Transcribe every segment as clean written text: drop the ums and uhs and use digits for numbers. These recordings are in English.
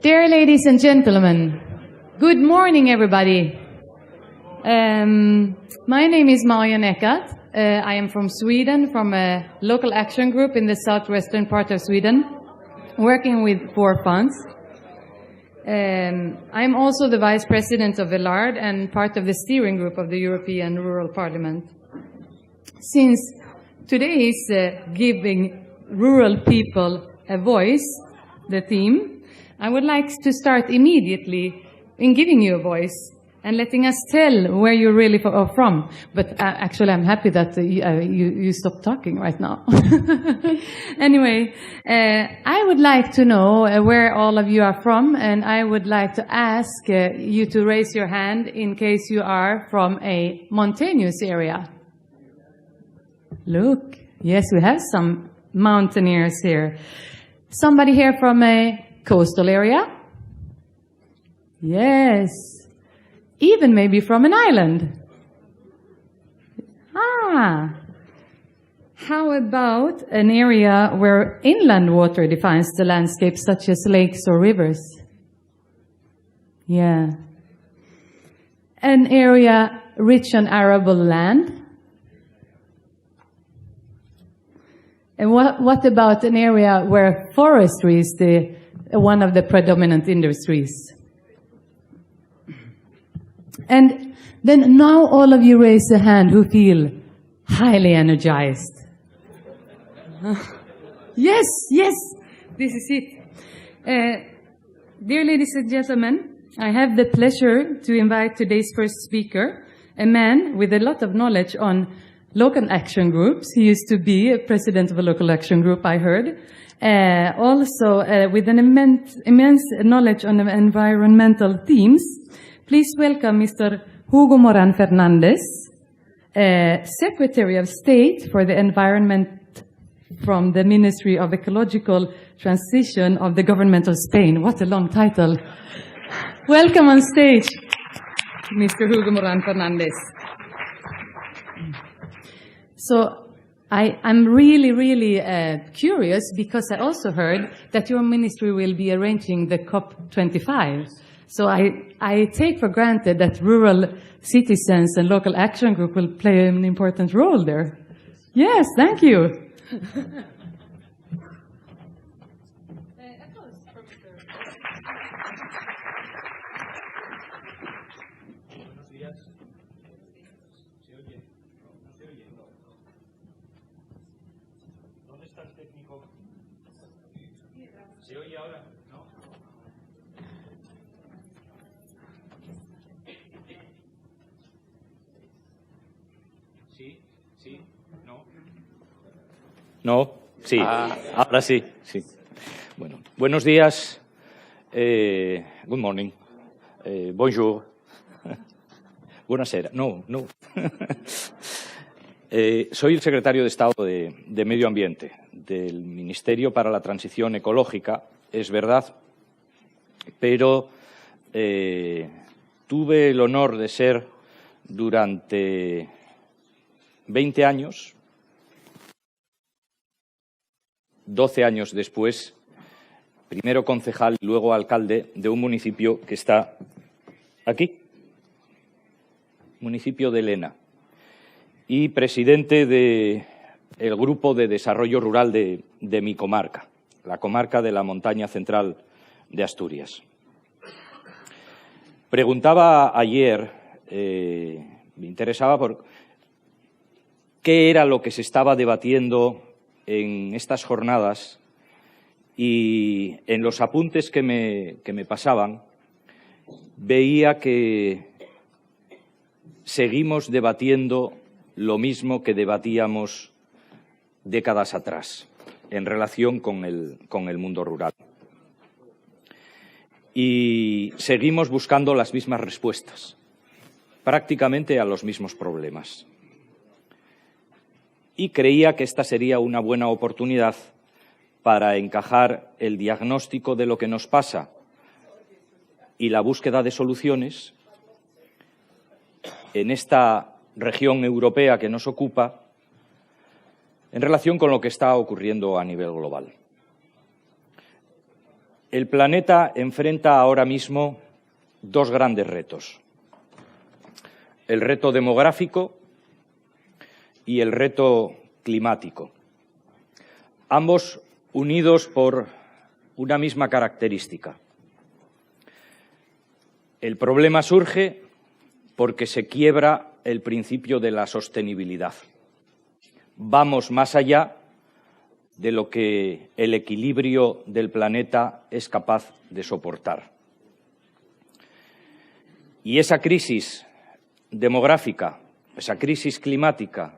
Dear ladies and gentlemen, good morning everybody. My name is 𝐂𝐂𝐓𝐎. I am from Sweden, from a local action group in the southwestern part of Sweden, working with 4 funds. I'm also the vice president of 𝐿ARD and part of the steering group of the European Rural Parliament. Since today is giving rural people a voice, the theme, I would like to start immediately in giving you a voice and letting us tell where you're really are from. But actually, I'm happy that you stopped talking right now. Anyway, I would like to know where all of you are from, and I would like to ask you to raise your hand in case you are from a mountainous area. Look, yes, we have some mountaineers here. Somebody here from a coastal area? Yes. Even maybe from an island. How about an area where inland water defines the landscape, such as lakes or rivers? Yeah. An area rich on arable land? And what about an area where forestry is one of the predominant industries? And then now all of you raise a hand who feel highly energized. Yes, this is it. Dear ladies and gentlemen, I have the pleasure to invite today's first speaker, a man with a lot of knowledge on local action groups. He used to be a president of a local action group, I heard. Also with an immense knowledge on environmental themes. Please welcome Mr. Hugo Morán Fernández, Secretary of State for the Environment from the Ministry of Ecological Transition of the Government of Spain. What a long title. Welcome on stage, Mr. Hugo Morán Fernández. So I'm really curious because I also heard that your ministry will be arranging the COP25. So I take for granted that rural citizens and local action group will play an important role there. Yes, thank you. ¿Se oye ahora? ¿No? Sí, no. No, sí. Ahora sí, sí. Bueno, buenos días. Good morning. Bonjour. Buonasera. No. Soy el secretario de Estado de Medio Ambiente del Ministerio para la Transición Ecológica, es verdad, pero tuve el honor de ser durante 20 años, 12 años después, primero concejal y luego alcalde de un municipio que está aquí, municipio de Lena, y presidente del Grupo de Desarrollo Rural de mi comarca, la comarca de la Montaña Central de Asturias. Preguntaba ayer, me interesaba por qué era lo que se estaba debatiendo en estas jornadas, y en los apuntes que me pasaban veía que seguimos debatiendo lo mismo que debatíamos décadas atrás en relación con el mundo rural. Y seguimos buscando las mismas respuestas, prácticamente a los mismos problemas. Y creía que esta sería una buena oportunidad para encajar el diagnóstico de lo que nos pasa y la búsqueda de soluciones en esta región europea que nos ocupa en relación con lo que está ocurriendo a nivel global. El planeta enfrenta ahora mismo dos grandes retos: el reto demográfico y el reto climático, ambos unidos por una misma característica. El problema surge porque se quiebra el principio de la sostenibilidad. Vamos más allá de lo que el equilibrio del planeta es capaz de soportar. Y esa crisis demográfica, esa crisis climática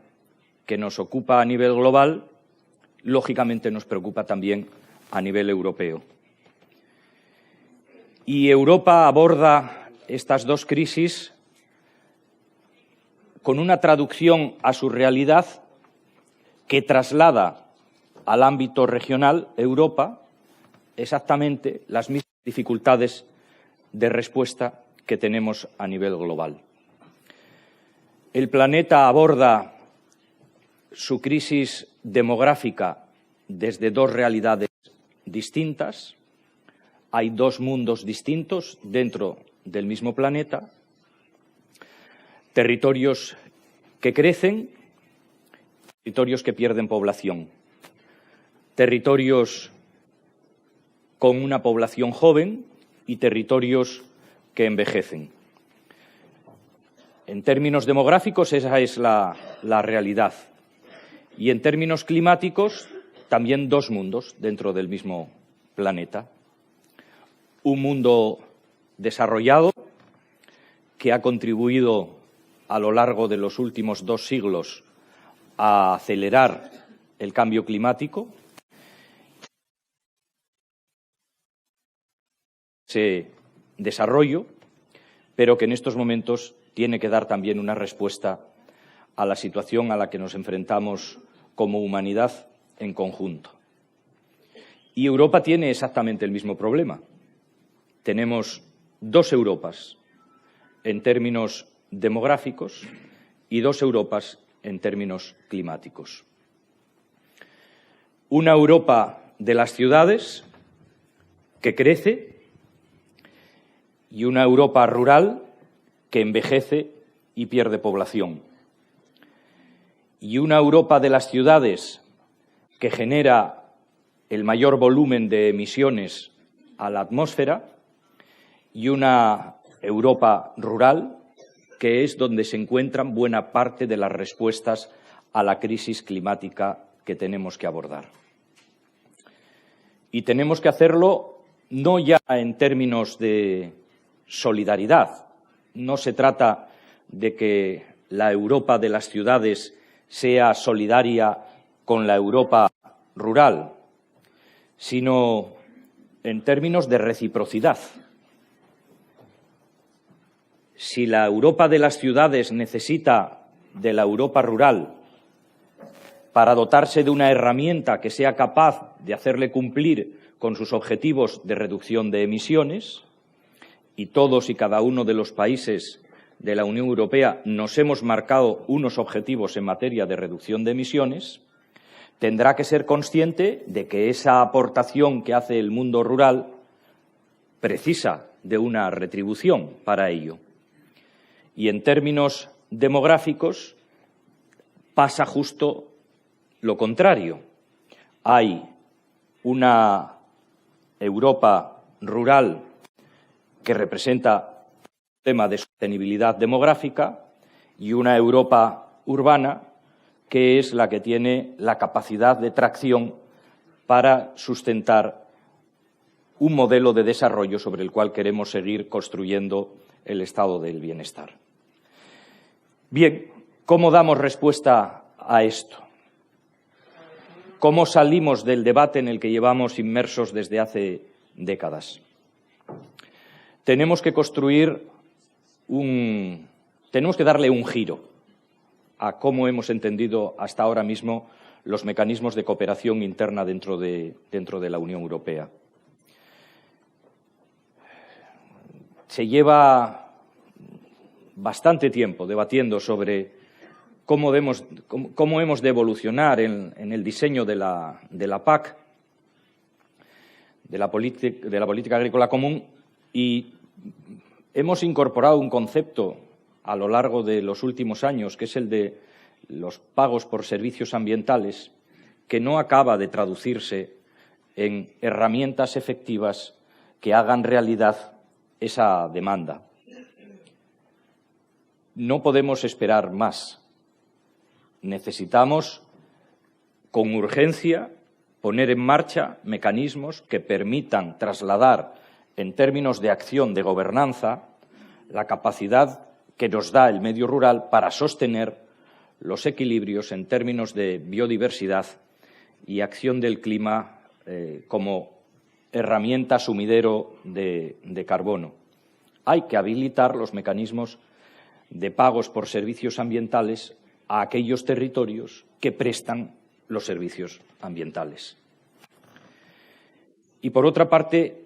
que nos ocupa a nivel global, lógicamente nos preocupa también a nivel europeo. Y Europa aborda estas dos crisis con una traducción a su realidad que traslada al ámbito regional, Europa, exactamente las mismas dificultades de respuesta que tenemos a nivel global. El planeta aborda su crisis demográfica desde dos realidades distintas. Hay dos mundos distintos dentro del mismo planeta, territorios que crecen, territorios que pierden población, territorios con una población joven y territorios que envejecen. En términos demográficos, esa es la realidad. Y en términos climáticos, también dos mundos dentro del mismo planeta. Un mundo desarrollado que ha contribuido a lo largo de los últimos 2 siglos a acelerar el cambio climático, ese desarrollo, pero que en estos momentos tiene que dar también una respuesta a la situación a la que nos enfrentamos como humanidad en conjunto. Y Europa tiene exactamente el mismo problema. Tenemos 2 Europas en términos demográficos y 2 Europas en términos climáticos. Una Europa de las ciudades que crece y una Europa rural que envejece y pierde población. Y una Europa de las ciudades que genera el mayor volumen de emisiones a la atmósfera y una Europa rural que es donde se encuentran buena parte de las respuestas a la crisis climática que tenemos que abordar. Y tenemos que hacerlo no ya en términos de solidaridad. No se trata de que la Europa de las ciudades sea solidaria con la Europa rural, sino en términos de reciprocidad. Si la Europa de las ciudades necesita de la Europa rural para dotarse de una herramienta que sea capaz de hacerle cumplir con sus objetivos de reducción de emisiones, y todos y cada uno de los países de la Unión Europea nos hemos marcado unos objetivos en materia de reducción de emisiones, tendrá que ser consciente de que esa aportación que hace el mundo rural precisa de una retribución para ello. Y en términos demográficos pasa justo lo contrario. Hay una Europa rural que representa un tema de sostenibilidad demográfica y una Europa urbana que es la que tiene la capacidad de tracción para sustentar un modelo de desarrollo sobre el cual queremos seguir construyendo el estado del bienestar. Bien, ¿cómo damos respuesta a esto? ¿Cómo salimos del debate en el que llevamos inmersos desde hace décadas? Tenemos que darle un giro a cómo hemos entendido hasta ahora mismo los mecanismos de cooperación interna dentro de la Unión Europea. Se lleva bastante tiempo debatiendo sobre cómo hemos de evolucionar en el diseño de la PAC, de la política agrícola común, y hemos incorporado un concepto a lo largo de los últimos años, que es el de los pagos por servicios ambientales, que no acaba de traducirse en herramientas efectivas que hagan realidad esa demanda. No podemos esperar más. Necesitamos, con urgencia, poner en marcha mecanismos que permitan trasladar, en términos de acción de gobernanza, la capacidad que nos da el medio rural para sostener los equilibrios en términos de biodiversidad y acción del clima como herramienta sumidero de carbono. Hay que habilitar los mecanismos de pagos por servicios ambientales a aquellos territorios que prestan los servicios ambientales. Y, por otra parte,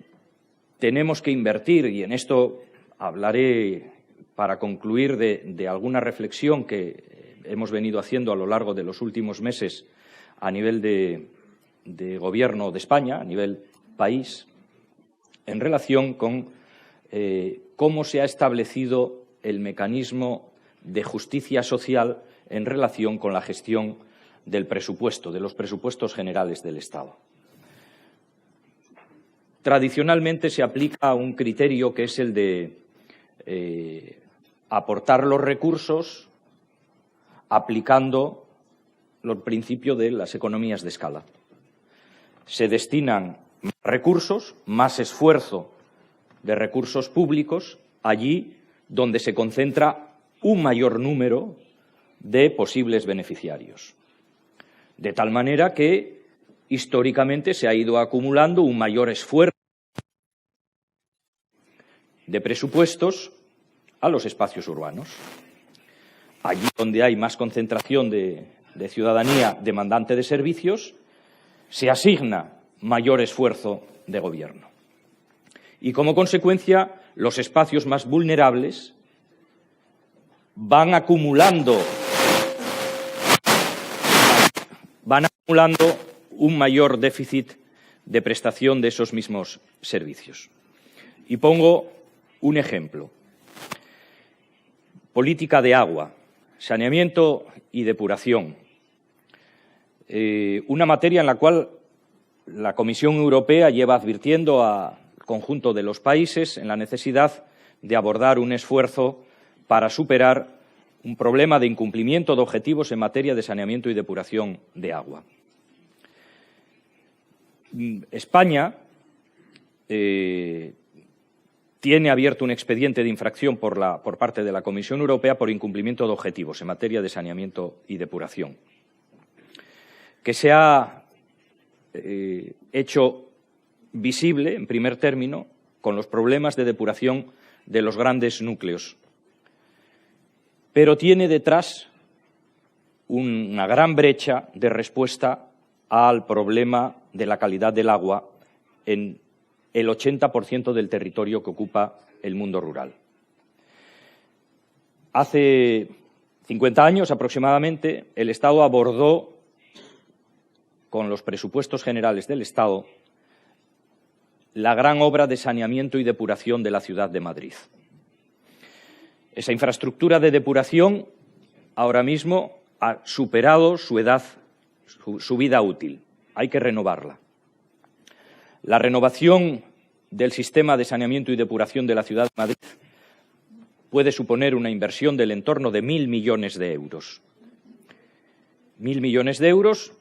tenemos que invertir, y en esto hablaré para concluir de alguna reflexión que hemos venido haciendo a lo largo de los últimos meses a nivel de Gobierno de España, a nivel país, en relación con cómo se ha establecido el mecanismo de justicia social en relación con la gestión del presupuesto, de los presupuestos generales del Estado. Tradicionalmente se aplica un criterio que es el de aportar los recursos aplicando el principio de las economías de escala. Se destinan más recursos, más esfuerzo de recursos públicos allí donde se concentra un mayor número de posibles beneficiarios. De tal manera que, históricamente, se ha ido acumulando un mayor esfuerzo de presupuestos a los espacios urbanos. Allí donde hay más concentración de ciudadanía demandante de servicios, se asigna mayor esfuerzo de gobierno. Y, como consecuencia, los espacios más vulnerables van acumulando un mayor déficit de prestación de esos mismos servicios. Y pongo un ejemplo. Política de agua, saneamiento y depuración. Una materia en la cual la Comisión Europea lleva advirtiendo al conjunto de los países en la necesidad de abordar un esfuerzo para superar un problema de incumplimiento de objetivos en materia de saneamiento y depuración de agua. España tiene abierto un expediente de infracción por parte de la Comisión Europea por incumplimiento de objetivos en materia de saneamiento y depuración, que se ha hecho visible, en primer término, con los problemas de depuración de los grandes núcleos. Pero tiene detrás una gran brecha de respuesta al problema de la calidad del agua en el 80% del territorio que ocupa el mundo rural. Hace 50 años aproximadamente, el Estado abordó con los presupuestos generales del Estado la gran obra de saneamiento y depuración de la ciudad de Madrid. Esa infraestructura de depuración ahora mismo ha superado su vida útil. Hay que renovarla. La renovación del sistema de saneamiento y depuración de la ciudad de Madrid puede suponer una inversión del entorno de 1.000 millones de euros. 1.000 millones de euros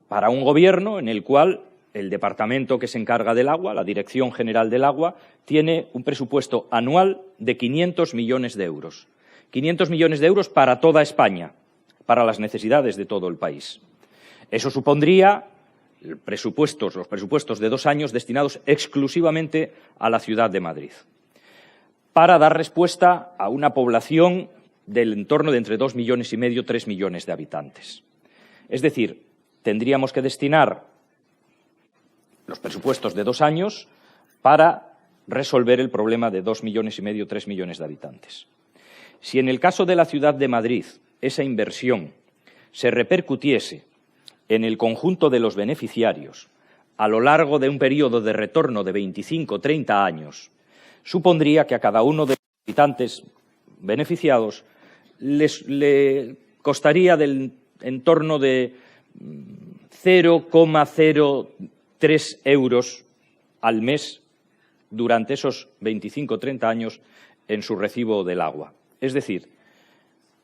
para un gobierno en el cual el departamento que se encarga del agua, la Dirección General del Agua, tiene un presupuesto anual de 500 millones de euros. 500 millones de euros para toda España, para las necesidades de todo el país. Eso supondría los presupuestos de 2 años destinados exclusivamente a la ciudad de Madrid, para dar respuesta a una población del entorno de entre 2,5 millones y 3 millones de habitantes. Es decir, tendríamos que destinar los presupuestos de 2 años para resolver el problema de 2,5 millones, 3 millones de habitantes. Si en el caso de la ciudad de Madrid esa inversión se repercutiese en el conjunto de los beneficiarios, a lo largo de un periodo de retorno de 25 o 30 años, supondría que a cada uno de los habitantes beneficiados le costaría en torno de 0,03 euros al mes durante esos 25 o 30 años en su recibo del agua. Es decir,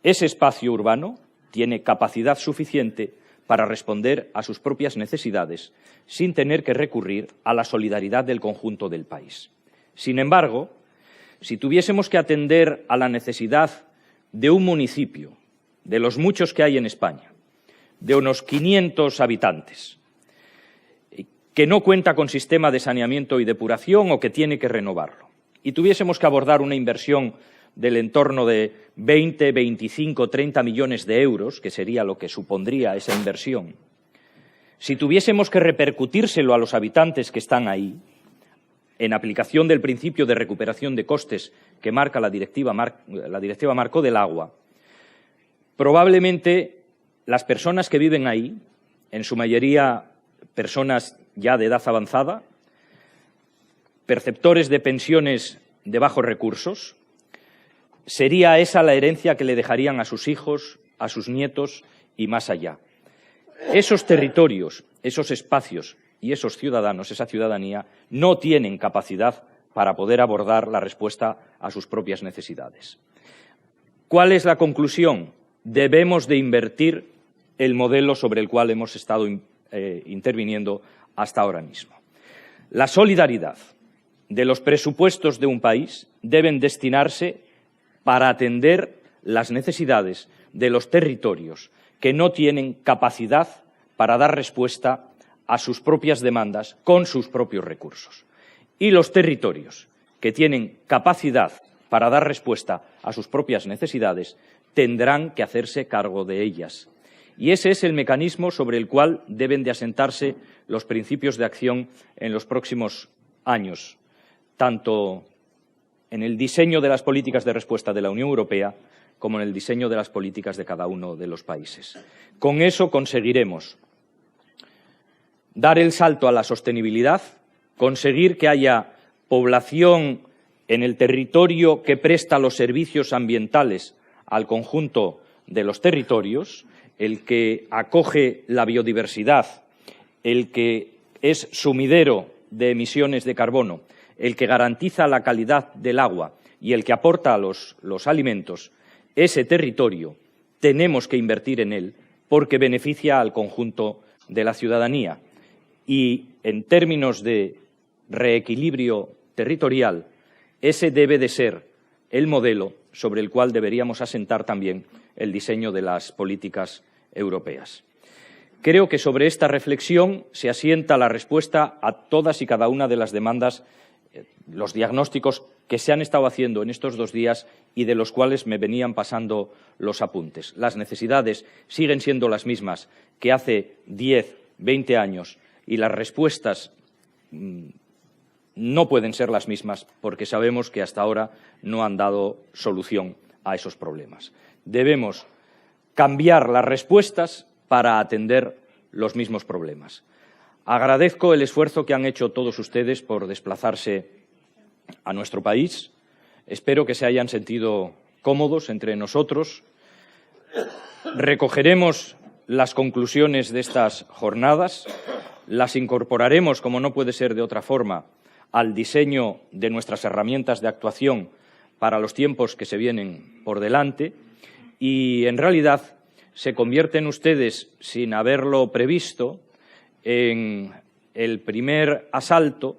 ese espacio urbano tiene capacidad suficiente para responder a sus propias necesidades sin tener que recurrir a la solidaridad del conjunto del país. Sin embargo, si tuviésemos que atender a la necesidad de un municipio, de los muchos que hay en España, de unos 500 habitantes, que no cuenta con sistema de saneamiento y depuración o que tiene que renovarlo, y tuviésemos que abordar una inversión del entorno de 20, 25, 30 millones de euros, que sería lo que supondría esa inversión, si tuviésemos que repercutírselo a los habitantes que están ahí, en aplicación del principio de recuperación de costes que marca la Directiva Marco del Agua, probablemente las personas que viven ahí, en su mayoría personas ya de edad avanzada, perceptores de pensiones de bajos recursos, sería esa la herencia que le dejarían a sus hijos, a sus nietos y más allá. Esos territorios, esos espacios y esos ciudadanos, esa ciudadanía, no tienen capacidad para poder abordar la respuesta a sus propias necesidades. ¿Cuál es la conclusión? Debemos de invertir el modelo sobre el cual hemos estado interviniendo hasta ahora mismo. La solidaridad de los presupuestos de un país deben destinarse para atender las necesidades de los territorios que no tienen capacidad para dar respuesta a sus propias demandas con sus propios recursos. Y los territorios que tienen capacidad para dar respuesta a sus propias necesidades tendrán que hacerse cargo de ellas. Y ese es el mecanismo sobre el cual deben de asentarse los principios de acción en los próximos años, tanto en el diseño de las políticas de respuesta de la Unión Europea como en el diseño de las políticas de cada uno de los países. Con eso conseguiremos dar el salto a la sostenibilidad, conseguir que haya población en el territorio que presta los servicios ambientales al conjunto de los territorios, el que acoge la biodiversidad, el que es sumidero de emisiones de carbono, el que garantiza la calidad del agua y el que aporta los alimentos, ese territorio tenemos que invertir en él porque beneficia al conjunto de la ciudadanía. Y en términos de reequilibrio territorial, ese debe de ser el modelo sobre el cual deberíamos asentar también el diseño de las políticas europeas. Creo que sobre esta reflexión se asienta la respuesta a todas y cada una de las demandas, los diagnósticos que se han estado haciendo en estos 2 días y de los cuales me venían pasando los apuntes. Las necesidades siguen siendo las mismas que hace 10, 20 años y las respuestas no pueden ser las mismas porque sabemos que hasta ahora no han dado solución a esos problemas. Debemos cambiar las respuestas para atender los mismos problemas. Agradezco el esfuerzo que han hecho todos ustedes por desplazarse a nuestro país. Espero que se hayan sentido cómodos entre nosotros. Recogeremos las conclusiones de estas jornadas, las incorporaremos, como no puede ser de otra forma, al diseño de nuestras herramientas de actuación para los tiempos que se vienen por delante y, en realidad, se convierten ustedes, sin haberlo previsto, en el primer asalto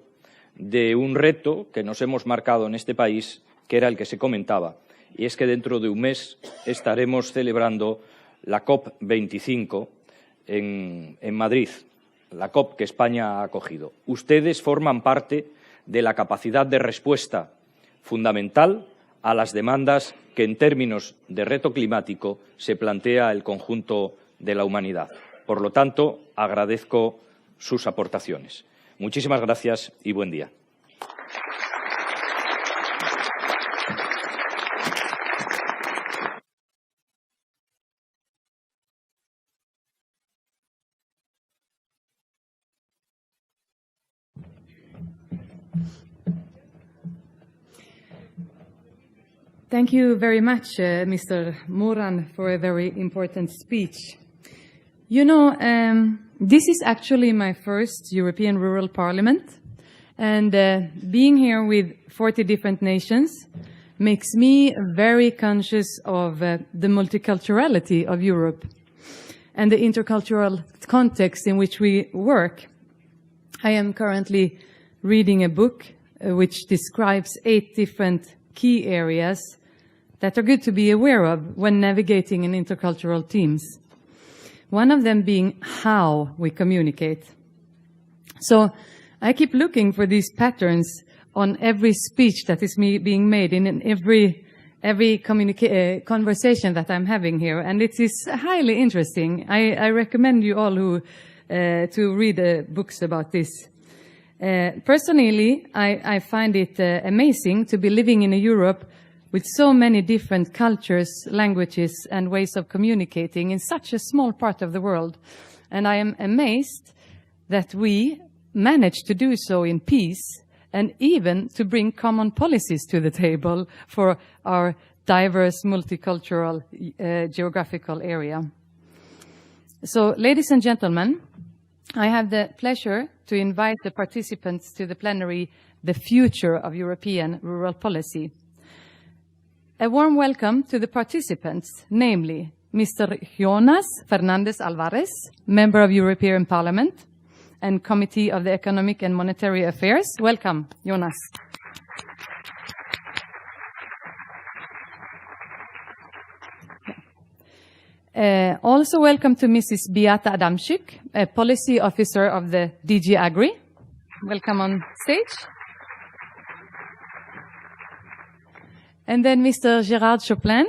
de un reto que nos hemos marcado en este país, que era el que se comentaba, y es que dentro de un mes estaremos celebrando la COP25 en Madrid, la COP que España ha acogido. Ustedes forman parte de la capacidad de respuesta fundamental a las demandas que, en términos de reto climático, se plantea el conjunto de la humanidad. Por lo tanto, agradezco sus aportaciones. Muchísimas gracias y buen día. Thank you very much, Mr. Moran, for a very important speech. You know, this is actually my first European Rural Parliament, and being here with 40 different nations makes me very conscious of the multiculturality of Europe and the intercultural context in which we work. I am currently reading a book which describes 8 different key areas that are good to be aware of when navigating in intercultural teams. One of them being how we communicate. So I keep looking for these patterns on every speech that is being made in every conversation that I'm having here, and it is highly interesting. I recommend you all who to read books about this. Personally, I find it amazing to be living in a Europe with so many different cultures, languages, and ways of communicating in such a small part of the world. And I am amazed that we manage to do so in peace, and even to bring common policies to the table for our diverse multicultural geographical area. So, ladies and gentlemen, I have the pleasure to invite the participants to the plenary, The Future of European Rural Policy. A warm welcome to the participants, namely Mr. Jonas Fernandez Alvarez, Member of European Parliament and Committee of the Economic and Monetary Affairs. Welcome, Jonas. Also welcome to Mrs. Beata Adamczyk, a Policy Officer of the DG Agri. Welcome on stage. And then Mr. Gérard Choplin,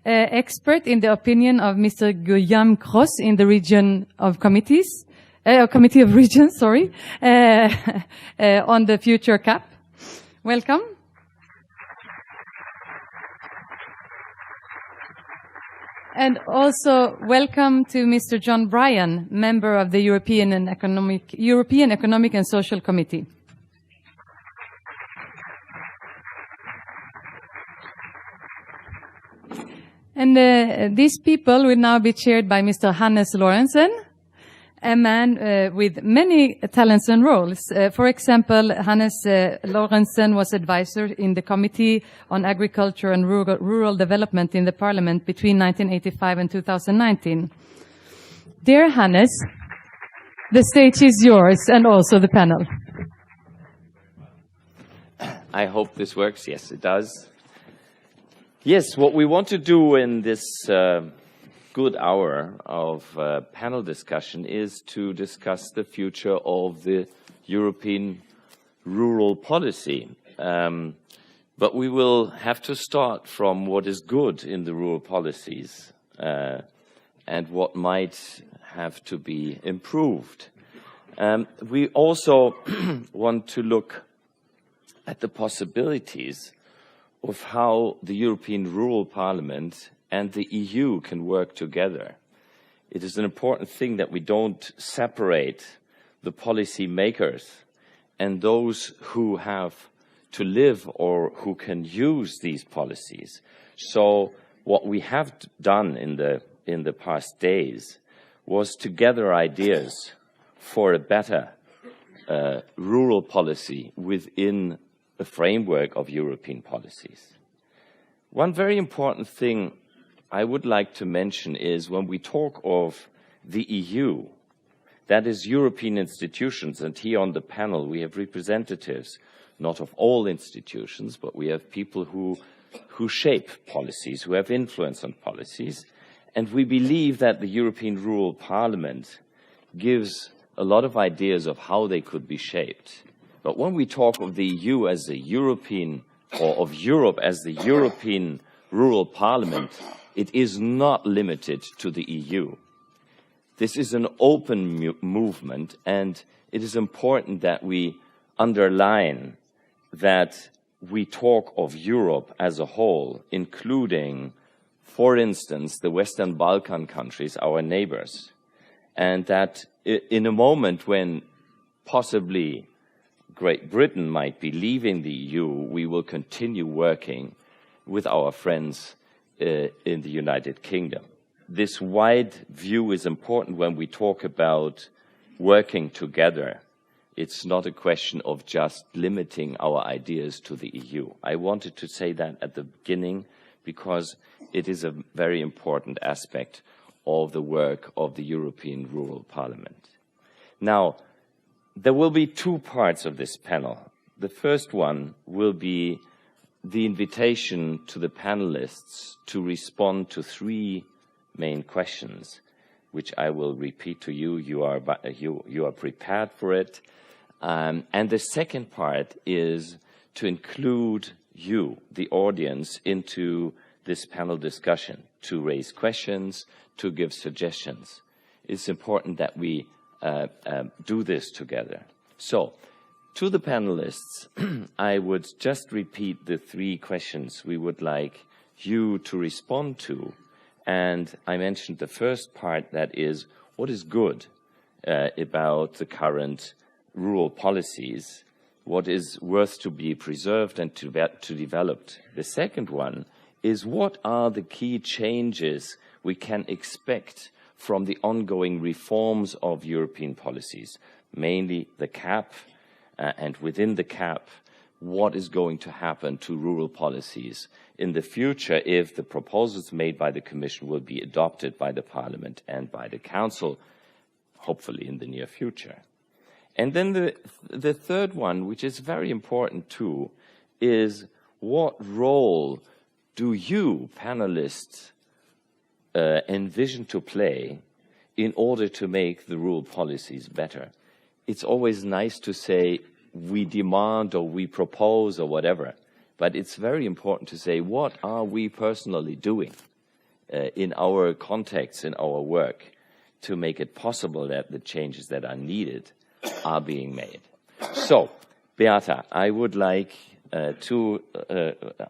expert in the opinion of Mr. Guillaume Cross in the region of committees, Committee of Regions, sorry, on the future CAP. Welcome. And also welcome to Mr. John Bryan, member of the European Economic and Social Committee. And these people will now be chaired by Mr. Hannes Lorentzen, a man with many talents and roles. For example, Hannes Lorentzen was advisor in the Committee on Agriculture and Rural Development in the Parliament between 1985 and 2019. Dear Hannes, the stage is yours, and also the panel. I hope this works. Yes, it does. Yes, what we want to do in this good hour of panel discussion is to discuss the future of the European rural policy. But we will have to start from what is good in the rural policies and what might have to be improved. We also want to look at the possibilities of how the European Rural Parliament and the EU can work together. It is an important thing that we don't separate the policy makers and those who have to live or who can use these policies. So what we have done in the past days was to gather ideas for a better rural policy within the framework of European policies. One very important thing I would like to mention is when we talk of the EU, that is European institutions, and here on the panel we have representatives, not of all institutions, but we have people who shape policies, who have influence on policies, and we believe that the European Rural Parliament gives a lot of ideas of how they could be shaped. But when we talk of the EU as a European, or of Europe as the European Rural Parliament, it is not limited to the EU. This is an open movement, and it is important that we underline that we talk of Europe as a whole, including, for instance, the Western Balkan countries, our neighbors, and that in a moment when possibly Great Britain might be leaving the EU, we will continue working with our friends in the United Kingdom. This wide view is important when we talk about working together. It's not a question of just limiting our ideas to the EU. I wanted to say that at the beginning because it is a very important aspect of the work of the European Rural Parliament. Now, there will be two parts of this panel. The first one will be the invitation to the panelists to respond to three main questions, which I will repeat to you. You are prepared for it. And the second part is to include you, the audience, into this panel discussion, to raise questions, to give suggestions. It's important that we do this together. So, to the panelists, I would just repeat the three questions we would like you to respond to. And I mentioned the first part, that is, what is good about the current rural policies? What is worth to be preserved and to develop? The second one is, what are the key changes we can expect from the ongoing reforms of European policies, mainly the CAP, and within the CAP, what is going to happen to rural policies in the future if the proposals made by the Commission will be adopted by the Parliament and by the Council, hopefully in the near future. And then the third one, which is very important too, is what role do you, panelists, envision to play in order to make the rural policies better? It's always nice to say we demand or we propose or whatever, but it's very important to say what are we personally doing in our context, in our work, to make it possible that the changes that are needed are being made. So, Beata, I would like to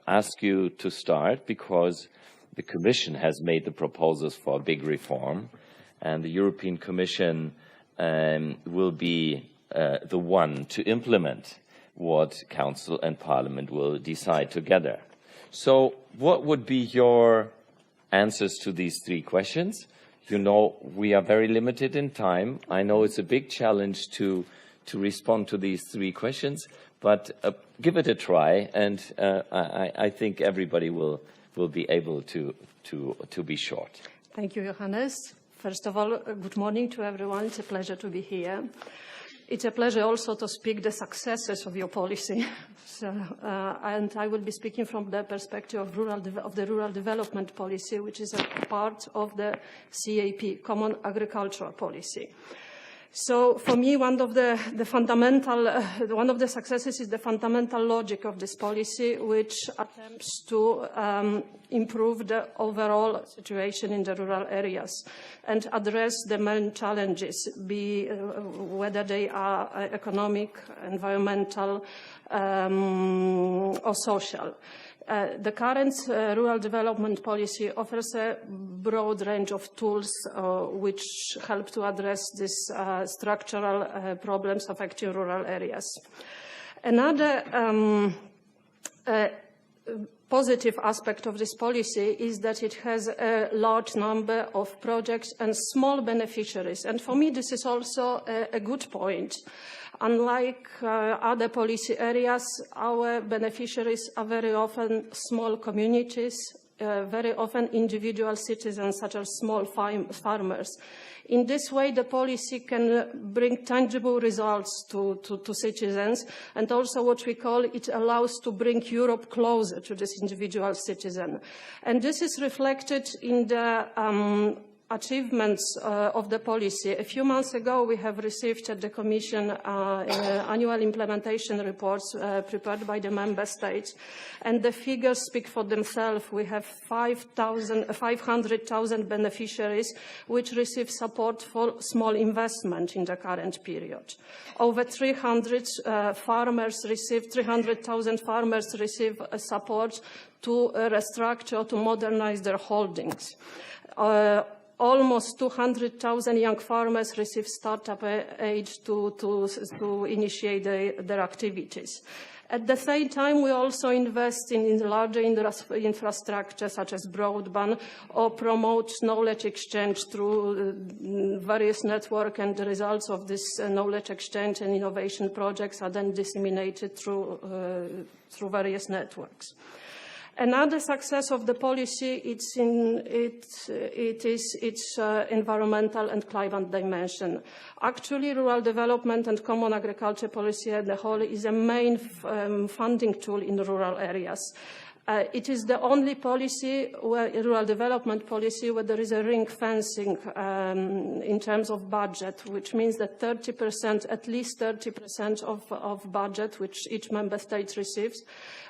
ask you to start, because the Commission has made the proposals for a big reform, and the European Commission will be the one to implement what Council and Parliament will decide together. So what would be your answers to these three questions? You know, we are very limited in time. I know it's a big challenge to respond to these three questions, but give it a try, and I think everybody will be able to be short. Thank you, Johannes. First of all, good morning to everyone. It's a pleasure to be here. It's a pleasure also to speak the successes of your policy. And I will be speaking from the perspective of the rural development policy, which is a part of the CAP, Common Agricultural Policy. So for me, one of the successes is the fundamental logic of this policy, which attempts to improve the overall situation in the rural areas and address the main challenges, whether they are economic, environmental, or social. The current rural development policy offers a broad range of tools which help to address these structural problems affecting rural areas. Another positive aspect of this policy is that it has a large number of projects and small beneficiaries. And for me, this is also a good point. Unlike other policy areas, our beneficiaries are very often small communities, very often individual citizens, such as small farmers. In this way, the policy can bring tangible results to citizens, and also what we call it allows to bring Europe closer to this individual citizen. And this is reflected in the achievements of the policy. A few months ago, we have received at the Commission annual implementation reports prepared by the Member States, and the figures speak for themselves. We have 500,000 beneficiaries which receive support for small investment in the current period. Over 300,000 farmers receive support to restructure, to modernize their holdings. Almost 200,000 young farmers receive startup aid to initiate their activities. At the same time, we also invest in larger infrastructure such as broadband, or promote knowledge exchange through various networks, and the results of this knowledge exchange and innovation projects are then disseminated through various networks. Another success of the policy is its environmental and climate dimension. Actually, rural development and common agriculture policy as a whole is a main funding tool in rural areas. It is the only policy, rural development policy, where there is a ring fencing in terms of budget, which means that 30%, at least 30% of budget which each member state receives,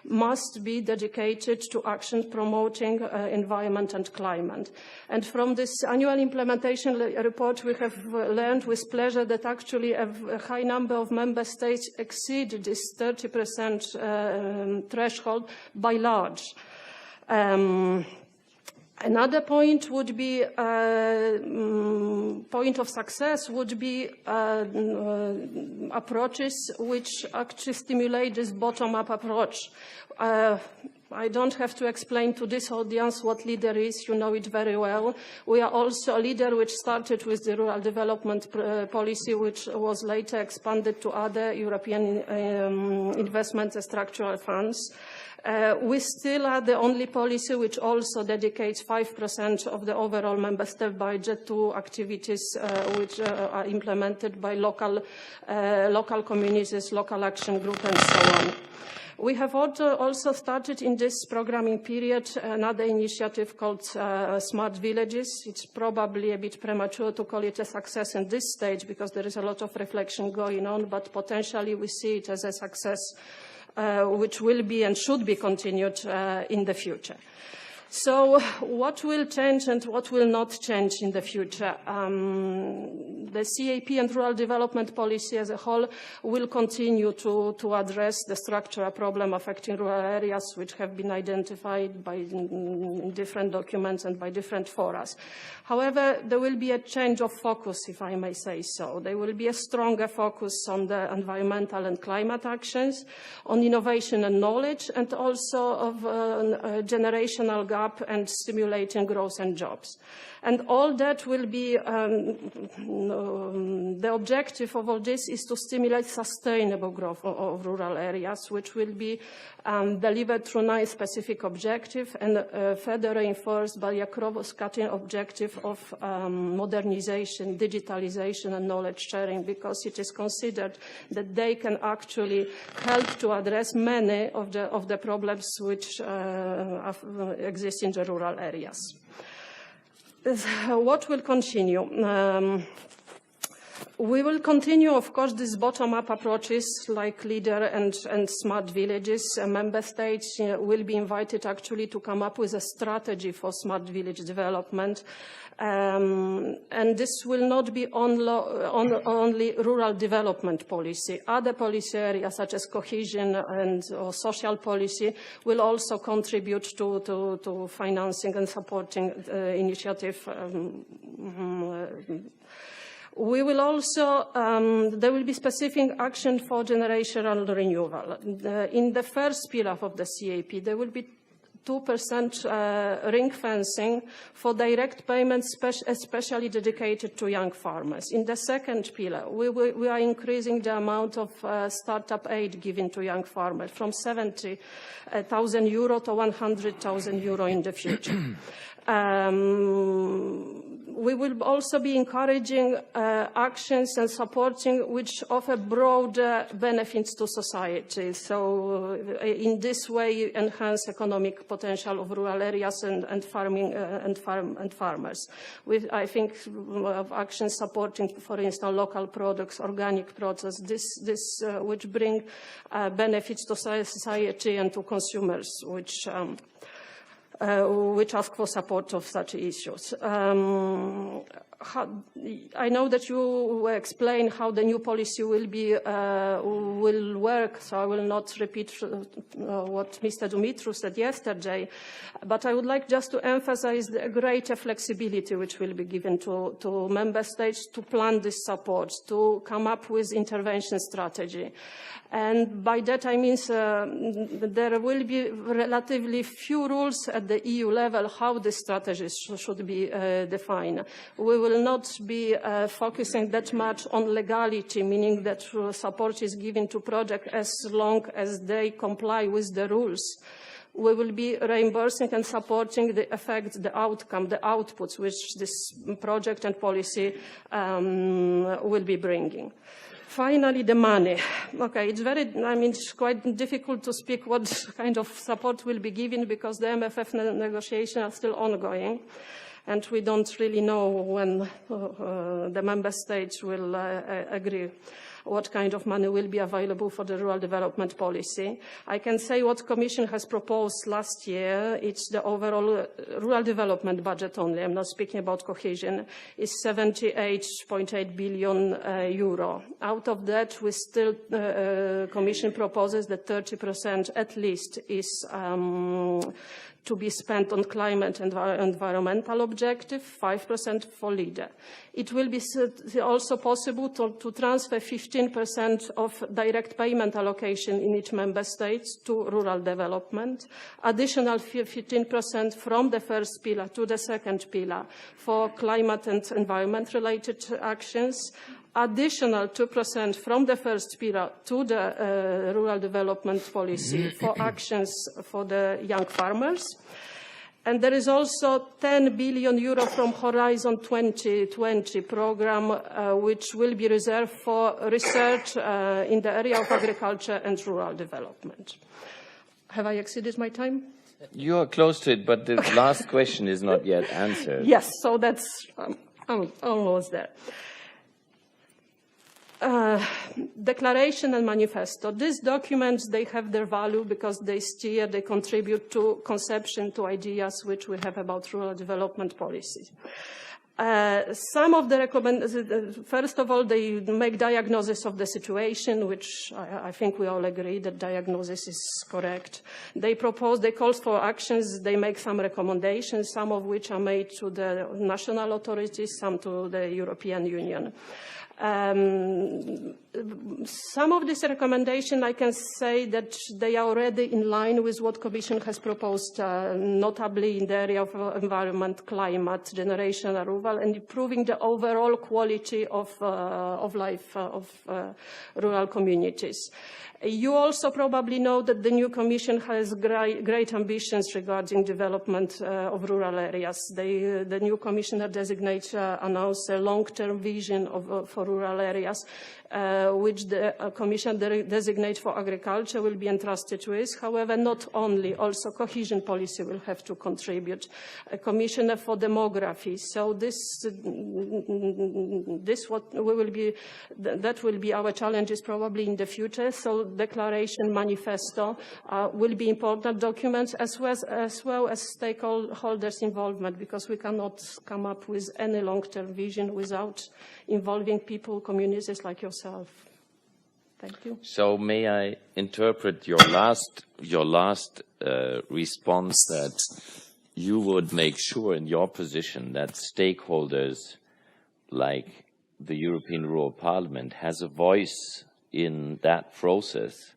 must be dedicated to action promoting environment and climate. And from this annual implementation report, we have learned with pleasure that actually a high number of member states exceed this 30% threshold by large. Another point would be, point of success would be approaches which actually stimulate this bottom-up approach. I don't have to explain to this audience what LEADER is, you know it very well. We are also a LEADER which started with the rural development policy, which was later expanded to other European investment and structural funds. We still are the only policy which also dedicates 5% of the overall member state budget to activities which are implemented by local communities, local action groups, and so on. We have also started in this programming period another initiative called Smart Villages. It's probably a bit premature to call it a success in this stage because there is a lot of reflection going on, but potentially we see it as a success which will be and should be continued in the future. So what will change and what will not change in the future? The CAP and rural development policy as a whole will continue to address the structural problem affecting rural areas, which have been identified by in different documents and by different forums. However, there will be a change of focus, if I may say so. There will be a stronger focus on the environmental and climate actions, on innovation and knowledge, and also of generational gap and stimulating growth and jobs. And all that will be, the objective of all this is to stimulate sustainable growth of rural areas, which will be delivered through 9 specific objectives and further reinforced by a cross-cutting objective of modernization, digitalization, and knowledge sharing, because it is considered that they can actually help to address many of the problems which exist in the rural areas. What will continue? We will continue, of course, these bottom-up approaches like LEADER and smart villages. Member states will be invited actually to come up with a strategy for smart village development. And this will not be only rural development policy. Other policy areas such as cohesion or social policy will also contribute to financing and supporting initiative. We will also, there will be specific action for generational renewal. In the first pillar of the CAP, there will be 2% ring fencing for direct payments, especially dedicated to young farmers. In the second pillar, we are increasing the amount of startup aid given to young farmers from 70,000 euro to 100,000 euro in the future. We will also be encouraging actions and supporting which offer broader benefits to society. So in this way, enhance economic potential of rural areas and farming and farmers. I think of actions supporting, for instance, local products, organic products, this which bring benefits to society and to consumers, which which ask for support of such issues. I know that you will explain how the new policy will work, so I will not repeat what Mr. Dumitru said yesterday, but I would like just to emphasize the greater flexibility which will be given to member states to plan this support, to come up with intervention strategy. And by that I mean there will be relatively few rules at the EU level how the strategies should be defined. We will not be focusing that much on legality, meaning that support is given to projects as long as they comply with the rules. We will be reimbursing and supporting the effect, the outcome, the outputs which this project and policy will be bringing. Finally, the money. Okay, it's quite difficult to speak what kind of support will be given because the MFF negotiations are still ongoing. And we don't really know when the member states will agree what kind of money will be available for the rural development policy. I can say what the Commission has proposed last year. It's the overall rural development budget only. I'm not speaking about cohesion. It's 78.8 billion euro. Out of that, we still, Commission proposes that 30% at least is to be spent on climate and environmental objective, 5% for LEADER. It will be also possible to transfer 15% of direct payment allocation in each member state to rural development, additional 15% from the first pillar to the second pillar for climate and environment-related actions, additional 2% from the first pillar to the rural development policy for actions for the young farmers. And there is also 10 billion euro from Horizon 2020 program, which will be reserved for research in the area of agriculture and rural development. Have I exceeded my time? You are close to it, but the last question is not yet answered. Yes, so that's, I'm almost there. Declaration and manifesto. These documents, they have their value because they steer, they contribute to conception, to ideas which we have about rural development policies. Some of the recommendations, first of all, they make diagnosis of the situation, which I think we all agree that diagnosis is correct. They propose, they call for actions, they make some recommendations, some of which are made to the national authorities, some to the European Union. Some of these recommendations, I can say that they are already in line with what Commission has proposed, notably in the area of environment, climate, generation, rural, and improving the overall quality of life of rural communities. You also probably know that the new Commission has great ambitions regarding development of rural areas. The new Commissioner designate announced a long-term vision for rural areas, which the Commission designate for agriculture will be entrusted with. However, not only, also cohesion policy will have to contribute. A Commissioner for demography. So that will be our challenges probably in the future. So declaration, manifesto will be important documents as well as stakeholders' involvement, because we cannot come up with any long-term vision without involving people, communities like yourself. Thank you. So may I interpret your last response that you would make sure in your position that stakeholders like the European Rural Parliament has a voice in that process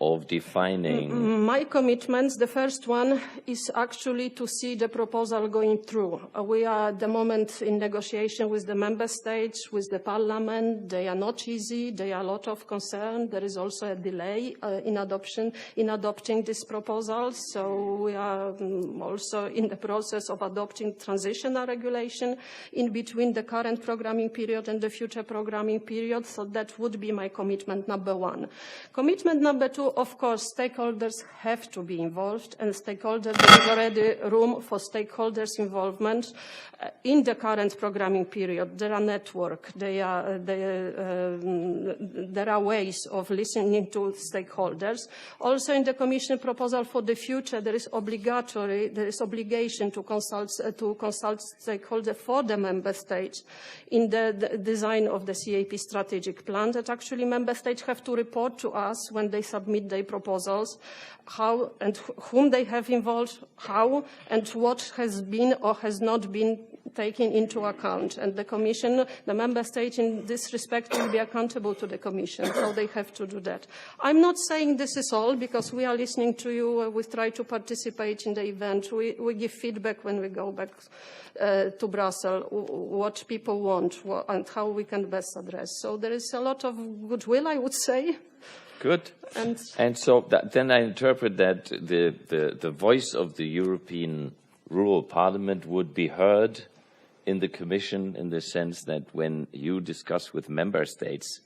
of defining? My commitments, the first one is actually to see the proposal going through. We are at the moment in negotiation with the member states, with the parliament. They are not easy. There are a lot of concern. There is also a delay in adopting this proposal. So we are also in the process of adopting transitional regulation in between the current programming period and the future programming period. So that would be my commitment number one. Commitment number two of course, stakeholders have to be involved, and stakeholders, there is already room for stakeholders' involvement in the current programming period. There are networks, there are ways of listening to stakeholders. Also, in the Commission proposal for the future, there is obligation to consult stakeholders for the member states in the design of the CAP strategic plan, that actually member states have to report to us when they submit their proposals, how and whom they have involved, how and what has been or has not been taken into account. And the Commission, the member state in this respect will be accountable to the Commission, so they have to do that. I'm not saying this is all, because we are listening to you, we try to participate in the event, we give feedback when we go back to Brussels, what people want and how we can best address. So there is a lot of goodwill, I would say. Good. And so then I interpret that the voice of the European Rural Parliament would be heard in the Commission, in the sense that when you discuss with member states,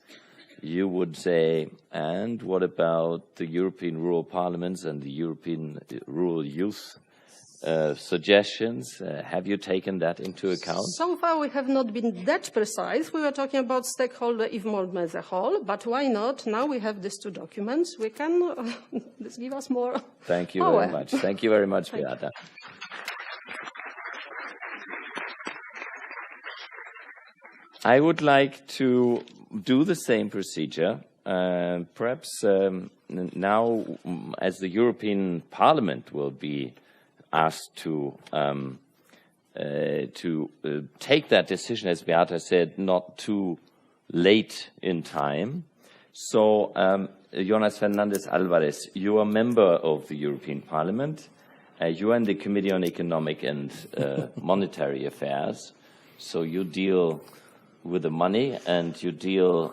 you would say, and what about the European Rural Parliaments and the European Rural Youth suggestions? Have you taken that into account? So far, we have not been that precise. We were talking about stakeholder involvement as a whole, but why not? Now we have these two documents. We can, this give us more Thank you power. very much. Thank you very much, Beata. I would like to do the same procedure. Perhaps now, as the European Parliament will be asked to take that decision, as Beata said, not too late in time. So, Jonas Fernandez Alvarez, you are a member of the European Parliament. You are in the Committee on Economic and Monetary Affairs. So you deal with the money, and you deal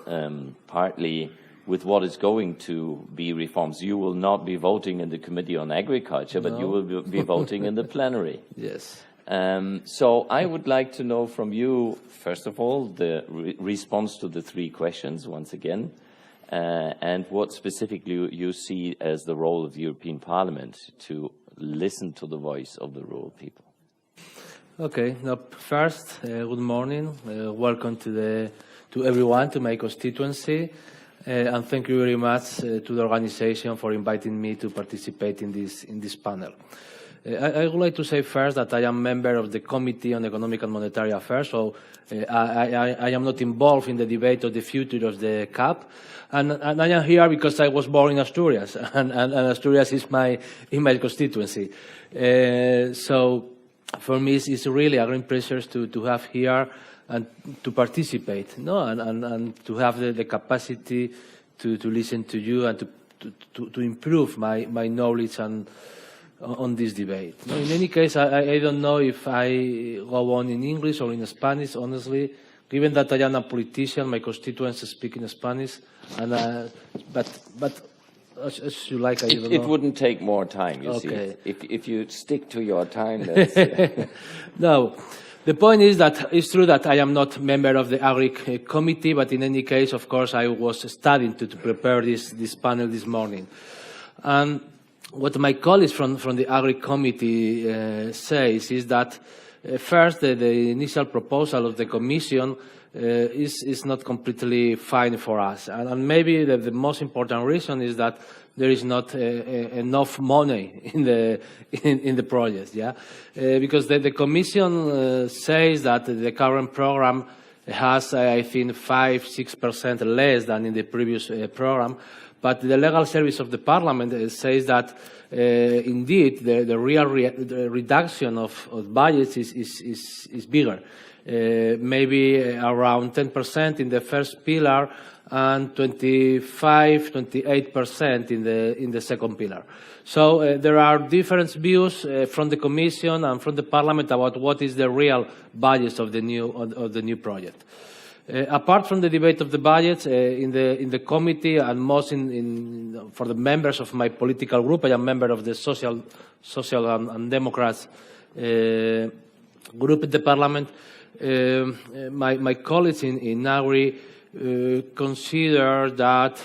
partly with what is going to be reforms. You will not be voting in the Committee on Agriculture, but you will be voting in the plenary. Yes. So I would like to know from you, first of all, the response to the three questions, once again, and what specifically you see as the role of the European Parliament to listen to the voice of the rural people. Okay. Now, first, good morning. Welcome to everyone to my constituency, and thank you very much to the organization for inviting me to participate in this panel. I would like to say first that I am a member of the Committee on Economic and Monetary Affairs, so I am not involved in the debate of the future of the CAP, and I am here because I was born in Asturias, and Asturias is my constituency. So for me, it's really a great pleasure to have here and to participate, and to have the capacity to listen to you and to improve my knowledge on this debate. In any case, I don't know if I go on in English or in Spanish, honestly, given that I am a politician, my constituents speak in Spanish, and but as you like, I don't know. It wouldn't take more time, you okay. see. If you stick to your time, that's... No. The point is that it's true that I am not a member of the Agri Committee, but in any case, of course, I was studying to prepare this panel this morning. And what my colleagues from the Agri Committee says is that first, the initial proposal of the Commission is not completely fine for us. And maybe the most important reason is that there is not enough money in the project, yeah? Because the Commission says that the current program has, I think, 5–6% less than in the previous program, but the legal service of the Parliament says that indeed the real reduction of budgets is bigger. Maybe around 10% in the first pillar and 25–28% in the second pillar. So there are different views from the Commission and from the Parliament about what is the real budget of the new project. Apart from the debate of the budget in the committee, and most for the members of my political group, I am a member of the Social and Democrats group in the Parliament. My colleagues in Agri consider that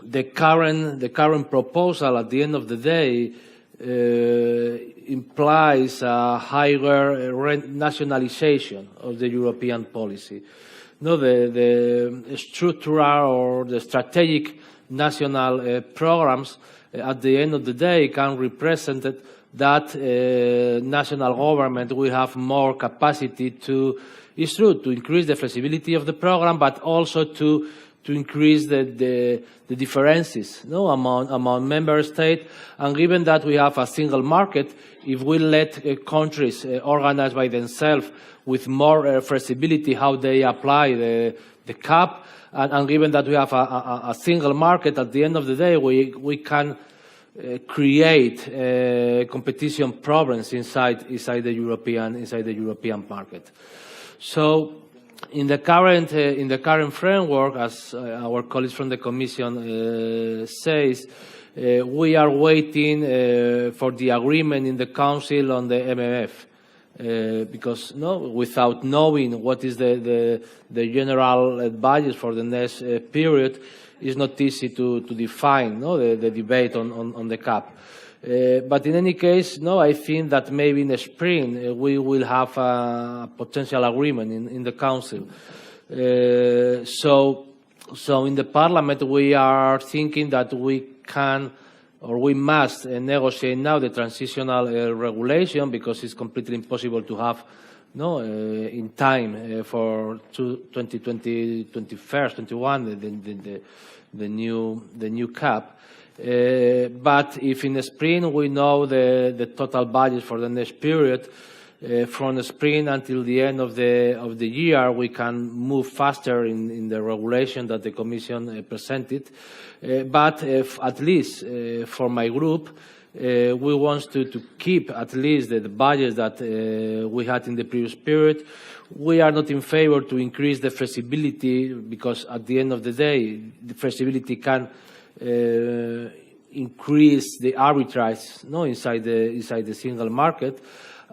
the current proposal at the end of the day implies a higher nationalization of the European policy. No, the structural or the strategic national programs at the end of the day can represent that national government will have more capacity to, it's true, to increase the flexibility of the program, but also to increase the differences among member states. And given that we have a single market, if we let countries organize by themselves with more flexibility how they apply the cap, and given that we have a single market, at the end of the day we can create competition problems inside the European market. So in the current framework, as our colleagues from the Commission says, we are waiting for the agreement in the Council on the MMF, because without knowing what is the general budget for the next period, it's not easy to define the debate on the cap. But in any case, I think that maybe in the spring we will have a potential agreement in the Council. So in the Parliament we are thinking that we can or we must negotiate now the transitional regulation, because it's completely impossible to have in time for 2020, 21, 21 the new cap. But if in the spring we know the total budget for the next period, from the spring until the end of the year, we can move faster in the regulation that the Commission presented. But at least for my group, we want to keep at least the budget that we had in the previous period. We are not in favor to increase the flexibility, because at the end of the day, the flexibility can increase the arbitrage inside the single market.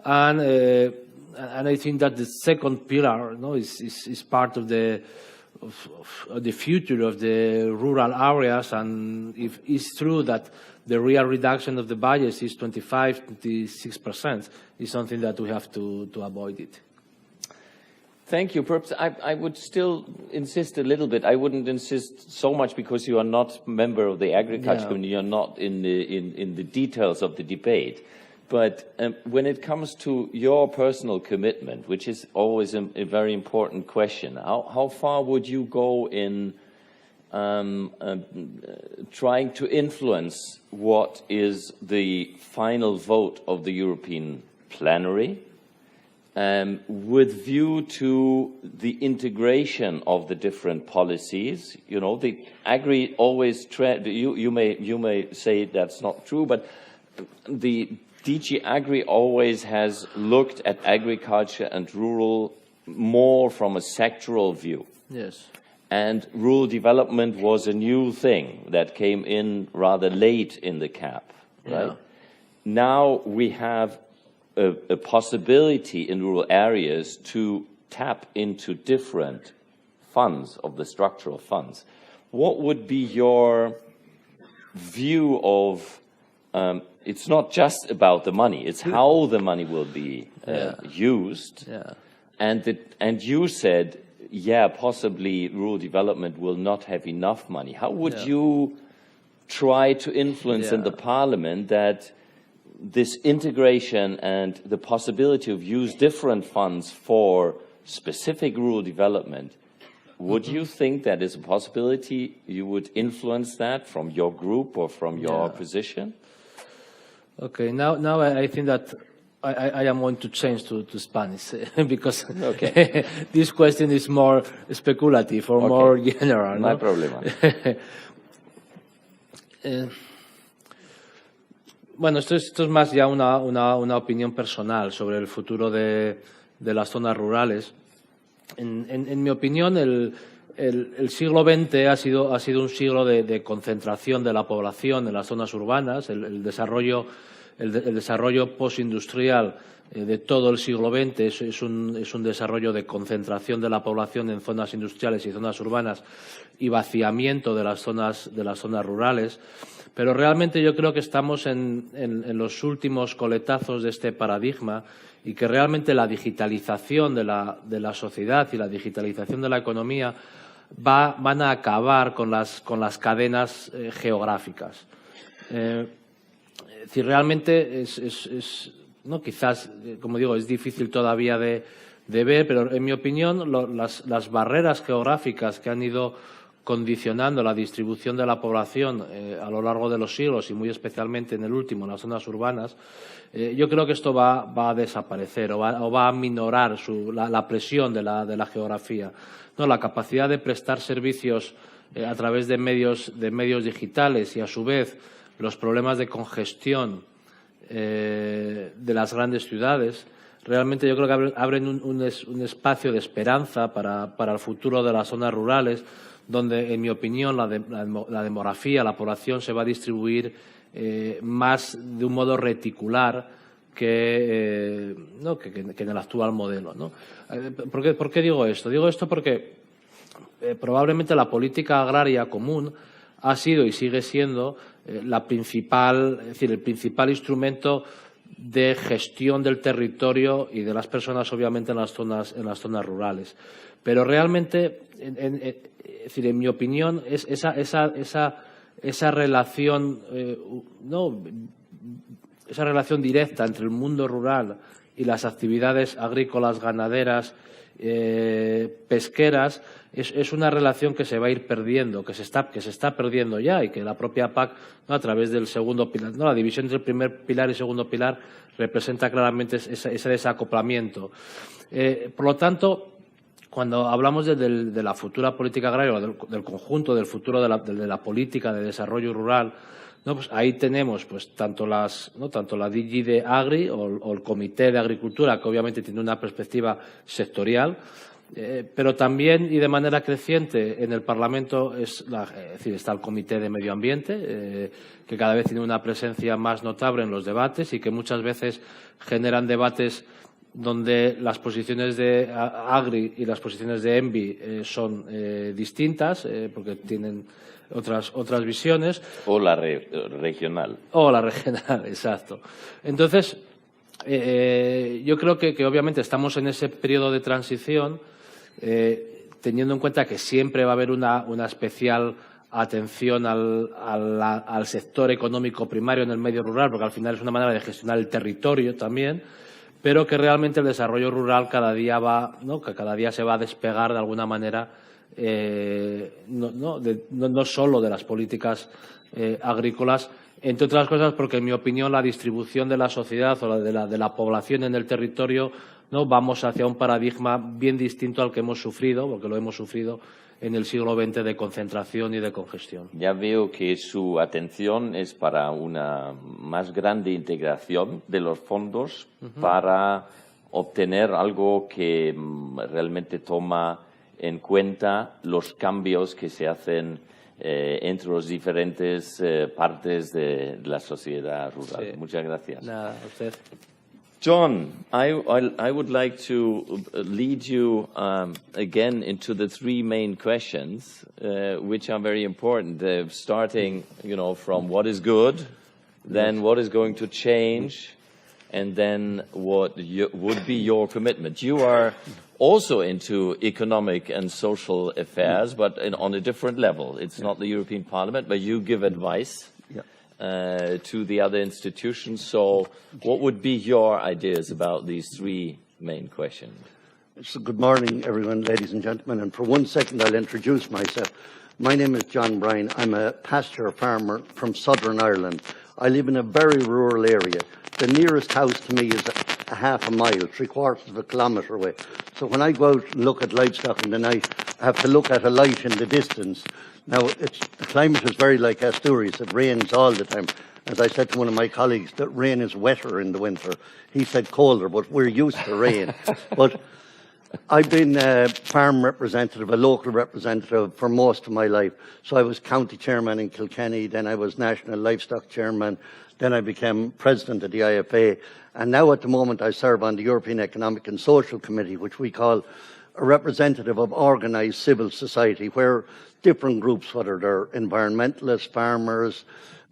And I think that the second pillar is part of the future of the rural areas. And if it's true that the real reduction of the budget is 25–26%, is something that we have to avoid it. Thank you. Perhaps I would still insist a little bit. I wouldn't insist so much because you are not a member of the Agriculture Committee, you're not in the details of the debate. But when it comes to your personal commitment, which is always a very important question, how far would you go in trying to influence what is the final vote of the European plenary, with view to the integration of the different policies? The Agri always you may say that's not true, but the DG Agri always has looked at agriculture and rural more from a sectoral view. Yes. And rural development was a new thing that came in rather late in the CAP, right? Yeah. Now we have a possibility in rural areas to tap into different funds of the structural funds. What would be your view of, it's not just about the money, it's how the money will be used. Yeah. And you said, possibly rural development will not have enough money. How would you try to influence in the Parliament that this integration and the possibility of use different funds for specific rural development, would you think that is a possibility? You would influence that from your group or from your position? Okay, now I think that I am going to change to Spanish because this question is more speculative or more general. No hay problema. Bueno, esto es más ya una opinión personal sobre el futuro de las zonas rurales. En mi opinión, el siglo XX ha sido un siglo de concentración de la población en las zonas urbanas. El desarrollo el desarrollo postindustrial de todo el siglo XX es un desarrollo de concentración de la población en zonas industriales y zonas urbanas y vaciamiento de las zonas rurales. Pero realmente yo creo que estamos en los últimos coletazos de este paradigma y que realmente la digitalización de la sociedad y la digitalización de la economía van a acabar con las cadenas geográficas. Es decir, realmente ¿no? Quizás, como digo, es difícil todavía de ver, pero en mi opinión las barreras geográficas que han ido condicionando la distribución de la población a lo largo de los siglos y muy especialmente en el último, en las zonas urbanas, yo creo que esto va a desaparecer o va a minorar la presión de la geografía. No, la capacidad de prestar servicios a través de medios digitales y, a su vez, los problemas de congestión de las grandes ciudades, realmente yo creo que abren un espacio de esperanza para el futuro de las zonas rurales, donde, en mi opinión, la demografía, la población se va a distribuir más de un modo reticular que en el actual modelo, ¿no? ¿Por qué digo esto? Digo esto porque probablemente la política agraria común ha sido y sigue siendo el principal instrumento de gestión del territorio y de las personas, obviamente, en las zonas rurales. Pero realmente, en mi opinión, esa relación directa entre el mundo rural y las actividades agrícolas, ganaderas, pesqueras, es una relación que se va a ir perdiendo, que se está perdiendo ya, y que la propia PAC, ¿no?, a través del segundo pilar, la división entre el primer pilar y segundo pilar, representa claramente ese desacoplamiento. Por lo tanto, cuando hablamos de la futura política agraria, o del conjunto del futuro de la política de desarrollo rural, ¿no?, pues ahí tenemos tanto la DG de Agri o el Comité de Agricultura, que obviamente tiene una perspectiva sectorial, pero también, y de manera creciente, en el Parlamento está el Comité de Medio Ambiente, que cada vez tiene una presencia más notable en los debates y que muchas veces generan debates donde las posiciones de Agri y las posiciones de Envi son distintas, porque tienen otras visiones. O la regional. O la regional, exacto. Entonces, yo creo que obviamente estamos en ese periodo de transición, teniendo en cuenta que siempre va a haber una especial atención al sector económico primario en el medio rural, porque al final es una manera de gestionar el territorio también, pero que realmente el desarrollo rural cada día se va a despegar de alguna manera, no solo de las políticas agrícolas, entre otras cosas porque, en mi opinión, la distribución de la sociedad o de la población en el territorio, ¿no?, vamos hacia un paradigma bien distinto al que hemos sufrido, porque lo hemos sufrido en el siglo XX, de concentración y de congestión. Ya veo que su atención es para una más grande integración de los fondos para obtener algo que realmente toma en cuenta los cambios que se hacen entre las diferentes partes de la sociedad rural. Sí. Muchas gracias. Nada, a usted. John, I would like to lead you again into the three main questions, which are very important. Starting, from what is good, then what is going to change, and then what would be your commitment. You are also into economic and social affairs, but on a different level. It's not the European Parliament, but you give advice to the other institutions. So what would be your ideas about these three main questions? So good morning, everyone, ladies and gentlemen. And for 1 second, I'll introduce myself. My name is John Bryan. I'm a pasture farmer from Southern Ireland. I live in a very rural area. The nearest house to me is a half a mile, 3/4 of a kilometre away. So when I go out and look at livestock in the night, I have to look at a light in the distance. Now, the climate is very like Asturias. It rains all the time. As I said to one of my colleagues, that rain is wetter in the winter. He said colder, but we're used to rain. But I've been a farm representative, a local representative for most of my life. So I was county chairman in Kilkenny, then I was national livestock chairman, Then I became president of the IFA. And now at the moment I serve on the European Economic and Social Committee, which we call a representative of organised civil society, where different groups, whether they're environmentalists, farmers,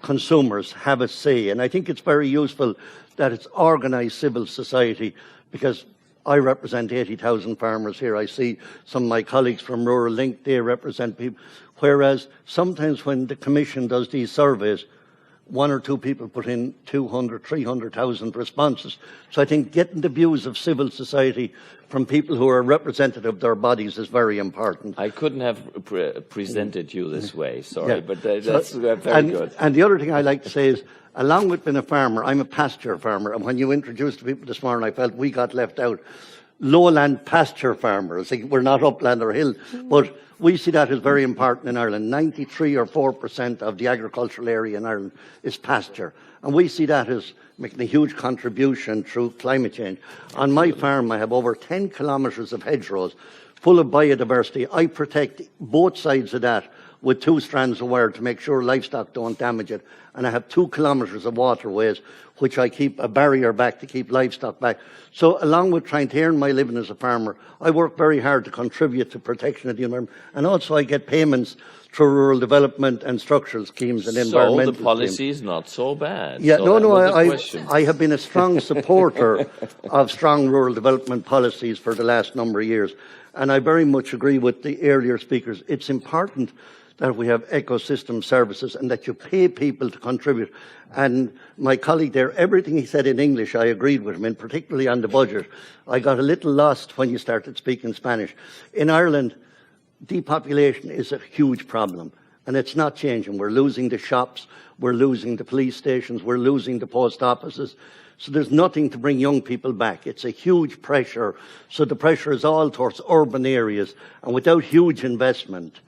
consumers, have a say. And I think it's very useful that it's organised civil society, because I represent 80,000 farmers here. I see some of my colleagues from Rural Link, they represent people. Whereas sometimes when the Commission does these surveys, one or two people put in 200, 300,000 responses. So I think getting the views of civil society from people who are representative of their bodies is very important. I couldn't have presented you this way, sorry, but that's very good. And the other thing I like to say is, along with being a farmer, I'm a pasture farmer. And when you introduced the people this morning, I felt we got left out. Lowland pasture farmers, we're not upland or hill, but we see that as very important in Ireland. 93 or 4% of the agricultural area in Ireland is pasture. And we see that as making a huge contribution through climate change. On my farm, I have over 10 kilometres of hedgerows full of biodiversity. I protect both sides of that with 2 strands of wire to make sure livestock don't damage it. And I have 2 kilometres of waterways, which I keep a barrier back to keep livestock back. So along with trying to earn my living as a farmer, I work very hard to contribute to protection of the environment. And also I get payments through rural development and structural schemes and environmental So the policy is not so bad. Yeah, so I have been a strong supporter of strong rural development policies for the last number of years. And I very much agree with the earlier speakers. It's important that we have ecosystem services and that you pay people to contribute. And my colleague there, everything he said in English, I agreed with him, and particularly on the budget. I got a little lost when you started speaking Spanish. In Ireland, depopulation is a huge problem, and it's not changing. We're losing the shops, we're losing the police stations, we're losing the post offices. So there's nothing to bring young people back. It's a huge pressure. So the pressure is all towards urban areas, and without huge investment,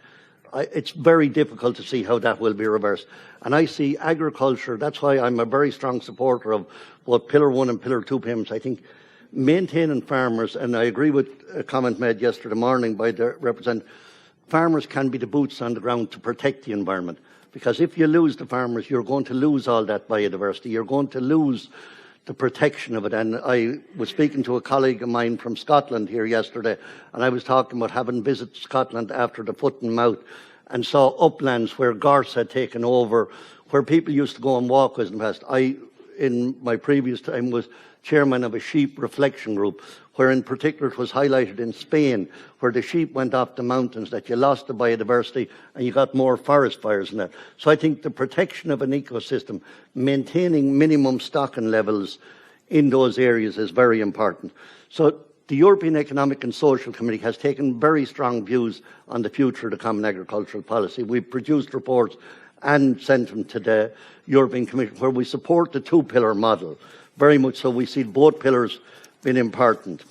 it's very difficult to see how that will be reversed. And I see agriculture, that's why I'm a very strong supporter of both Pillar 1 and Pillar 2 payments. I think maintaining farmers, and I agree with a comment made yesterday morning by the representative, farmers can be the boots on the ground to protect the environment. Because if you lose the farmers, you're going to lose all that biodiversity. You're going to lose the protection of it. And I was speaking to a colleague of mine from Scotland here yesterday, and I was talking about having visited Scotland after the foot and mouth and saw uplands where gorse had taken over, where people used to go and walk with in the past. I, in my previous time, was chairman of a sheep reflection group, where in particular it was highlighted in Spain, where the sheep went off the mountains, that you lost the biodiversity and you got more forest fires and that. So I think the protection of an ecosystem, maintaining minimum stocking levels in those areas is very important. So the European Economic and Social Committee has taken very strong views on the future of the Common Agricultural Policy. We've produced reports and sent them to the European Commission, where we support the 2-pillar model. Very much so. We see both pillars being important.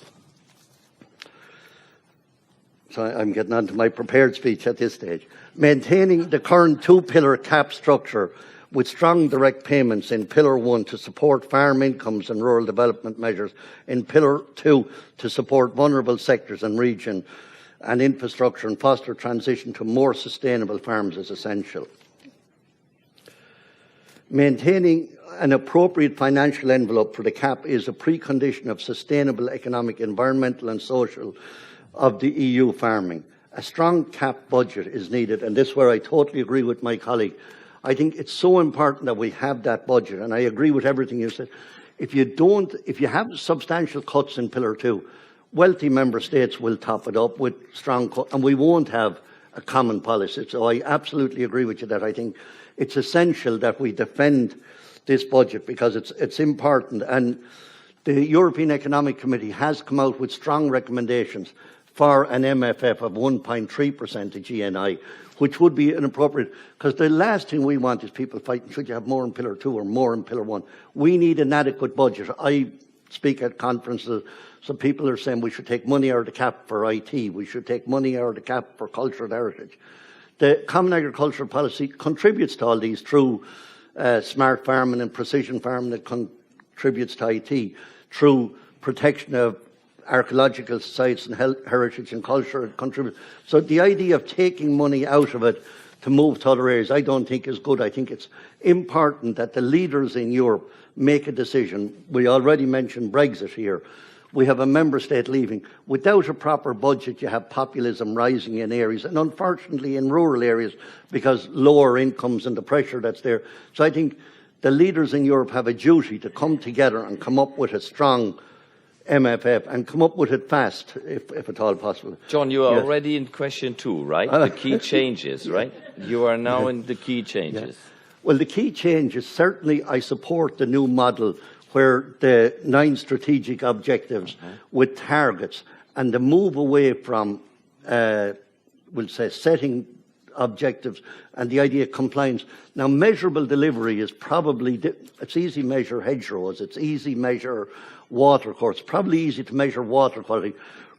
So I'm getting on to my prepared speech at this stage. Maintaining the current 2-pillar cap structure with strong direct payments in Pillar 1 to support farm incomes and rural development measures, in Pillar 2 to support vulnerable sectors and region and infrastructure and foster transition to more sustainable farms is essential. Maintaining an appropriate financial envelope for the CAP is a precondition of sustainable economic, environmental and social of the EU farming. A strong CAP budget is needed, and this is where I totally agree with my colleague. I think it's so important that we have that budget, and I agree with everything you said. If you have substantial cuts in Pillar 2, wealthy member states will top it up with strong cuts, and we won't have a common policy. So I absolutely agree with you that I think it's essential that we defend this budget because it's important. And the European Economic Committee has come out with strong recommendations for an MFF of 1.3% of GNI, which would be inappropriate, because the last thing we want is people fighting, should you have more in Pillar 2 or more in Pillar 1? We need an adequate budget. I speak at conferences, so people are saying we should take money out of the cap for IT, we should take money out of the cap for cultural heritage. The Common Agricultural Policy contributes to all these through smart farming and precision farming, that contributes to IT, through protection of archaeological sites and heritage and culture, it contributes. So the idea of taking money out of it to move to other areas, I don't think is good. I think it's important that the leaders in Europe make a decision. We already mentioned Brexit here. We have a member state leaving. Without a proper budget, you have populism rising in areas, and unfortunately in rural areas, because lower incomes and the pressure that's there. So I think the leaders in Europe have a duty to come together and come up with a strong MFF and come up with it fast, if at all possible. John, you are already in question 2, right? The key changes, right? You are now in the key changes. Well, the key changes, certainly I support the new model where the 9 strategic objectives with targets and the move away from, we'll say, setting objectives and the idea of compliance. Now, measurable delivery is probably, it's easy to measure hedgerows, it's easy to measure water course, probably easy to measure water quality,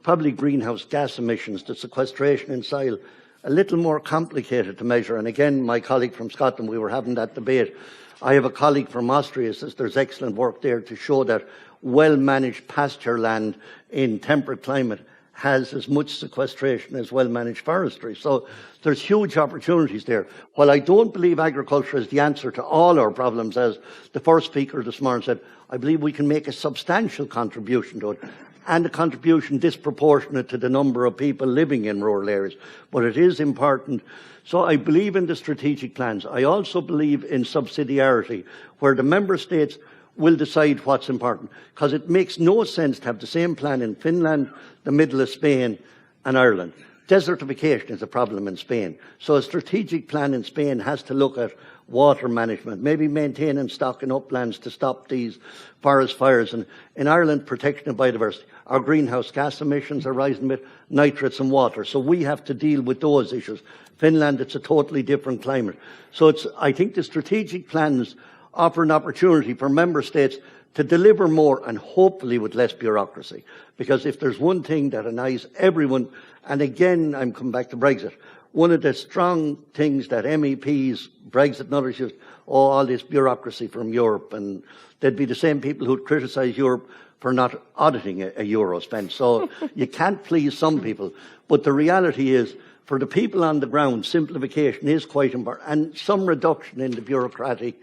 probably greenhouse gas emissions, the sequestration in soil, a little more complicated to measure. And again, my colleague from Scotland, we were having that debate. I have a colleague from Austria who says there's excellent work there to show that well-managed pasture land in temperate climate has as much sequestration as well-managed forestry. So there's huge opportunities there. While I don't believe agriculture is the answer to all our problems, as the first speaker this morning said, I believe we can make a substantial contribution to it, and a contribution disproportionate to the number of people living in rural areas. But it is important. So I believe in the strategic plans. I also believe in subsidiarity, where the member states will decide what's important, because it makes no sense to have the same plan in Finland, the middle of Spain and Ireland. Desertification is a problem in Spain. So a strategic plan in Spain has to look at water management, maybe maintaining stock in uplands to stop these forest fires. And in Ireland, protection of biodiversity. Our greenhouse gas emissions are rising with nitrates and water. So we have to deal with those issues. Finland, it's a totally different climate. So I think the strategic plans offer an opportunity for member states to deliver more, and hopefully with less bureaucracy. Because if there's one thing that annoys everyone, and again, I'm coming back to Brexit, one of the strong things that MEPs, Brexit and others use, all this bureaucracy from Europe, and they'd be the same people who'd criticise Europe for not auditing a euro spend. So you can't please some people. But the reality is, for the people on the ground, simplification is quite important, and some reduction in the bureaucratic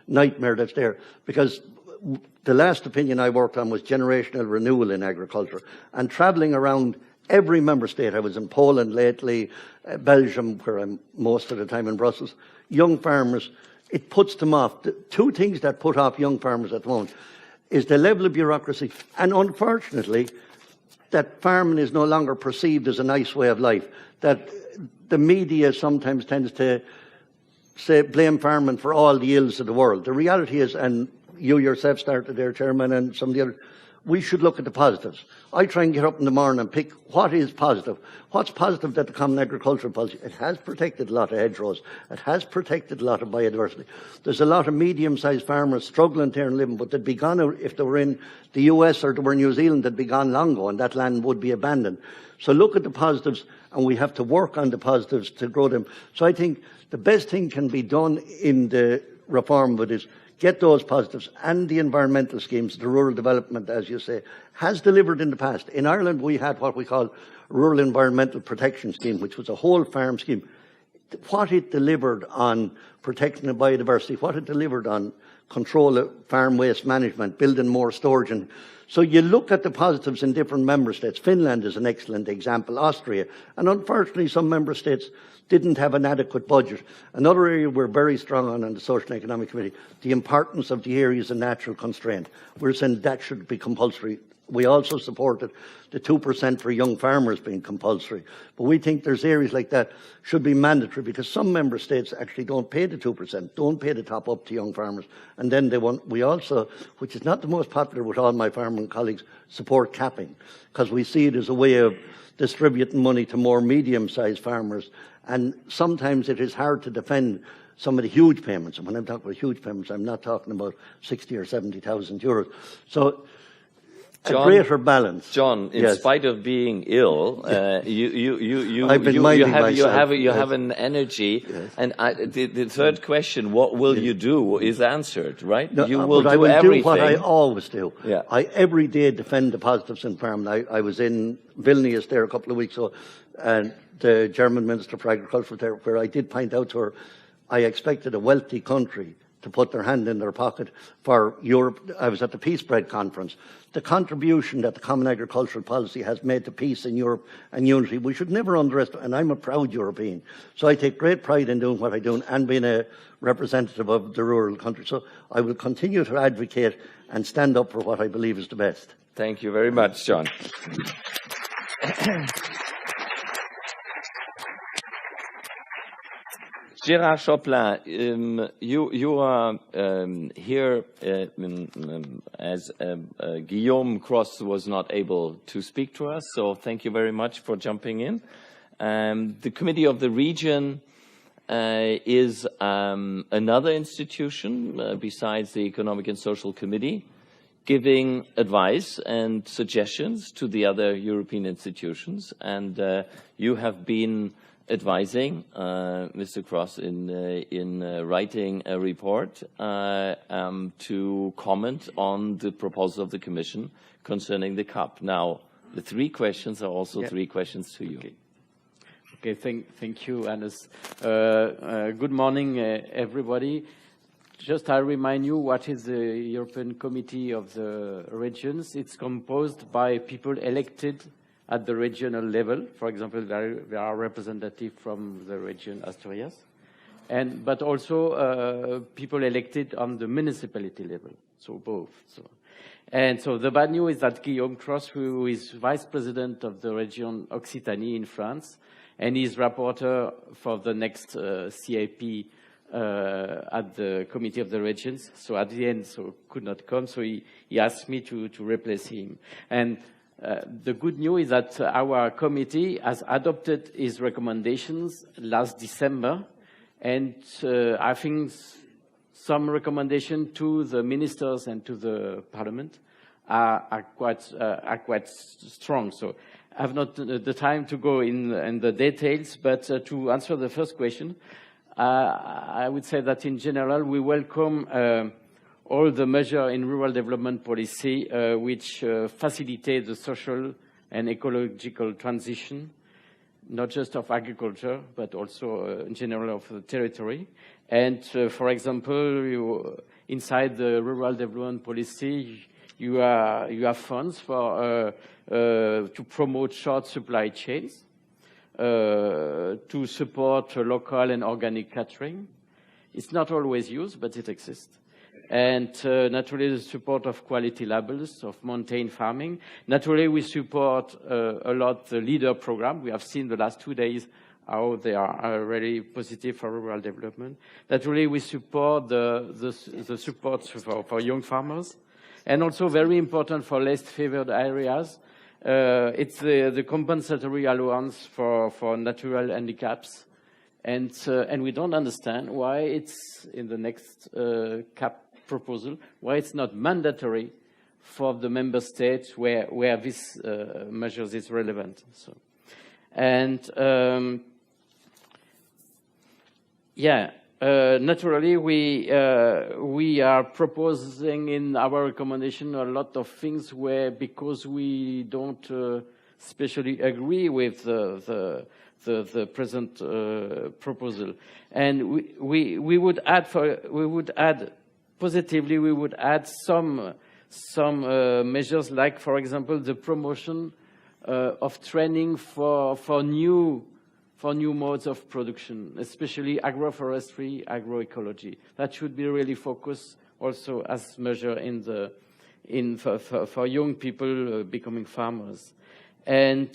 nightmare that's there. Because the last opinion I worked on was generational renewal in agriculture, and travelling around every member state. I was in Poland lately, Belgium, where I'm most of the time in Brussels. Young farmers, it puts them off. The 2 things that put off young farmers at the moment is the level of bureaucracy, and unfortunately, that farming is no longer perceived as a nice way of life. That the media sometimes tends to blame farming for all the ills of the world. The reality is, and you yourself started there, Chairman, and some of the others, we should look at the positives. I try and get up in the morning and pick what is positive. What's positive that the Common Agricultural Policy? It has protected a lot of hedgerows. It has protected a lot of biodiversity. There's a lot of medium-sized farmers struggling there and living, but they'd be gone if they were in the US or they were in New Zealand, they'd be gone long ago, and that land would be abandoned. So look at the positives, and we have to work on the positives to grow them. So I think the best thing can be done in the reform of it is get those positives, and the environmental schemes, the rural development, as you say, has delivered in the past. In Ireland, we had what we call Rural Environmental Protection Scheme, which was a whole farm scheme. What it delivered on protection of biodiversity, what it delivered on control of farm waste management, building more storage. And so you look at the positives in different member states. Finland is an excellent example, Austria. And unfortunately, some member states didn't have an adequate budget. Another area we're very strong on the Social and Economic Committee, the importance of the areas of natural constraint. We're saying that should be compulsory. We also supported the 2% for young farmers being compulsory. But we think there's areas like that should be mandatory, because some member states actually don't pay the 2%, don't pay the top up to young farmers. And then we also, which is not the most popular with all my farming colleagues, support capping, because we see it as a way of distributing money to more medium-sized farmers. And sometimes it is hard to defend some of the huge payments. And when I'm talking about huge payments, I'm not talking about 60 or 70,000 euros. So John, a greater balance. John, in spite of being ill, you have an energy. Yes. And the third question, what will you do, is answered, right? No, you will do I will everything. do what I always do. Yeah. I every day defend the positives in farming. I was in Vilnius there a couple of weeks ago, and the German Minister for Agriculture there, where I did point out to her I expected a wealthy country to put their hand in their pocket for Europe. I was at the Peace Bread Conference. The contribution that the Common Agricultural Policy has made to peace in Europe and unity, we should never underestimate, and I'm a proud European. So I take great pride in doing what I do and being a representative of the rural country. So I will continue to advocate and stand up for what I believe is the best. Thank you very much, John. Gérard Choplin, you are here as 𝐂𝐂𝐓𝐻 was not able to speak to us, so thank you very much for jumping in. The Committee of the Region is another institution besides the Economic and Social Committee, giving advice and suggestions to the other European institutions, and you have been advising Mr. Cross in writing a report to comment on the proposal of the Commission concerning the CAP. Now, the three questions are also three questions to you. Okay, thank you, Hannes. Good morning, everybody. Just I remind you what is the European Committee of the Regions. It's composed by people elected at the regional level. For example, there are representatives from the region Asturias, but also people elected on the municipality level, so both. So the bad news is that 𝐂𝐂𝐓𝐻, who is vice president of the region Occitanie in France, and is rapporteur for the next CAP at the Committee of the Regions, so at the end, could not come, so he asked me to replace him. And the good news is that our committee has adopted his recommendations last December, and I think some recommendations to the ministers and to the parliament are quite strong. So I have not the time to go in the details, but to answer the first question, I would say that in general we welcome all the measures in rural development policy which facilitate the social and ecological transition, not just of agriculture, but also in general of the territory. And for example, inside the rural development policy, you have funds for to promote short supply chains, to support local and organic catering. It's not always used, but it exists. And naturally, the support of quality labels, of mountain farming. Naturally, we support a lot the LEADER program. We have seen the last 2 days how they are really positive for rural development. Naturally, we support the support for young farmers. And also very important for less favored areas, it's the compensatory allowance for natural handicaps. And we don't understand why it's in the next CAP proposal, why it's not mandatory for the member states where this measures is relevant. So, and naturally we are proposing in our recommendation a lot of things because we don't especially agree with the present proposal, and we would add positively, we would add some measures like, for example, the promotion of training for new modes of production, especially agroforestry, agroecology. That should be really focused also as measure for young people becoming farmers. And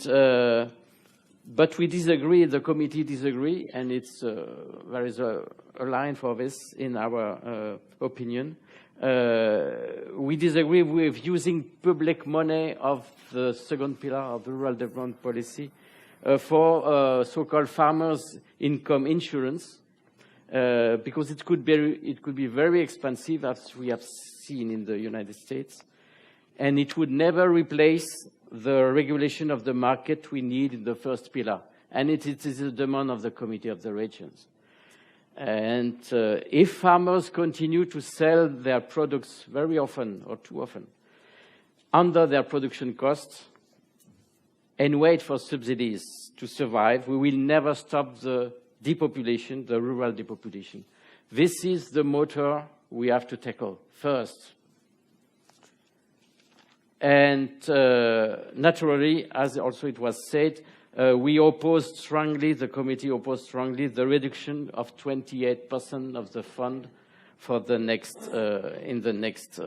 but we disagree. The committee disagree, and there is a line for this in our opinion. We disagree with using public money of the second pillar of the rural development policy for so-called farmers' income insurance, because it could be very expensive, as we have seen in the United States, and it would never replace the regulation of the market we need in the first pillar, and it is a demand of the Committee of the Regions. And if farmers continue to sell their products very often or too often under their production costs, and wait for subsidies to survive, we will never stop the depopulation, the rural depopulation. This is the motor we have to tackle first. And naturally, as also it was said, we opposed strongly, the committee opposed strongly the reduction of 28% of the fund for the next, in the next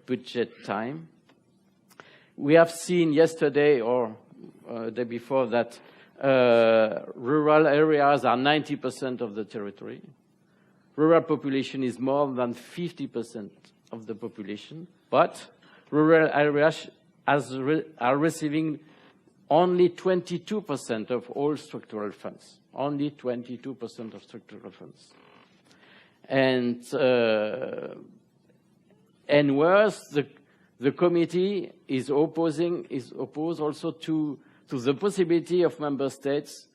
budget time. We have seen yesterday or the day before that rural areas are 90% of the territory. Rural population is more than 50% of the population, but rural areas are receiving only 22% of all structural funds. Only 22% of structural funds. And worse, the committee is opposed also to the possibility of member states,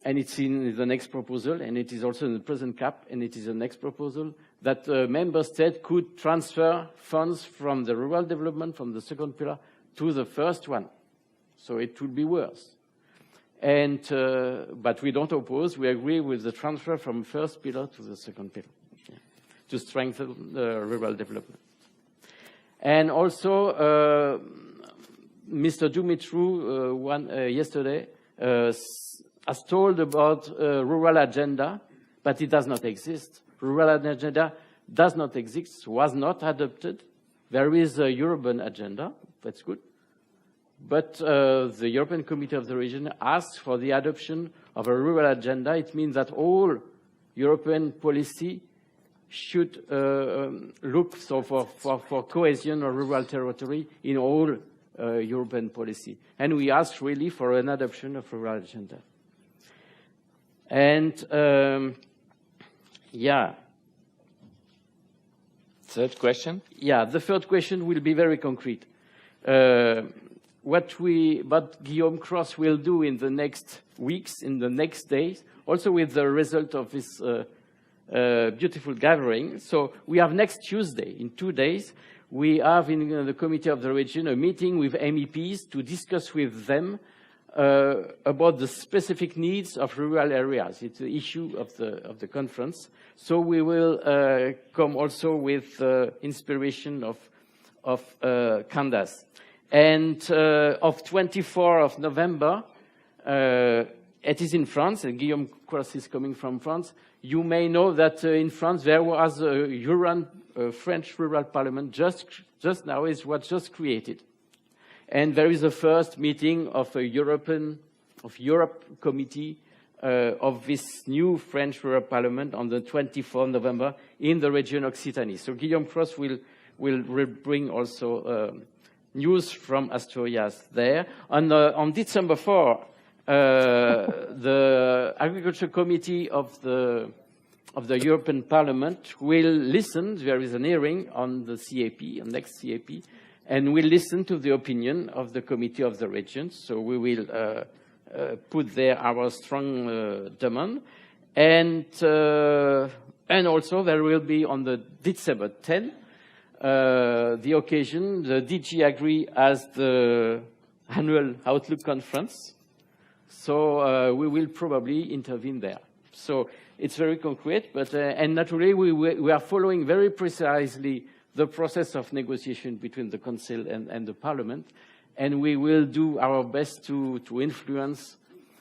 and it's in the next proposal, and it is also in the present cap, and it is the next proposal, that member state could transfer funds from the rural development, from the second pillar, to the first one. So it would be worse. And, but we don't oppose, we agree with the transfer from first pillar to the second pillar, to strengthen the rural development. And also, Mr. Dumitru yesterday has told about rural agenda, but it does not exist. Rural agenda does not exist, was not adopted. There is a European agenda, that's good. But the European Committee of the Region asked for the adoption of a rural agenda. It means that all European policy should look for cohesion or rural territory in all European policy. And we asked really for an adoption of a rural agenda. And yeah. Third question? Yeah, the third question will be very concrete. What 𝐂𝐂𝐓𝐻 will do in the next weeks, in the next days, also with the result of this beautiful gathering. So we have next Tuesday, in 2 days, we have in the Committee of the Region a meeting with MEPs to discuss with them about the specific needs of rural areas. It's the issue of the conference. So we will come also with inspiration of Candace. And of 24th of November, it is in France, and 𝐂𝐂𝐓𝐻 is coming from France. You may know that in France there was a French rural parliament just now, it was just created. And there is a first meeting of Europe Committee of this new French rural parliament on the 24th of November in the region Occitanie. So 𝐂𝐂𝐓𝐻 will bring also news from Asturias there. On December 4, the Agriculture Committee of the European Parliament will listen. There is an hearing on the CAP, on next CAP, and we'll listen to the opinion of the Committee of the Regions. So we will put there our strong demand. And also there will be on the December 10, the occasion, the 𝐑𝐔𝐑𝐋 as the annual Outlook conference. So we will probably intervene there. So it's very concrete, but and naturally we are following very precisely the process of negotiation between the Council and the Parliament, and we will do our best to influence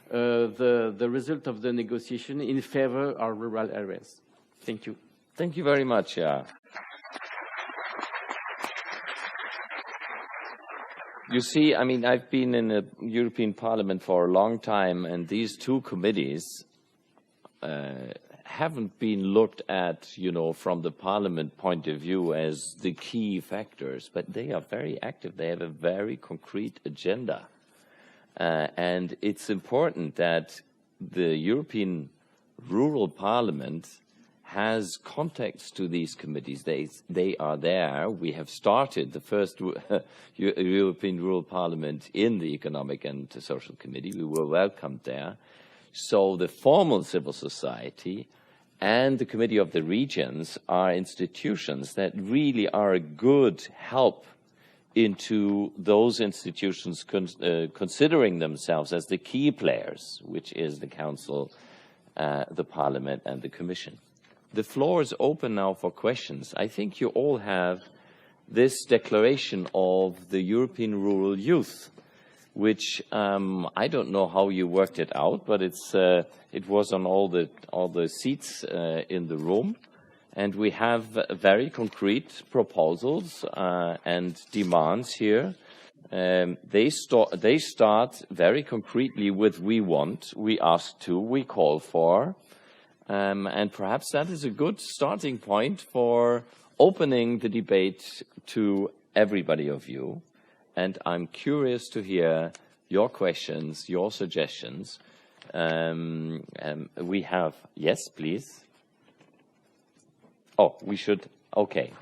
the result of the negotiation in favor of rural areas. Thank you. Thank you very much. Yeah. You see, I mean, I've been in the European Parliament for a long time, and these two committees haven't been looked at, you know, from the Parliament point of view as the key factors, but they are very active. They have a very concrete agenda. And it's important that the European Rural Parliament has contacts to these committees. They are there. We have started the first European Rural Parliament in the Economic and Social Committee. We were welcomed there. So the formal civil society and the Committee of the Regions are institutions that really are a good help into those institutions considering themselves as the key players, which is the Council, the Parliament and the Commission. The floor is open now for questions. I think you all have this declaration of the European Rural Youth, which I don't know how you worked it out, but it was on all the seats in the room. And we have very concrete proposals and demands here. They start very concretely with we want, we ask to, we call for. And perhaps that is a good starting point for opening the debate to everybody of you. And I'm curious to hear your questions, your suggestions. We have, yes, please. Oh, we should, okay.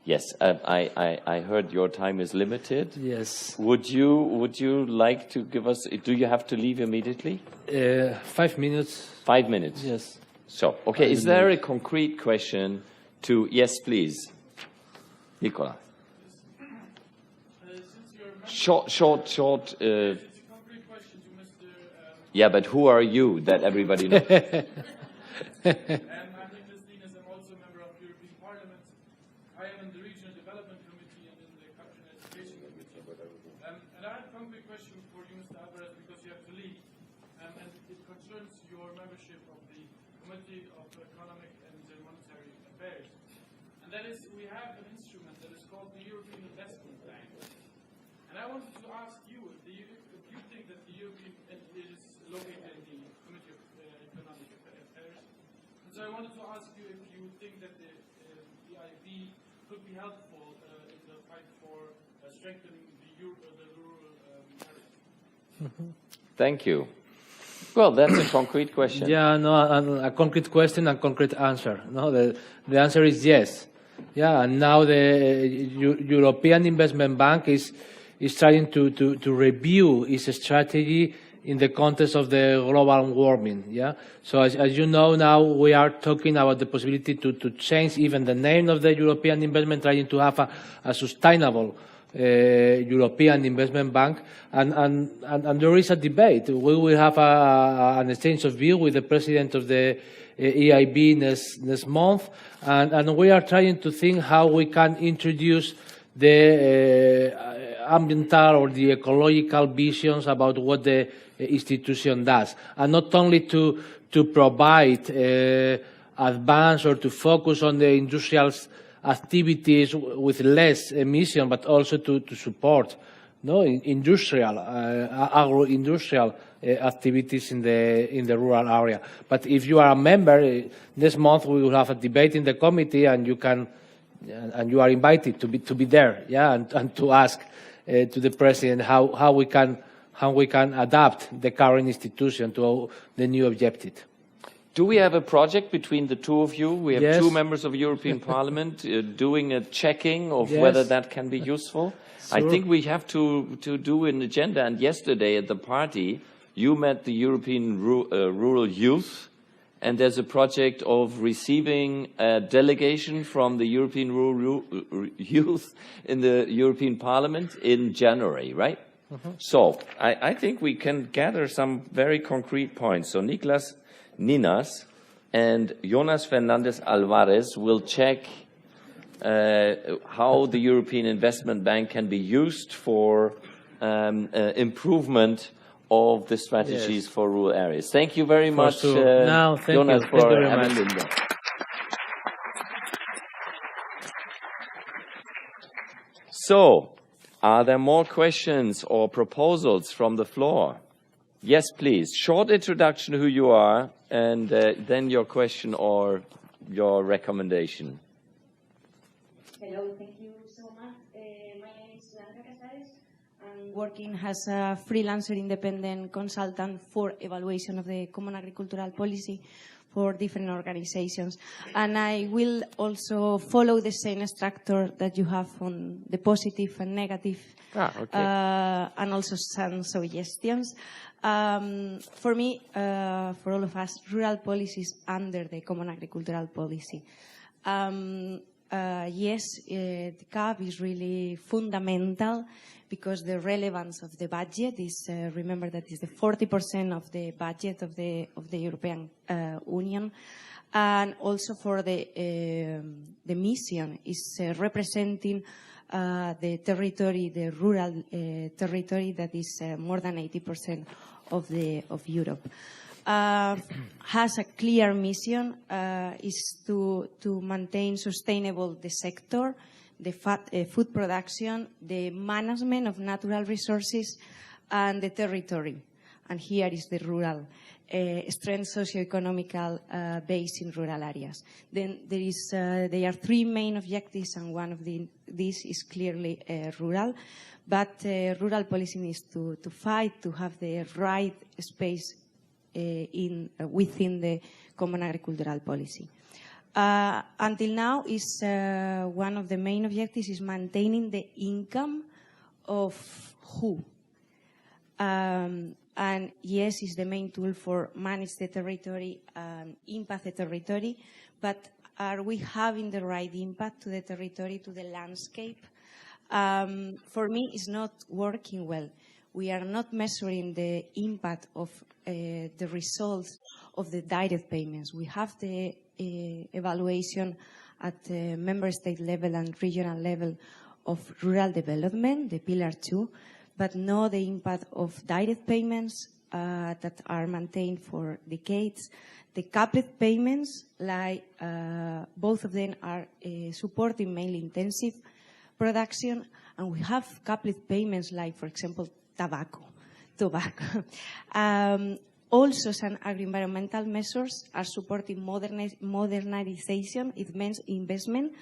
Yes, I heard your time is limited. Yes. Would you like to give us, do you have to leave immediately? 5 minutes. 5 minutes? Yes. So, okay, is there a concrete question to, yes, please. Nicola. Short. Yeah, but who are you that everybody knows? I wanted to ask you, do you think that the European, it is located in the Committee of Economic Affairs, and so I wanted to ask you if you think that the EIB could be helpful in the fight for strengthening the rural areas. Thank you. Well, that's a concrete question. Yeah, no, a concrete question and concrete answer. No, the answer is yes. Yeah, and now the European Investment Bank is trying to review its strategy in the context of the global warming. Yeah. So as you know, now we are talking about the possibility to change even the name of the European Investment, trying to have a sustainable European Investment Bank, and there is a debate. We will have an exchange of view with the president of the EIB next month, and we are trying to think how we can introduce the ambiental or the ecological visions about what the institution does, and not only to provide advance or to focus on the industrial activities with less emission, but also to support industrial, agro-industrial activities in the rural area. But if you are a member, this month we will have a debate in the committee, and you are invited to be there, yeah, and to ask to the president how we can adapt the current institution to the new objective. Do we have a project between the two of you? We have Yes. two members of European Parliament doing a checking of Yes. whether that can be useful. Sure. I think we have to do an agenda. And yesterday at the party, you met the European Rural Youth, and there's a project of receiving a delegation from the European Rural Youth in the European Parliament in January, right? Mm-hmm. So I think we can gather some very concrete points. So Ninas and Jonas Fernandez Alvarez will check how the European Investment Bank can be used for improvement of the strategies Yes. for rural areas. Thank you very much, No, thank Jonas, you. for Thank you very having much. been there. So, are there more questions or proposals from the floor? Yes, please. Short introduction who you are, and then your question or your recommendation. Hello, thank you so much. My name is Blanca Casares. I'm working as a freelancer independent consultant for evaluation of the Common Agricultural Policy for different organizations. And I will also follow the same structure that you have on the positive and negative, and also some suggestions. For me, for all of us, rural policy is under the Common Agricultural Policy. yes, the CAP is really fundamental because the relevance of the budget is, remember that is the 40% of the budget of the European Union, and also for the mission is representing the territory, the rural territory that is more than 80% of Europe. Has a clear mission, is to maintain sustainable the sector, the food production, the management of natural resources, and the territory. And here is the rural strength socio-economical base in rural areas. Then there are three main objectives, and one of these is clearly rural. But rural policy needs to fight to have the right space within the common agricultural policy. Until now, is one of the main objectives is maintaining the income of who. And yes, it's the main tool for manage the territory and impact the territory, but are we having the right impact to the territory, to the landscape? For me, it's not working well. We are not measuring the impact of the results of the direct payments. We have the evaluation at the member state level and regional level of rural development, the Pillar 2, but not the impact of direct payments that are maintained for decades. The capped payments, like both of them are supporting mainly intensive production, and we have capped payments like, for example, tobacco. Also, some agri-environmental measures are supporting modernization, it means investment,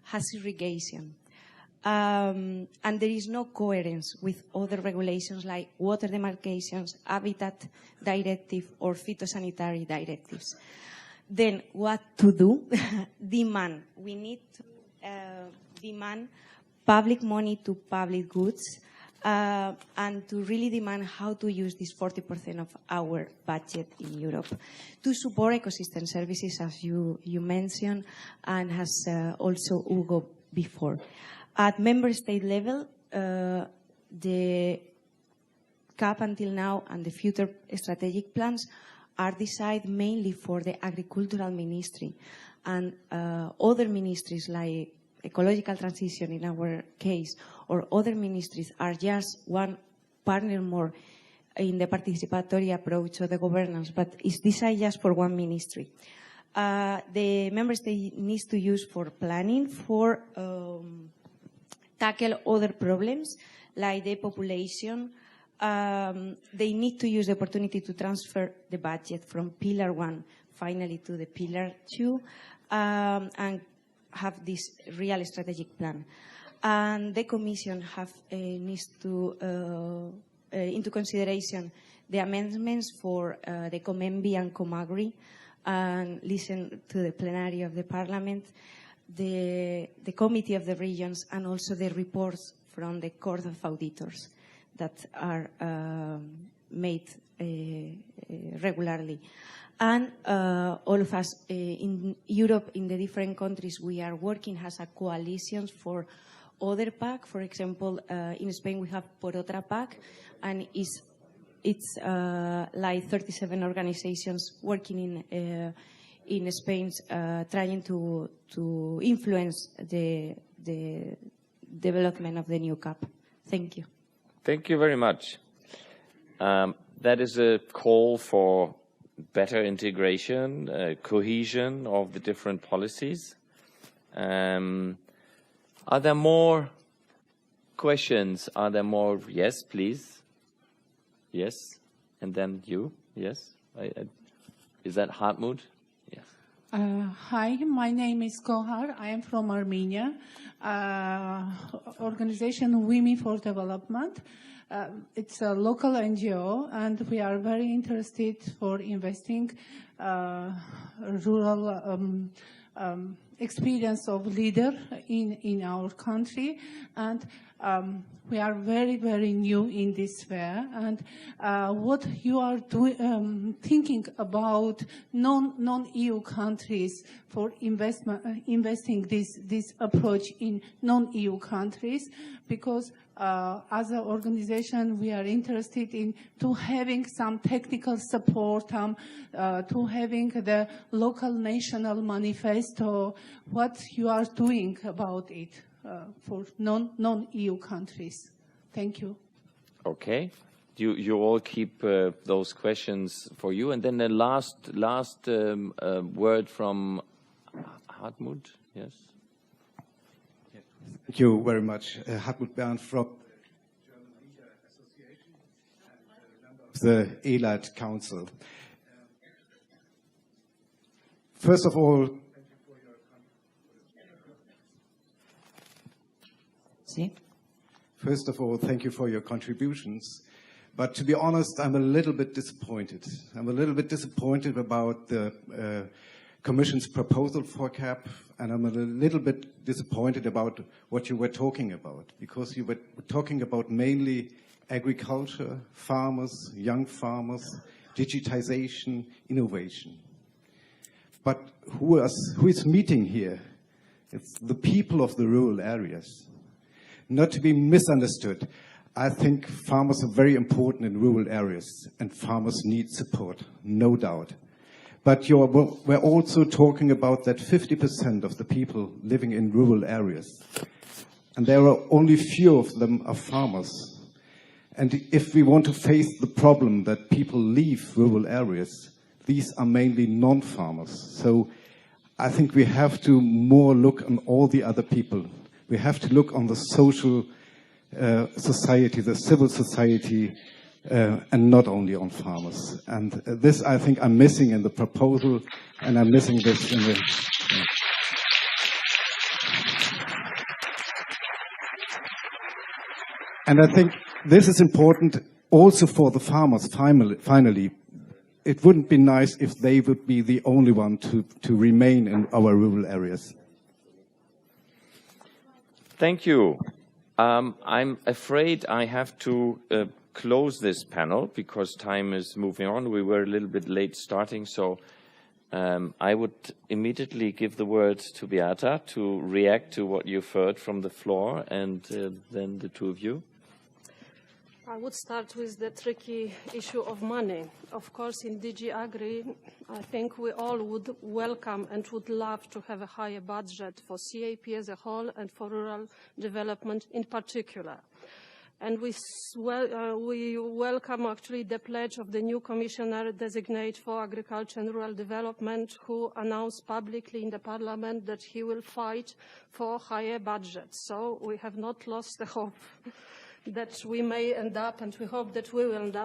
has irrigation. And there is no coherence with other regulations like water demarcations, habitat directive, or phytosanitary directives. Then what to do? Demand. We need to demand public money to public goods, and to really demand how to use this 40% of our budget in Europe to support ecosystem services, as you mentioned, and has also Hugo before. At member state level, the CAP until now and the future strategic plans are decided mainly for the agricultural ministry, and other ministries like ecological transition in our case, or other ministries are just one partner more in the participatory approach of the governance, but it's decided just for one ministry. The member state needs to use for planning, for tackle other problems like the population. They need to use the opportunity to transfer the budget from Pillar 1 finally to the Pillar 2, and have this real strategic plan. And the Commission needs to into consideration the amendments for the COMENVI and COMAGRI, and listen to the plenary of the Parliament, the Committee of the Regions, and also the reports from the Court of Auditors that are made regularly. And all of us in Europe, in the different countries, we are working as a coalition for other PAC. For example, in Spain we have Por Otra PAC, and it's like 37 organizations working in Spain, trying to influence the development of the new CAP. Thank you. Thank you very much. That is a call for better integration, cohesion of the different policies. Are there more questions? Are there more? Yes, please. Yes. And then you. Yes. Is that Hartmut? Yes. Hi, my name is Kohar. I am from Armenia. Organization Women for Development. It's a local NGO, and we are very interested for investing rural experience of leader in our country, and we are very, very new in this sphere. And what you are thinking about non-EU countries for investing this approach in non-EU countries, because as an organization, we are interested in having some technical support, to having the local national manifesto, what you are doing about it for non-EU countries. Thank you. Okay. You all keep those questions for you. And then the last word from Hartmut. Yes. Thank you very much. Hartmut Bernd from the German Media Association and a member of the 𝐂𝐋𝐀𝐋 Council. First of all, thank you for your First of all, thank you for your contributions. But to be honest, I'm a little bit disappointed. I'm a little bit disappointed about the Commission's proposal for CAP, and I'm a little bit disappointed about what you were talking about, because you were talking about mainly agriculture, farmers, young farmers, digitization, innovation. But who is meeting here? It's the people of the rural areas. Not to be misunderstood, I think farmers are very important in rural areas, and farmers need support, no doubt. But we're also talking about that 50% of the people living in rural areas. And there are only few of them are farmers. And if we want to face the problem that people leave rural areas, these are mainly non-farmers. So I think we have to more look on all the other people. We have to look on the social society, the civil society, and not only on farmers. And this, I think, I'm missing in the proposal, and I'm missing this in the... And I think this is important also for the farmers, finally. It wouldn't be nice if they would be the only one to remain in our rural areas. Thank you. I'm afraid I have to close this panel because time is moving on. We were a little bit late starting, so I would immediately give the word to Beata to react to what you've heard from the floor, and then the two of you. I would start with the tricky issue of money. Of course, in DG Agri, I think we all would welcome and would love to have a higher budget for CAP as a whole and for rural development in particular. And we welcome actually the pledge of the new Commissioner designate for Agriculture and Rural Development, who announced publicly in the Parliament that he will fight for higher budgets. So we have not lost the hope that we may end up, and we hope that we will end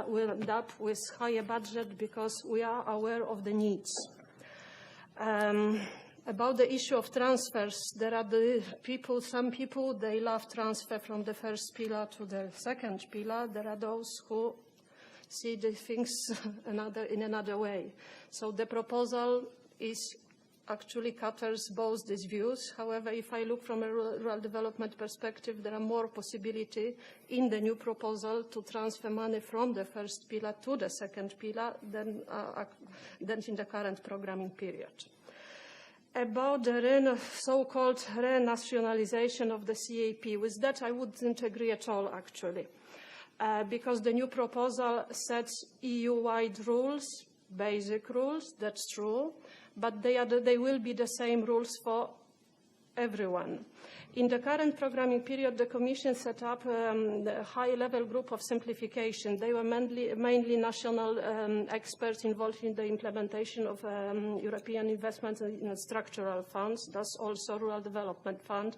up with higher budget because we are aware of the needs. About the issue of transfers, there are some people, they love transfer from the first pillar to the second pillar. There are those who see the things in another way. So the proposal actually covers both these views. However, if I look from a rural development perspective, there are more possibility in the new proposal to transfer money from the first pillar to the second pillar than in the current programming period. About the so-called renationalization of the CAP, with that I wouldn't agree at all, actually, because the new proposal sets EU-wide rules, basic rules, that's true, but they will be the same rules for everyone. In the current programming period, the Commission set up a high-level group of simplification. They were mainly national experts involved in the implementation of European investments in structural funds, thus also Rural Development Fund,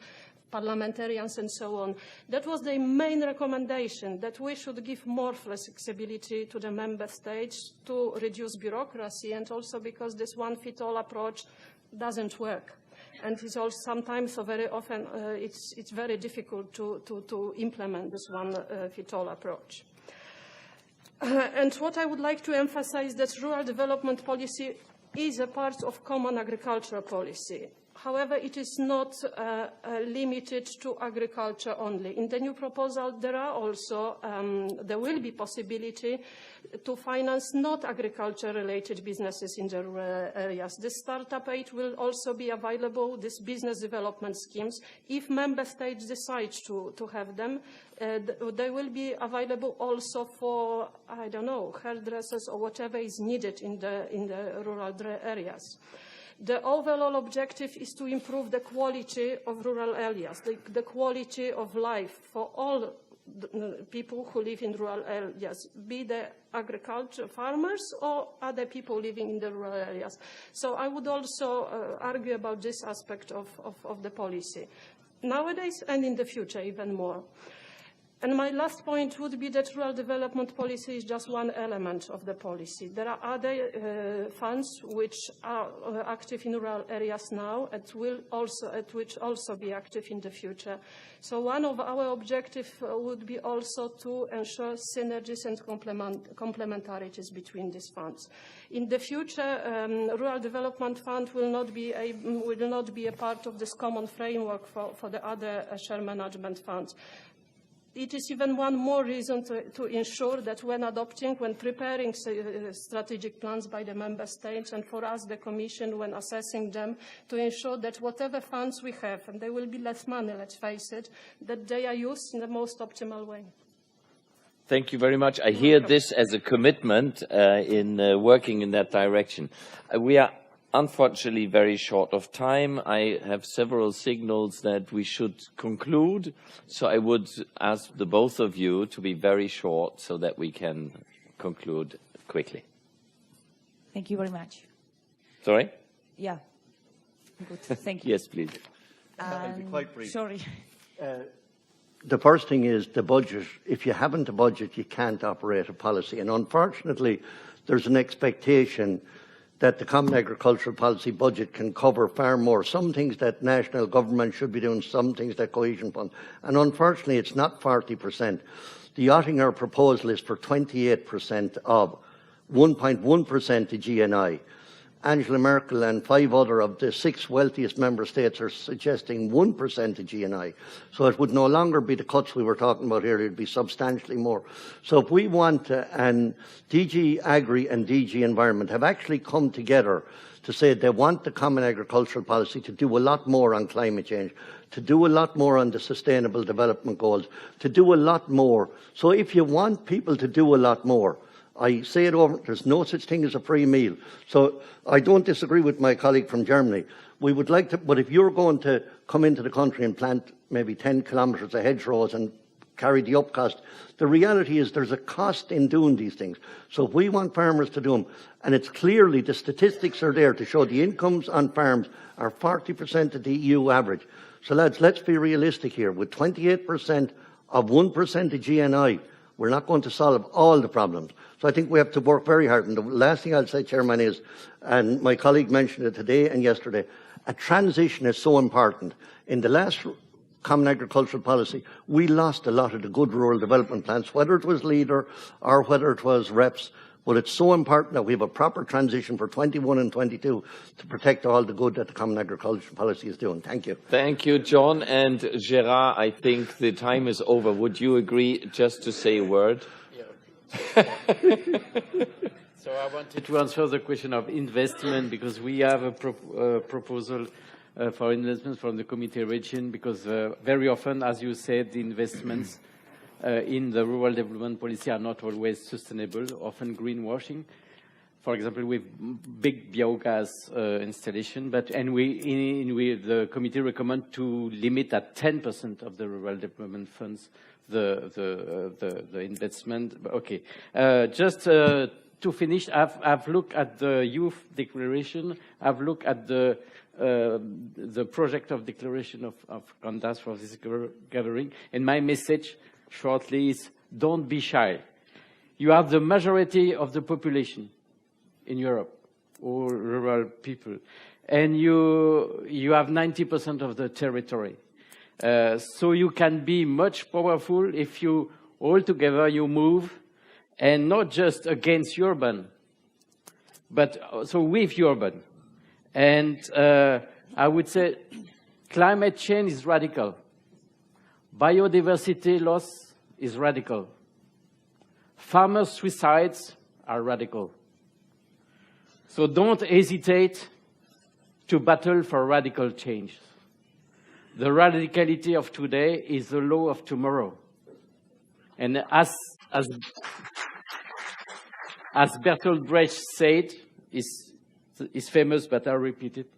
parliamentarians and so on. That was the main recommendation, that we should give more flexibility to the member states to reduce bureaucracy, and also because this one-fit-all approach doesn't work. And it's also sometimes, so very often, it's very difficult to implement this one-fit-all approach. And what I would like to emphasize is that rural development policy is a part of common agricultural policy. However, it is not limited to agriculture only. In the new proposal, there will be possibility to finance not agriculture-related businesses in the rural areas. The startup aid will also be available, these business development schemes. If member states decide to have them, they will be available also for, I don't know, hairdressers or whatever is needed in the rural areas. The overall objective is to improve the quality of rural areas, the quality of life for all the people who live in rural areas, be they agriculture farmers or other people living in the rural areas. So I would also argue about this aspect of the policy, nowadays and in the future even more. And my last point would be that rural development policy is just one element of the policy. There are other funds which are active in rural areas now and which also be active in the future. So one of our objectives would be also to ensure synergies and complementarities between these funds. In the future, Rural Development Fund will not be a part of this common framework for the other share management funds. It is even one more reason to ensure that when preparing strategic plans by the member states, and for us, the Commission, when assessing them, to ensure that whatever funds we have, and there will be less money, let's face it, that they are used in the most optimal way. Thank you very much. I hear this as a commitment in working in that direction. We are unfortunately very short of time. I have several signals that we should conclude, so I would ask the both of you to be very short so that we can conclude quickly. Thank you very much. Sorry? Yeah. Good. Thank you. Yes, please. I'll be quite brief. Sorry. The first thing is the budget. If you haven't a budget, you can't operate a policy. And unfortunately, there's an expectation that the Common Agricultural Policy budget can cover far more. Some things that national government should be doing, some things that cohesion fund. And unfortunately, it's not 40%. The Oettinger proposal is for 28% of 1.1% to GNI. Angela Merkel and 5 other of the 6 wealthiest member states are suggesting 1% of GNI. So it would no longer be the cuts we were talking about earlier, it would be substantially more. So if we want and DG Agri and DG Environment have actually come together to say they want the Common Agricultural Policy to do a lot more on climate change, to do a lot more on the Sustainable Development Goals, to do a lot more. So if you want people to do a lot more, I say it over, there's no such thing as a free meal. So I don't disagree with my colleague from Germany. We would like to, but if you're going to come into the country and plant maybe 10 kilometres of hedgerows and carry the up cost, the reality is there's a cost in doing these things. So if we want farmers to do them, and it's clearly the statistics are there to show the incomes on farms are 40% of the EU average. So lads, let's be realistic here. With 28% of 1% of GNI, we're not going to solve all the problems. So I think we have to work very hard. And the last thing I'll say, Chairman, is, and my colleague mentioned it today and yesterday, a transition is so important. In the last Common Agricultural Policy, we lost a lot of the good rural development plans, whether it was LEADER or whether it was REPS. But it's so important that we have a proper transition for 21 and 22 to protect all the good that the Common Agricultural Policy is doing. Thank you. Thank you, John. And Gérard, I think the time is over. Would you agree just to say a word? Yeah. So I wanted to answer the question of investment, because we have a proposal for investments from the Committee Region, because very often, as you said, the investments in the rural development policy are not always sustainable, often greenwashing. For example, with big biogas installation, the committee recommend to limit at 10% of the rural development funds the investment. Okay, just to finish, I've looked at the youth declaration. I've looked at the project of declaration of conduct for this gathering, and my message shortly is: don't be shy. You have the majority of the population in Europe, or rural people, and you have 90% of the territory. So you can be much powerful if you all together you move, and not just against urban, but also with urban. And I would say climate change is radical. Biodiversity loss is radical. Farmer suicides are radical. So don't hesitate to battle for radical change. The radicality of today is the law of tomorrow. And as Bertolt Brecht said, is famous, but I'll repeat it.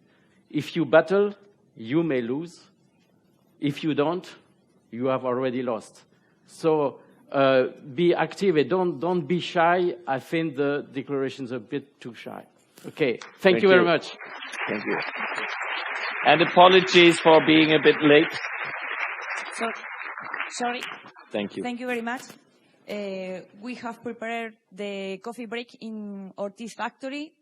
If you battle, you may lose. If you don't, you have already lost. So be active and don't be shy. I think the declaration is a bit too shy. Okay, thank you very much. Thank you. And apologies for being a bit late. Sorry. Thank you. Thank you very much. We have prepared the coffee break in Ortiz factory.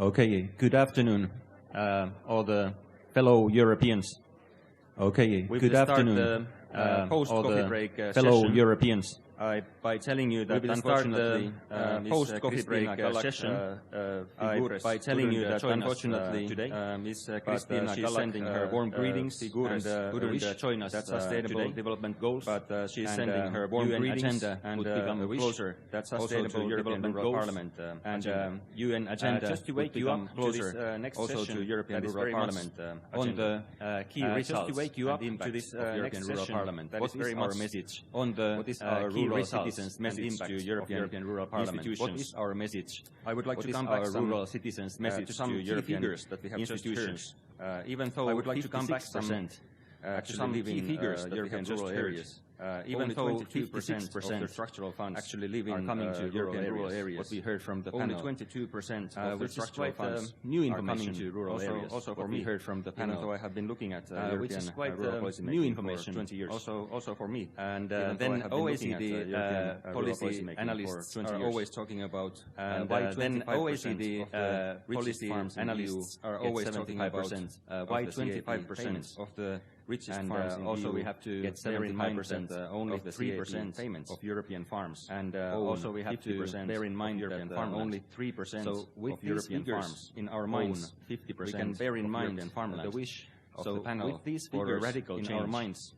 Okay, good afternoon, all the fellow Europeans. Okay, good afternoon, all the fellow Europeans. By telling you that unfortunately post-coffee break session, by telling you that unfortunately today Ms. Cristina, she's sending her warm greetings and couldn't join us that's Sustainable Development Goals, but she's sending her warm greetings and become closer. That's Sustainable Development Goals Parliament and UN agenda just to wake you up closer also to European Rural Parliament on the key results. Just to wake you up to this European Rural Parliament. That is very much our message on the key rural citizens' message to European Rural Parliament. What is our message? I would like to come back to rural citizens' message to some European figures that we have institutions. Even though I would like to come back actually live in European rural areas. Even though 26% of the structural funds actually live in European rural areas. What we heard from the panel. Only 22% of the structural funds new information to rural areas. Also for me, heard from the panel. So I have been looking at European rural policy new information for 20 years. Also for me. And then OECD policy analysts are always talking about. And then OECD policy analysts are always talking about why 25% of the richest farms in also we have to bear in mind that only 3% payments of European farms, and also we have to bear in mind European farm only 3% of European farms in our minds 50%. We can bear in mind the wish of the panel for a radical change in our minds,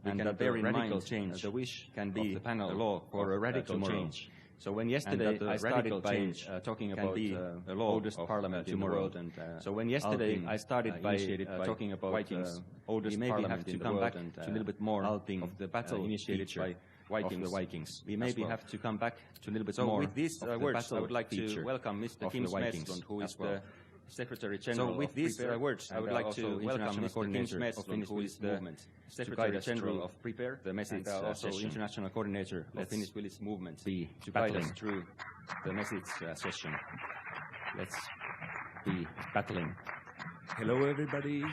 and that bear in mind the wish can be the panel law for a radical change. So when yesterday I started by talking about the oldest parliament in the world, and so when yesterday I started by talking about Vikings, oldest parliament in the world, and a little bit more of the battle initiated by Vikings. We maybe have to come back to a little bit more. So with these words, I would like to welcome Mr. Kim Smedslund, who is the Secretary General. So with these words, I would like to welcome Mr. Kim Smedslund, who is the Secretary General of Prepare, the message also International Coordinator of Finnish Village Movement, to guide us through the message session. Let's be battling. Hello, everybody.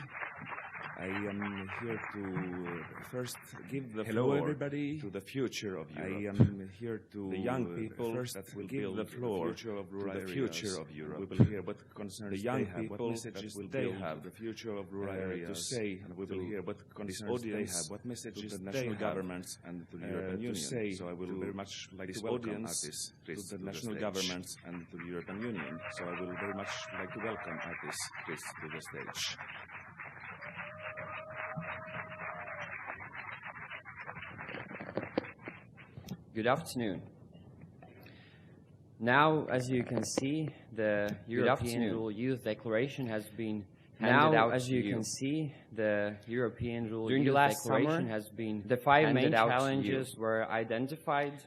I am here to first give the floor to the future of Europe. I am here to the young people first that will give the floor to the future of Europe. We will hear what concerns the young people, what messages they have, the future of rural areas to say, and we will hear what concerns they have, what messages to the national governments and to the European Union. So I will very much like to welcome artists to the national governments and to the European Union. So I will very much like to welcome artists to the stage. Good afternoon. Now, as you can see, the European Rural Youth Declaration has been handed out to you. As you can see, the European Rural Youth Declaration has been the 5 main challenges were identified.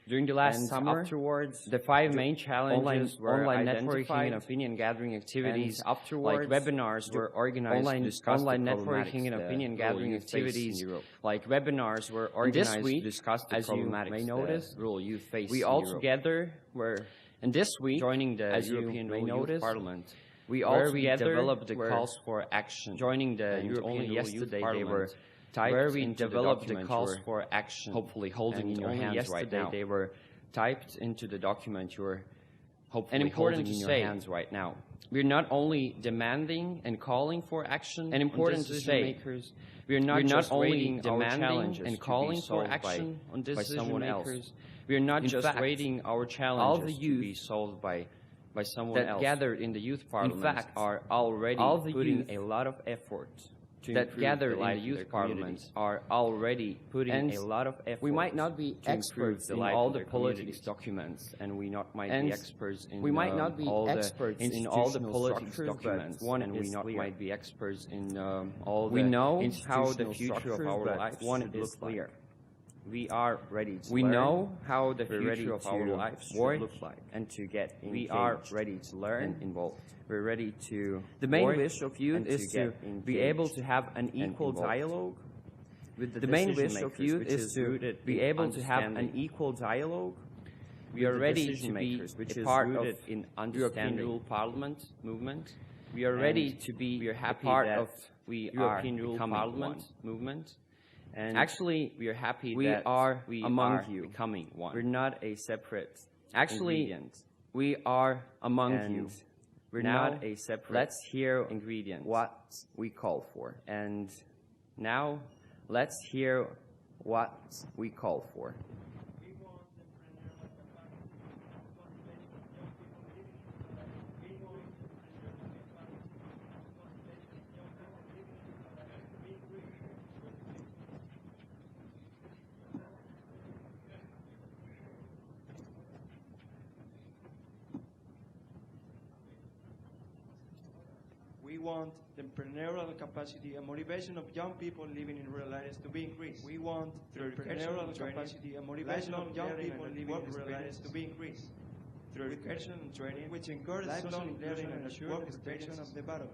During the last summer, afterwards, the 5 main challenges were online networking and opinion gathering activities. Afterwards, like webinars were organized to discuss online networking and opinion gathering activities. Like webinars were organized to discuss the problematics. As you may notice, rural youth face we all together were, and this week, joining the European Rural Youth Parliament. We all together developed the calls for action. Joining the European Rural Youth Parliament. Where we developed the calls for action, hopefully holding in your hands right now. They were typed into the document you're hopefully holding in your hands right now. We're not only demanding and calling for action, and important to say, we're not just only demanding and calling for action on decision makers. We're not just waiting our challenges to be solved by by someone else, that gathered in the youth parliament, in fact, are already putting a lot of effort to that gather in the youth parliaments are already putting a lot of effort. We might not be experts in all the politics documents, and we might be experts in all the politics documents. And we might be experts in all the. We know how the future of our lives is clear. We are ready to learn. We know how the future of our lives should look like, and to get engaged. We are ready to learn and involved. We're ready to. The main wish of youth is to be able to have an equal dialogue with the main wish of youth is to be able to have an equal dialogue. We are ready to be a part of the European Rule Parliament movement. We are ready to be a part of the European Rule Parliament movement. And actually, we are happy that we are becoming one. We're not a separate ingredient. We are among you. We're not a separate. Let's hear ingredient. What we call for. And now, let's hear what we call for. We want the entrepreneurial capacity and motivation of young people living in rural areas to be increased. We want the entrepreneurial capacity and motivation of young people living in rural areas to be increased. Through education and training, which encourages social inclusion and assure the protection of the battle.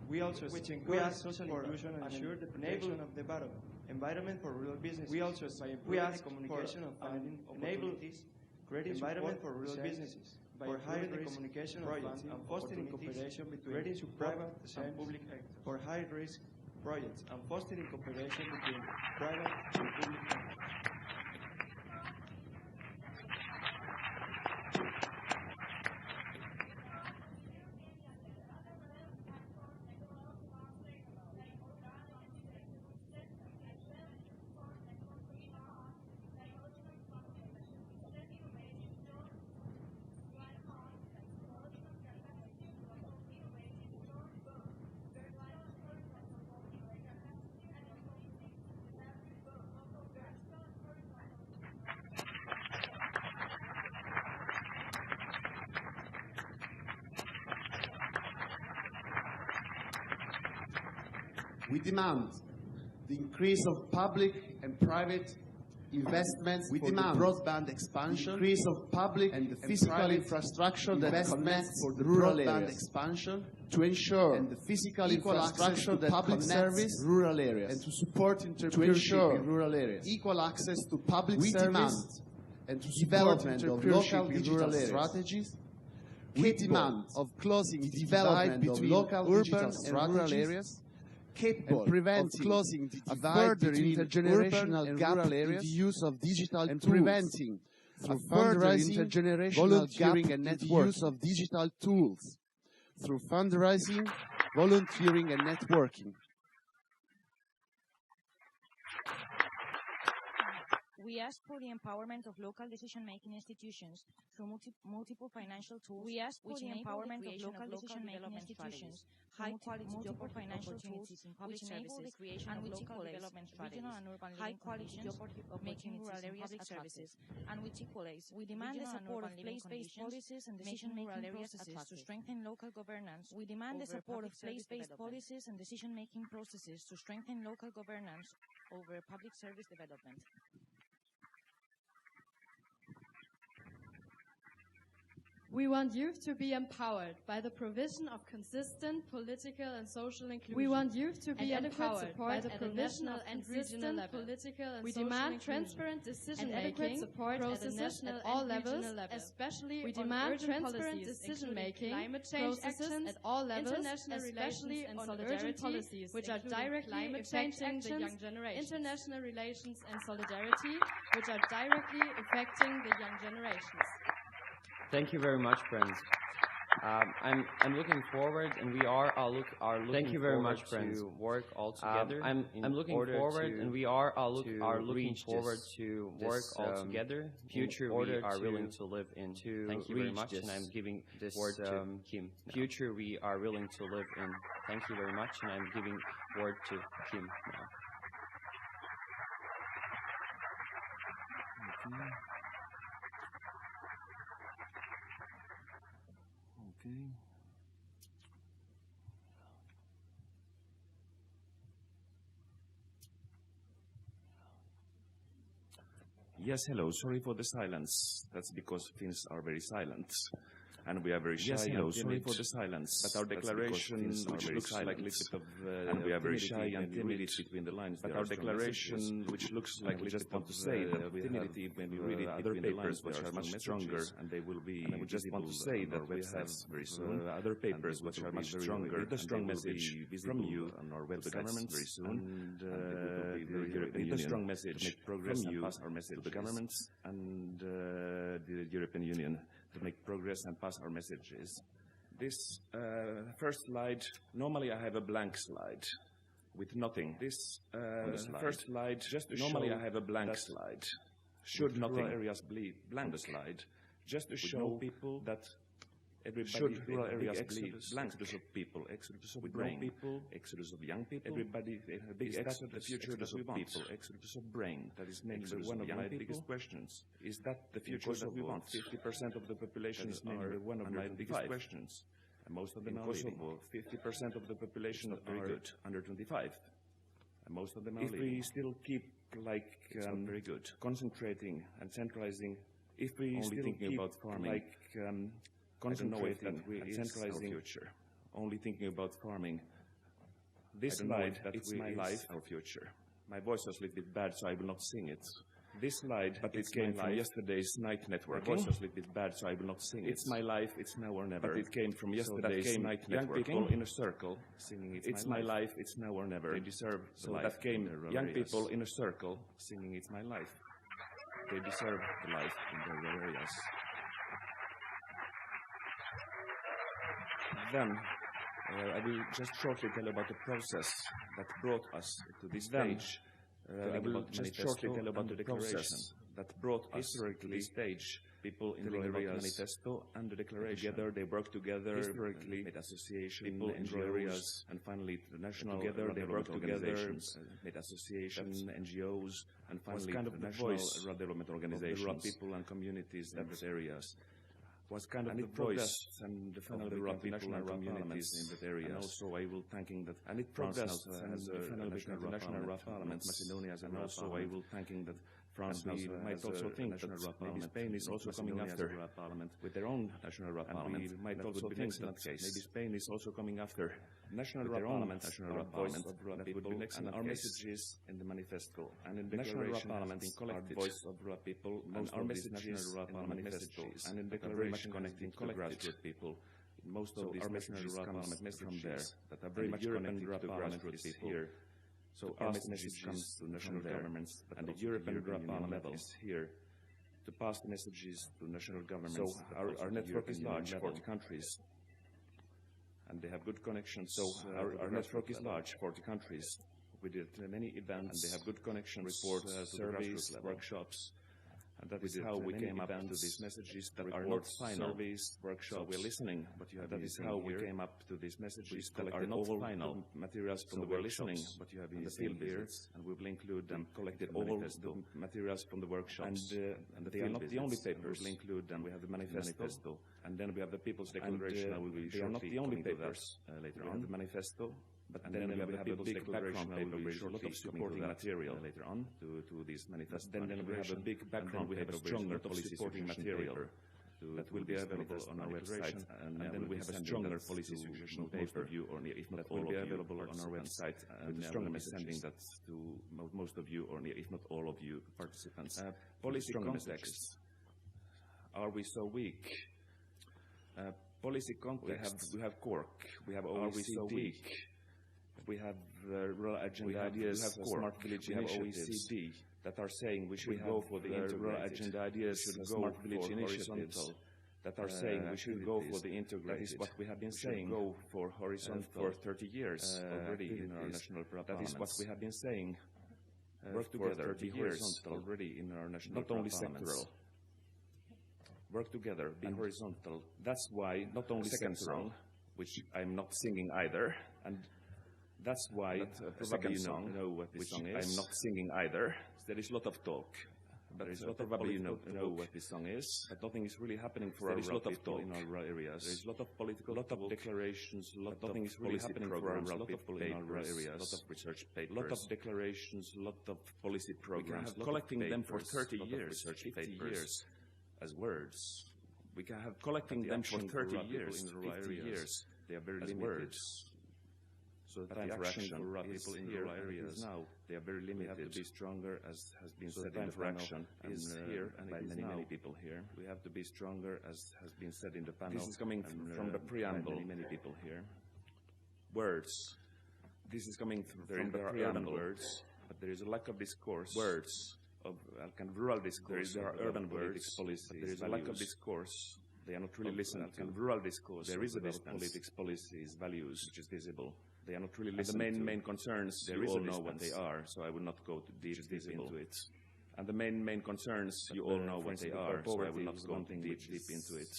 We also encourage social inclusion and assure the protection of the battle. Environment for rural business. We also ask communication of funding opportunities, creating environment for rural businesses. By high-risk communication projects and fostering cooperation between private and public actors. For high-risk projects and fostering cooperation between private and public actors. We demand the increase of public and private investments for the broadband expansion, increase of public and the physical infrastructure that connects for the rural areas expansion, to ensure and the physical infrastructure that public service rural areas and to support entrepreneurship in rural areas, equal access to public service and to development of local digital strategies. We demand of closing the development between local urban and rural areas, capable of closing the divide between intergenerational gap in the use of digital and preventing through fundraising, volunteering and networking use of digital tools, through fundraising, volunteering and networking. We ask for the empowerment of local decision-making institutions through multiple financial tools. We ask for the empowerment of local decision-making institutions, high-quality job financial tools in public services, and which equalize regional and urban high-quality job making rural areas public services, and which equalize. We demand the support of place-based policies and decision-making processes to strengthen local governance. We demand the support of place-based policies and decision-making processes to strengthen local governance over public service development. We want youth to be empowered by the provision of consistent political and social inclusion. We want youth to be empowered by the provision of consistent political and social inclusion. We demand transparent decision-making processes at all levels, especially we demand transparent decision-making climate change actions at all levels, especially on solidarity policies, which are directly affecting the young generation. International relations and solidarity, which are directly affecting the young generations. Thank you very much, friends. I'm looking forward, and we are looking. Thank you very much, friends. To work all together. I'm looking forward, and we are looking forward to work all together. Future we are willing to live in. Thank you very much, and I'm giving this word to Kim. Future we are willing to live in. Thank you very much, and I'm giving word to Kim now. Okay. Yes, hello. Sorry for the silence. That's because Finns are very silent. And we are very shy. Yes, hello. Sorry for the silence. But our declaration, which looks like a little bit of and we are very shy and timid between the lines. But our declaration, which looks like we just want to say that timidity when we read it other papers which are much stronger, and they will be. And we just want to say that we have very soon other papers which are much stronger. The strong message from you on our websites very soon, and the strong message from you pass our message to the governments and the European Union. To make progress and pass our messages. This first slide, normally I have a blank slide with nothing. This first slide, just to normally I have a blank slide. Should nothing areas be blank slide, just to show people that everybody rural areas exodus of people, exodus of brain, people, exodus of young people. Everybody, a big exodus, the future of people, exodus of brain. That is maybe one of my biggest questions. Is that the future that we want? 50% of the population are one of my biggest questions. And most of them are leaving. 50% of the population are very good, under 25. And most of them are leaving. If we still keep like very good, concentrating and centralizing, if we only still thinking about farming, like concentrating and centralizing, future. Only thinking about farming. This slide, it's my life, our future. My voice was a little bit bad, so I will not sing it. This slide, but it came from yesterday's night networking. My voice was a little bit bad, so I will not sing it. It's my life, it's now or never. But it came from yesterday's night networking. Young people in a circle singing it's my life, it's now or never. They deserve the life. So that came young people in a circle singing it's my life. They deserve the life in their rural areas. Then, I will just shortly tell about the process that brought us to this stage. I will just shortly tell about the process that brought us to this stage. People in the areas manifesto and the declaration. Together, they work together historically, made association, people in the areas, and finally the national. Together, they work together, made association, NGOs, and finally kind of the voice development organizations, rural people and communities in those areas. Was kind of the voice and the final rural people and communities in that area. And also I will thanking that. And it progressed as a national rural parliament, Macedonia, and also I will thanking that France might also think that maybe Spain is also coming after with their own national rural parliament. We might also think that maybe Spain is also coming after national rural parliament, national voice of rural people, and our messages in the manifesto and in the declaration has been collected. Voice of rural people, and our messages in the manifesto and in the declaration connecting to grassroots people. Most of these messages come from there that are very much connected to grassroots people here. So our message comes to national governments and the European Parliament is here to pass the messages to national governments. So our network is large, 40 countries, and they have good connections. So our network is large, 40 countries. We did many events, and they have good connections, reports, surveys, workshops. And that is how we came up to these messages that are not final. Surveys, workshops, so we're listening, but you have that is how we came up to these messages that are not final materials from the workshops, but you have in the field visits, and we will include them, collected all the materials from the workshops. And they are not the only papers, we will include them. We have the manifesto, and then we have the People's Declaration, and we will they are not the only papers later on. The manifesto. But and then we have a big background paper with a lot of supporting material later on to these manifestos. Then we have a big background, we have a stronger policy supporting material that will be available on our website. And then we have a stronger policy suggestion paper, or if not all of you, available on our website. And stronger messaging that to most of you, or if not all of you participants. Policy context. Are we so weak? Policy context. We have Cork. We have OECD. Are we so weak? We have rural agenda ideas, we have smart village initiatives that are saying we should go for the rural agenda ideas, smart village initiatives that are saying we should go for the integrated. That is what we have been saying. Go for horizontal for 30 years already in our national parliaments. That is what we have been saying. Work together, 30 years already in our national parliaments. Not only sectoral. Work together, be horizontal. That's why not only second song, which I'm not singing either, and that's why probably you know what this song is. I'm not singing either. There is a lot of talk. But probably you know what this song is, but nothing is really happening for our rural people in our rural areas. There is a lot of political, lot of declarations, nothing is really happening for our rural people in our rural areas. A lot of research papers, a lot of declarations, a lot of policy programs. Collecting them for 30 years, 50 years as words. We can have collecting them for 30 years, in rural areas. They are very limited. Words. So the time for action for rural people in rural areas now, they are very limited. We have to be stronger, as has been said in the panel. Action is here, and by many people here. We have to be stronger, as has been said in the panel. This is coming from the preamble. Many people here. Words. This is coming from the preamble. Words, but there is a lack of discourse. Words of rural discourse. There are urban words. Policies. There is a lack of discourse. They are not really listened to. Rural discourse. There is a politics, policies, values, which is visible. They are not really listening to. The main concerns, you all know what they are, so I will not go too deep into it. And the main concerns, you all know what they are, so I will not go deep into it.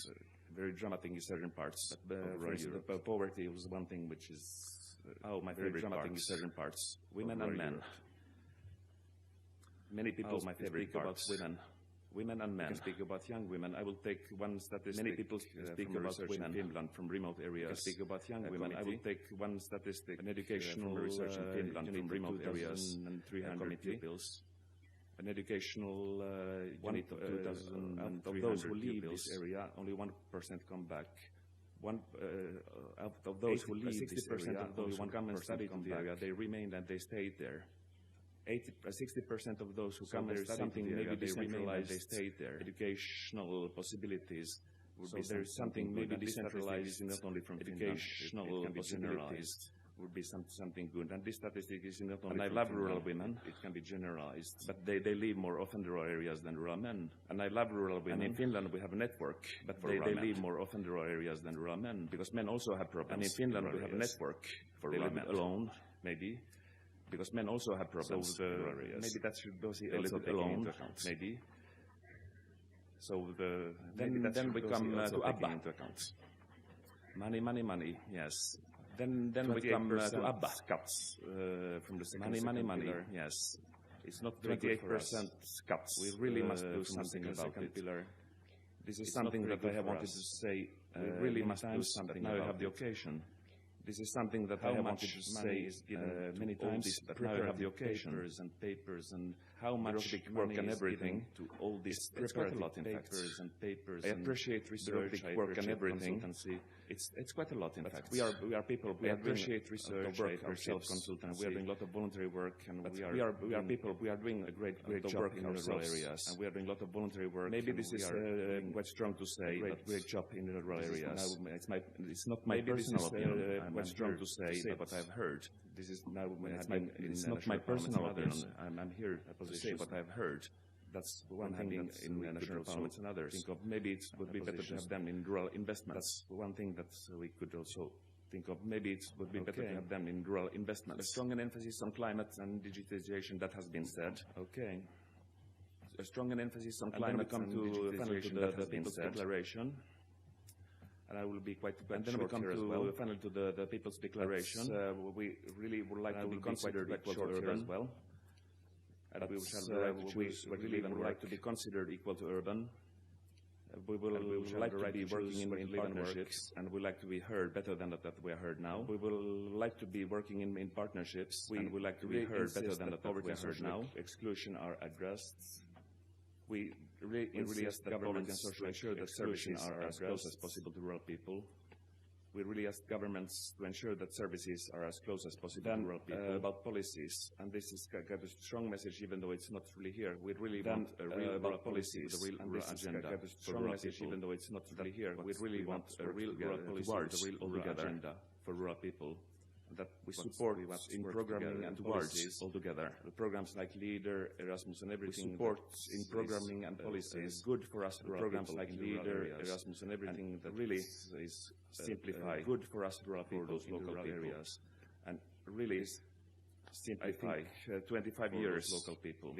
Very dramatic in certain parts. But poverty was one thing which is my favorite part in certain parts. Women and men. Many people speak about women. Women and men. Can speak about young women. I will take one statistic. Many people speak about women in Finland from remote areas. Can speak about young women. I will take one statistic. An educational research in Finland from remote areas and 300 pupils. An educational unit of those who leave this area, only 1% come back. Out of those who leave this area, only 1% and study in the area. They remain and they stayed there. 60% of those who come there is something maybe decentralized, they stay there. Educational possibilities would be there is something maybe decentralized, not only from educational possibilities would be something good. And this statistic is not only. And I love rural women. It can be generalized, but they live more often in rural areas than rural men. And I love rural women. And in Finland we have a network, but they live more often in rural areas than rural men, because men also have problems. And in Finland we have a network for rural men alone, maybe. Because men also have problems. So maybe that should be a little bit alone, maybe. So then we come to ABBA. Money, yes. Then we come to ABBA cuts from the second money, yes. It's not 28% cuts. We really must do something about it. This is something that I have wanted to say. We really must do something. Now I have the occasion. This is something that I have wanted to say many times, but now I have the occasion. Papers and how much work and everything to all these preparative papers and papers. I appreciate research, I work and everything. It's quite a lot, in fact. We are people. We appreciate research, work, ourselves consultants. We are doing a lot of voluntary work, and we are people. We are doing a great job in rural areas, and we are doing a lot of voluntary work. Maybe this is quite strong to say, but great job in the rural areas. It's not my personal opinion. Quite strong to say, but I've heard. This is now. It's not my personal opinion. I'm here to say what I've heard. That's one thing in the national parliaments and others. Think of maybe it would be better to have them in rural investments. That's one thing that we could also think of. Maybe it would be better to have them in rural investments. A strong emphasis on climate and digitization, that has been said. Okay. A strong emphasis on climate and digitization, that has been said. Declaration. And I will be quite short here as well. And then we come to finally to the People's Declaration. We really would like to be considered equal to urban as well. And we really would like to be considered equal to urban. We will like to be working in partnerships, and we like to be heard better than that we are heard now. We will like to be working in partnerships, and we like to be heard better than that we are heard now. Exclusion are addressed. We really ask that government and social ensure that services are as close as possible to rural people. We really ask governments to ensure that services are as close as possible to rural people. About policies, and this is got a strong message, even though it's not really here. We really want a real rural policy with a real agenda. Got a strong message, even though it's not really here. We really want a real rural policy with a real agenda for rural people. that we support in programming and policies altogether. The programs like LEADER, Erasmus and everything. We support in programming and policies good for us. Programs like LEADER, Erasmus and everything that really is simplify good for us for those local areas, and really simplify. I think 25 years local people,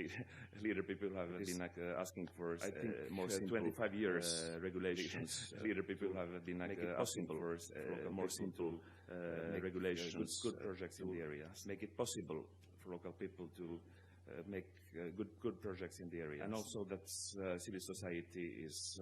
leader people have been asking for more 25 years regulations. Leader people have been asking for more simple regulations, good projects in the area. Make it possible for local people to make good projects in the area, and also that civil society is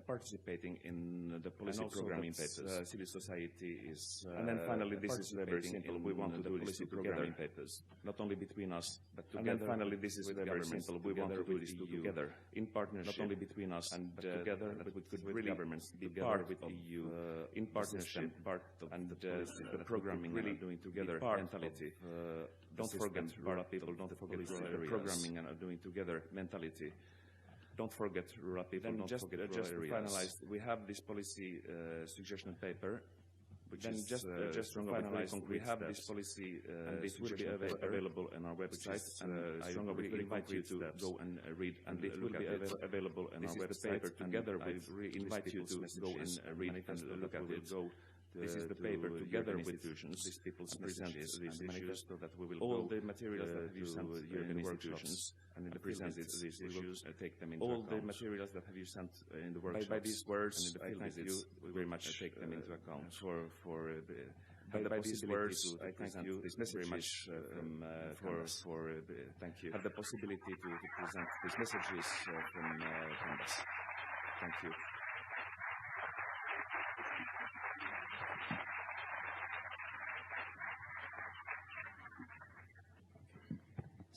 participating in the policy programming papers. Civil society is, and then finally, this is very simple. We want to do this programming papers, not only between us, but together. And then finally, this is very simple. We want to do this together, in partnership, not only between us, and together, but with really governments, be part with the EU, in partnership, part of and the programming really doing together mentality. Don't forget rural people. Don't forget rural programming and are doing together mentality. Don't forget rural people. Then just to finalize, we have this policy suggestion paper, which then is just to finalize. We have this policy, and this will be available on our website. And I strongly invite you to go and read, and it will be available on our website. Together, we invite you to go and read and look at it. This is the paper together with these people present these manifesto that we will all the materials that you sent in the workshops and in the present these issues take them into account. All the materials that have you sent in the workshops by these words I thank you very much take them into account by these words I thank you this message very much thank you have the possibility to present these messages from Canvas. Thank you.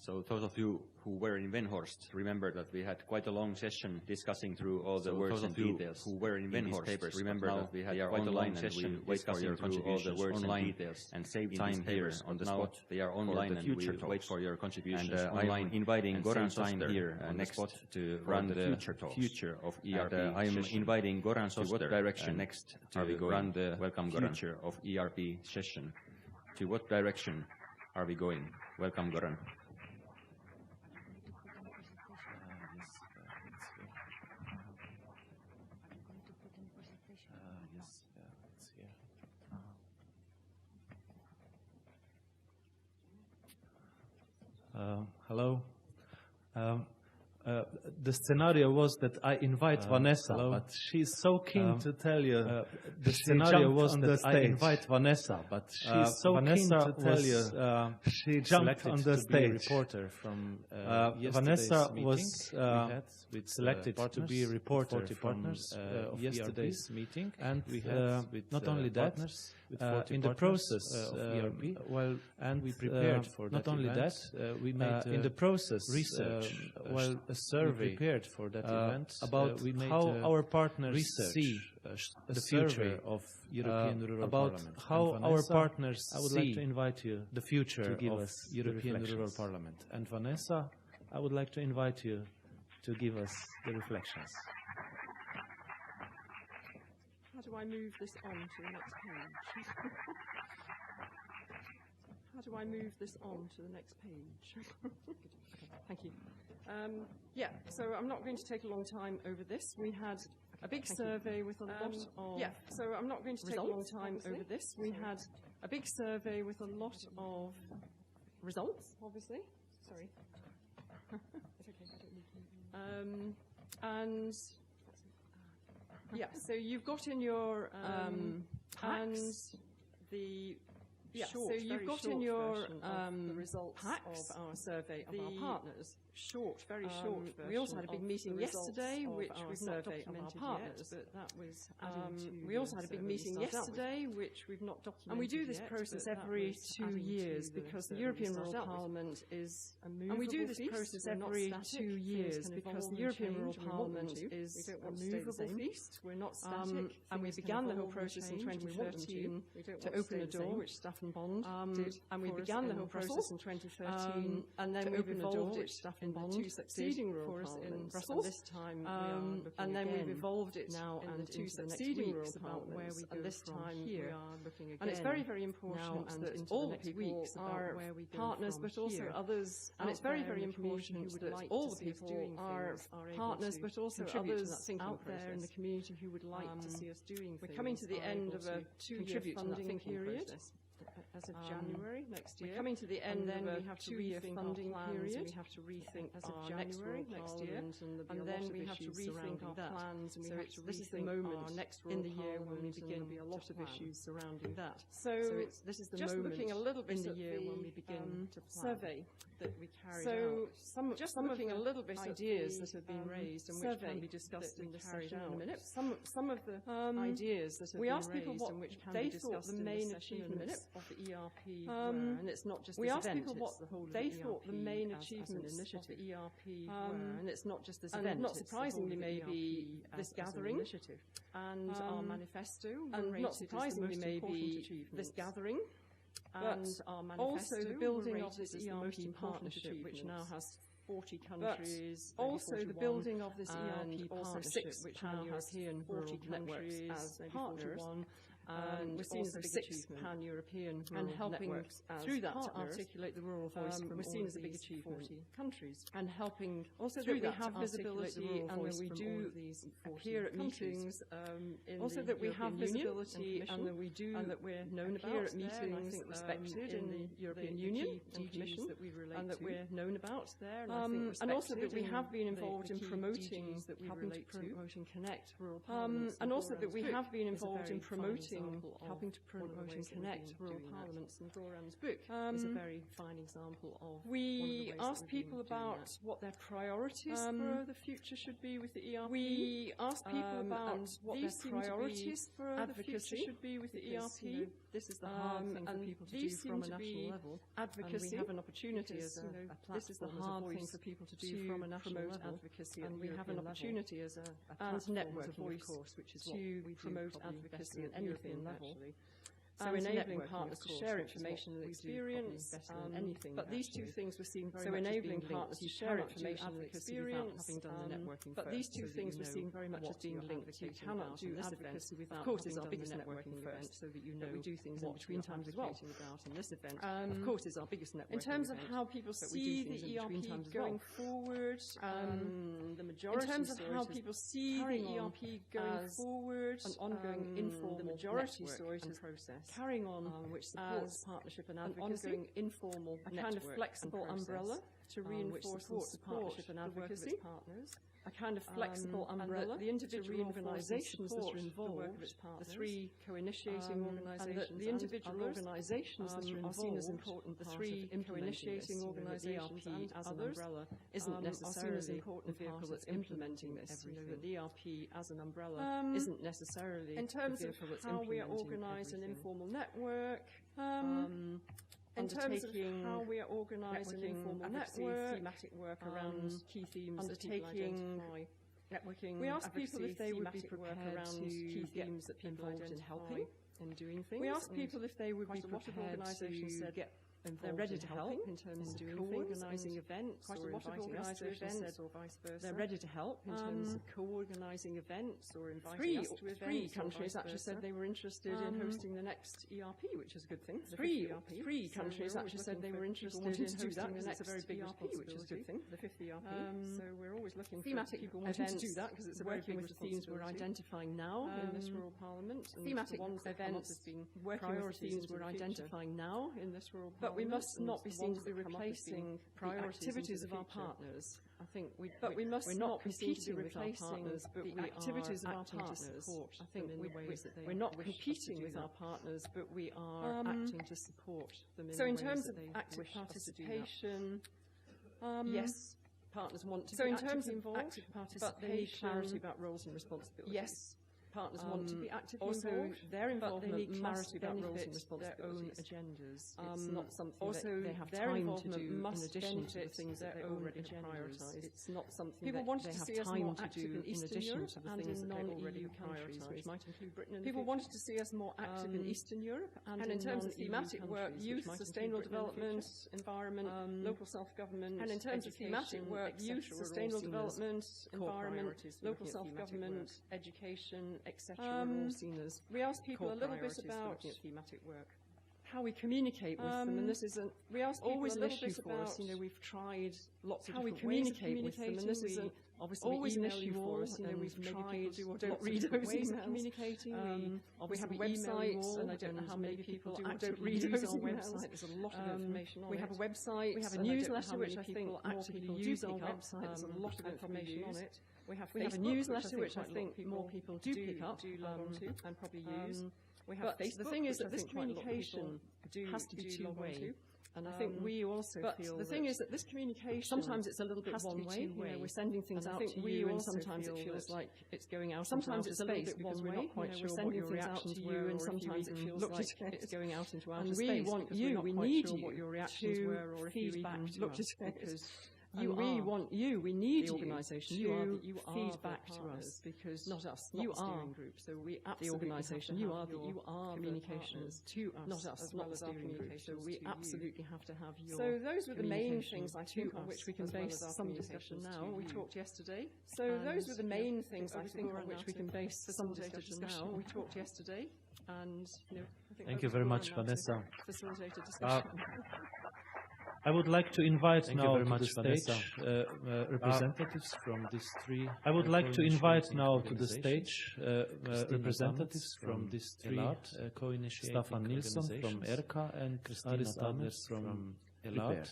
So those of you who were in Venhorst remember that we had quite a long session discussing through all the words and details. Who were in Venhorst papers remember that we had quite a long session discussing through all the words and details and save time here on the spot. They are online and we wait for your contributions. And I'm inviting Goran Soster here next to run the future of ERP. I am inviting Goran Soster direction next to run the welcome future of ERP session. To what direction are we going? Welcome, Goran. Hello. The scenario was that I invite Vanessa, but she's so keen to tell you. The scenario was that I invite Vanessa, but she's so keen to tell you. She jumped on the stage. Reporter from Vanessa was selected to be a reporter from yesterday's meeting, and we had not only that. In the process of ERP, and we prepared for that. Not only that, we made in the process research. A survey prepared for that event about how our partners see the future of European Rural Parliament. How our partners see. I would like to invite you the future of European Rural Parliament. And Vanessa, I would like to invite you to give us the reflections. How do I move this on to the next page? How do I move this on to the next page? Okay, thank you. Yeah, so I'm not going to take a long time over this. We had a big survey with a lot of... Yeah, so I'm not going to take a long time over this. We had a big survey with a lot of results, obviously. Sorry. It's okay, I don't need to. And... yeah, so you've got in your packs the short, so you've got in your the results packs of our survey of our partners. Very short version. We also had a big meeting yesterday, which we've not documented yet, but that was we also had a big meeting yesterday, which we've not documented. And we do this process every 2 years because the European Rural Parliament is a movable feast. And we do this process every 2 years because the European Rural Parliament is a movable feast. We're not static. And we began the whole process in 2013 to open a door, which staff Staff and Bond did, and we began the whole process in 2013, and then we've evolved it Staff and Bond two succeeding rural parliaments. And this time we are looking and then we've evolved it now and two succeeding rural parliaments. And this time here we are looking again. And it's very, very important that all the people are partners, but also others. And it's very, very important that all the people are partners, but also others out there in the community who would like to see us doing things. We're coming to the end of a 2-year funding period. As of January next year. We're coming to the end of a 2-year funding period. We have to rethink as of January next year. And then we have to rethink our plans, and we have to rethink our next in the year when we begin. There'll be a lot of issues surrounding that. So this is the moment looking a little bit in the year when we begin to plan. Survey that we carried out. Some looking a little bit ideas that have been raised and which can be discussed in the session in a minute. Some of the ideas that have been raised and which can be discussed in the session in a minute. Of the ERP were, and it's not just this event, asked people what they thought the main achievements of the ERP were, and it's not just this event. Not surprisingly, maybe this gathering and our manifesto, and not surprisingly, maybe this gathering. And our manifesto, also the building of this ERP partnership, which now has 40 countries, but also the building of this ERP partnership, which now has 40 countries as partners, and we're seen as a big achievement. Pan-European and helping through that to articulate the rural voice from we're seen as a big achievement. 40 countries, and helping also that we have visibility and that we do appear at meetings. Also that we have visibility and that we do and that we're known about at meetings, respected in the European Union and Commission, and that we're known about there. And also that we have been involved in promoting, helping to promote and connect rural parliaments. And also that we have been involved in promoting, helping to promote and connect rural parliaments. And Goran's book is a very fine example of. We asked people about what their priorities for the future should be with the ERP. We asked people about what their priorities for the future should be with the ERP. This is the hard thing for people to do from a national level. Advocacy. We have an opportunity as a platform. This is the hard thing for people to do from a national level. Advocacy, and we have an opportunity as a platform, networking, of course, which is to promote advocacy at anything level. So enabling partners to share information and experience, but these two things were seen very much as being linked. So enabling partners to share information and experience, having done the networking but these two things were seen very much as being linked. You cannot do advocacy without, of course, is our biggest networking event, so that you know we do things in between times as well. About in this event, of course, is our biggest networking event. In terms of how people see the ERP going forward, the majority in terms of how people see the ERP going forward, an ongoing informal majority stories and process. Carrying on, which supports partnership and advocacy, an ongoing informal, a kind of flexible umbrella to reinforce and support partnership and advocacy partners. A kind of flexible umbrella, the individual organisations that are involved, the 3 co-initiating organisations, the individual organisations that are involved, are seen as important. The 3 co-initiating organisations and as an umbrella isn't necessarily as important the vehicle that's implementing this. You know, that the ERP as an umbrella isn't necessarily in terms of how we are organised an informal network. In terms of how we are organised an informal network, thematic work around key themes that people identify. Networking, we asked people if they would be prepared to key themes that people involved in helping, in doing things. We asked people if they would be prepared to get they're ready to help in terms of co-organising events or inviting us to events or vice versa. They're ready to help in terms of co-organising events or inviting us to events. 3 countries actually said they were interested in hosting the next ERP, which is a good thing. 3 countries actually said they were interested in hosting the next ERP, which is a good thing. The 5th ERP. So we're always looking for people wanting to do that because it's working with the themes we're identifying now in this rural parliament. Thematic events has been working with the themes we're identifying now in this rural parliament. But we must not be seen to be replacing the activities of our partners. I think we must not be competing with our partners, but the activities of our partners. I think we're not competing with our partners, but we are acting to support them in the ways that they wish. So in terms of active participation, yes, partners want to be actively involved, but they need clarity about roles and responsibilities. Yes. partners want to be actively involved. Their involvement must benefit their own agendas. It's not something that they have time to do in addition to the things that they already prioritise. It's not something people wanted to see us more active in Eastern Europe and in non-EU countries, which might include Britain and people wanted to see us more active in Eastern Europe and in terms of thematic work, youth, sustainable development, environment, local self-government, and in terms of thematic work, youth, sustainable development, environment, local self-government, education, etc. We asked people a little bit about thematic work, how we communicate with them, and this isn't always an issue for us. You know, we've tried lots of different ways of communicating, and this isn't obviously always an issue for us. You know, we've tried do or don't read those emails. Communicating. We have a website, and I don't know how many people do or don't read those emails. There's a lot of information on it. We have a website. We have a newsletter, which I think more people use our website. There's a lot of information on it. We have a newsletter, which I think more people do pick up, do log on to, and probably use. We have Facebook, the thing is that this communication has to be two-way, and I think we also feel the thing is that this communication sometimes it's a little bit one-way. You know, we're sending things out to you, and sometimes it feels like it's going out. Sometimes it's a little bit one-way. We're not quite sure what your reactions were, and sometimes it feels like it's going out into outer space. And we want you, we need you what your reactions were, or if you even looked at it, because we want you, we need the organisation to feed back to us, because not us, not the steering group. So we the organisation, you are communications to us, not us, not the steering group. So we absolutely have to have your. So those were the main things I think on which we can base some discussion now. We talked yesterday. So those were the main things I think on which we can base some discussion now. We talked yesterday, and you know, I think thank you very much, Vanessa. Facilitated discussion. I would like to invite now to the stage representatives from these three. I would like to invite now to the stage representatives from these three co-initiating Staffan Nilsson from 𝐂𝐂𝐓𝐻 and Aris Adlers from Prepare.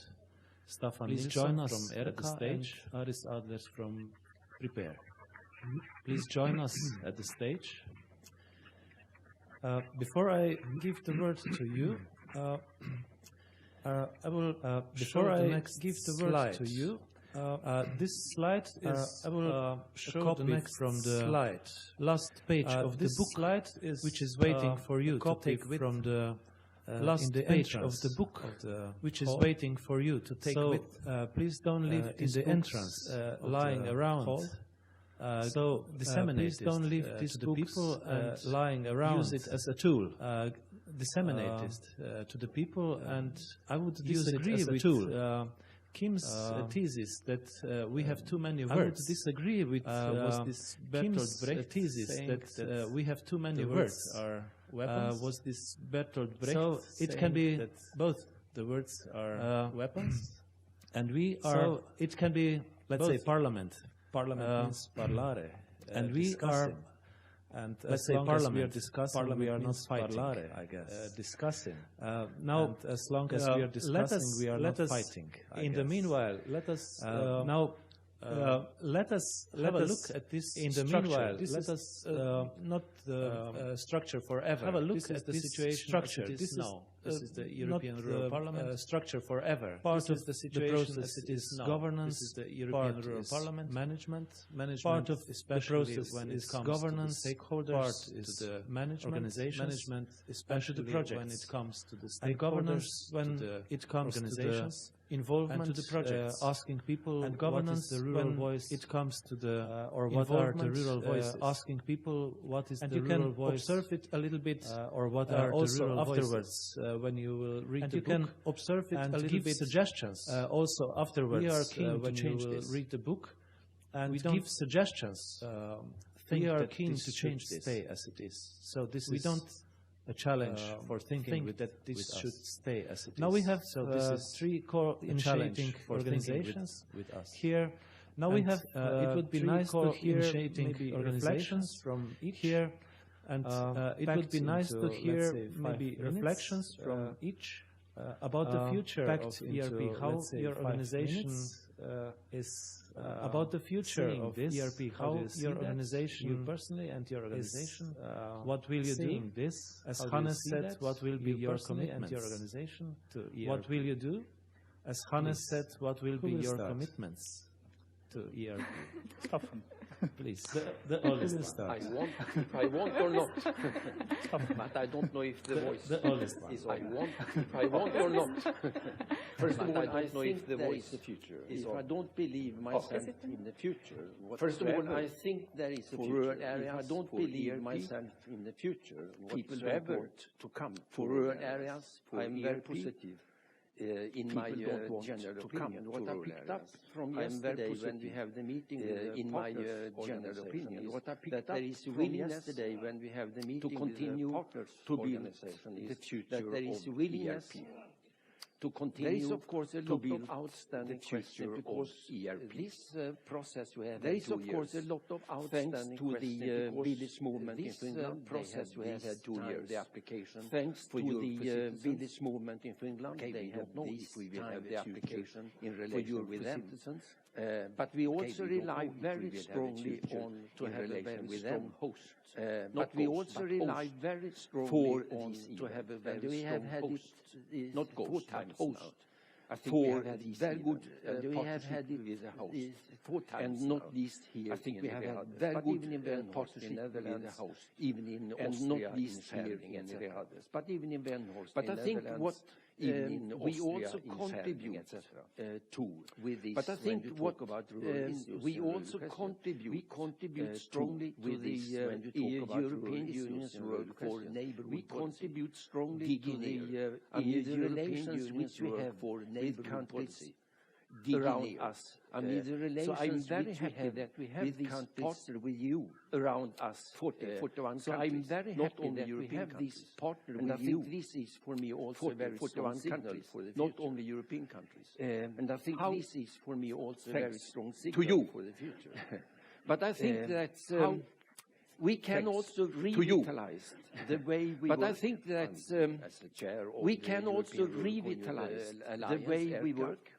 Staffan Nilsson from 𝐂𝐂𝐓𝐻 and Aris Adlers from Prepare. Please join us at the stage. Before I give the word to you, I will, before I give the word to you, this slide is, I will show the next from the last page of the book, slide is, which is waiting for you to take from the last page of the book, which is waiting for you to take with. Please don't leave in the entrance lying around. So disseminate. Please don't leave this to the people lying around. Use it as a tool. Disseminate it to the people, and I would disagree use it as a tool. Kim's thesis that we have too many words. I would disagree with this Kim's thesis that we have too many words. Are weapons? Was this Bertolt Brecht? So it can be that both the words are weapons, and we are. So it can be, let's say, parliament. Parliament means parlare, and we are. And let's say we are discussing, we are not fighting, I guess. Discussing. Now, and as long as we are discussing, we are not fighting. In the meanwhile, let us now let us have a look at this. In the meanwhile, let us not the structure forever. Have a look at the situation. Structure. This now. This is the European Rural Parliament structure forever. Part of the situation as it is now. Governance. This is the European Rural Parliament. Management. Part of the process when it comes governance. To the stakeholders. Part is the management. Management, especially when it comes to the stakeholders. And governance when it comes to the involvement and to the projects, asking people and governance the rural voice. It comes to the or what are the rural voices, asking people what is and the rural voice. Observe it a little bit, or what are also the rural afterwards when you will read and the book. You can observe it and a little bit suggestions. Also afterwards, we are keen when you will read the book, and we give suggestions. We are keen to change this, stay as it is. So this we don't. A challenge for thinking that this should stay as it is. Now we have this is three co-initiating organizations with us here. Now we have it would be nice to hear maybe reflections from each here, and it would be nice to hear maybe reflections from each about the future of ERP, how your organization is. About the future of ERP, how your organization, you personally and your organization, what will you do? This, as Hannes said, what will be your commitment? Your organization to ERP. What will you do? As Hannes said, what will be your commitments to to ERP. Stefan, please. The oldest one. I want or not. But I don't know if the voice the oldest one. is on. I want or not. First of all, I don't know if the voice the future. is If on. I don't believe myself in the future, First of all, I think there is a future. If I don't believe myself in the future, whatsoever to come for rural areas, I am very positive. In my general opinion, what I picked up from yesterday when we have the meeting in my general opinion, what I picked up from yesterday when we have the meeting to continue to build the future that there is willingness to continue. There is of course a lot of outstanding questions because this process we have. There is of course a lot of outstanding questions to the village movement in Finland. Process we have had 2 years. The application. Thanks to the village movement in Finland, they have no if we will have the application in relation with them. But we also rely very strongly on to have a very strong host. But we also rely very strongly on to have a very strong host. Not ghost, but host. I think we have had very good we have had it with the house 4 times, and not least here. I think we have had very good partnership with the house, even in Austria, not least here in the others. But even in Wenhorst, but I think what we also contribute to with this. But I think what we also contribute strongly to the European Union's work for neighborhood. We contribute strongly to the relations which we have with countries around us. So I'm very happy that we have this partner with you around us. 41 so I'm very happy that we have this partner with you. And I think this is for me also very strong signal for the future. Not only European countries. And I think this is for me also very strong signal for the future. But I think that we can also revitalize the way we work. But I think that we can also revitalize the way we work.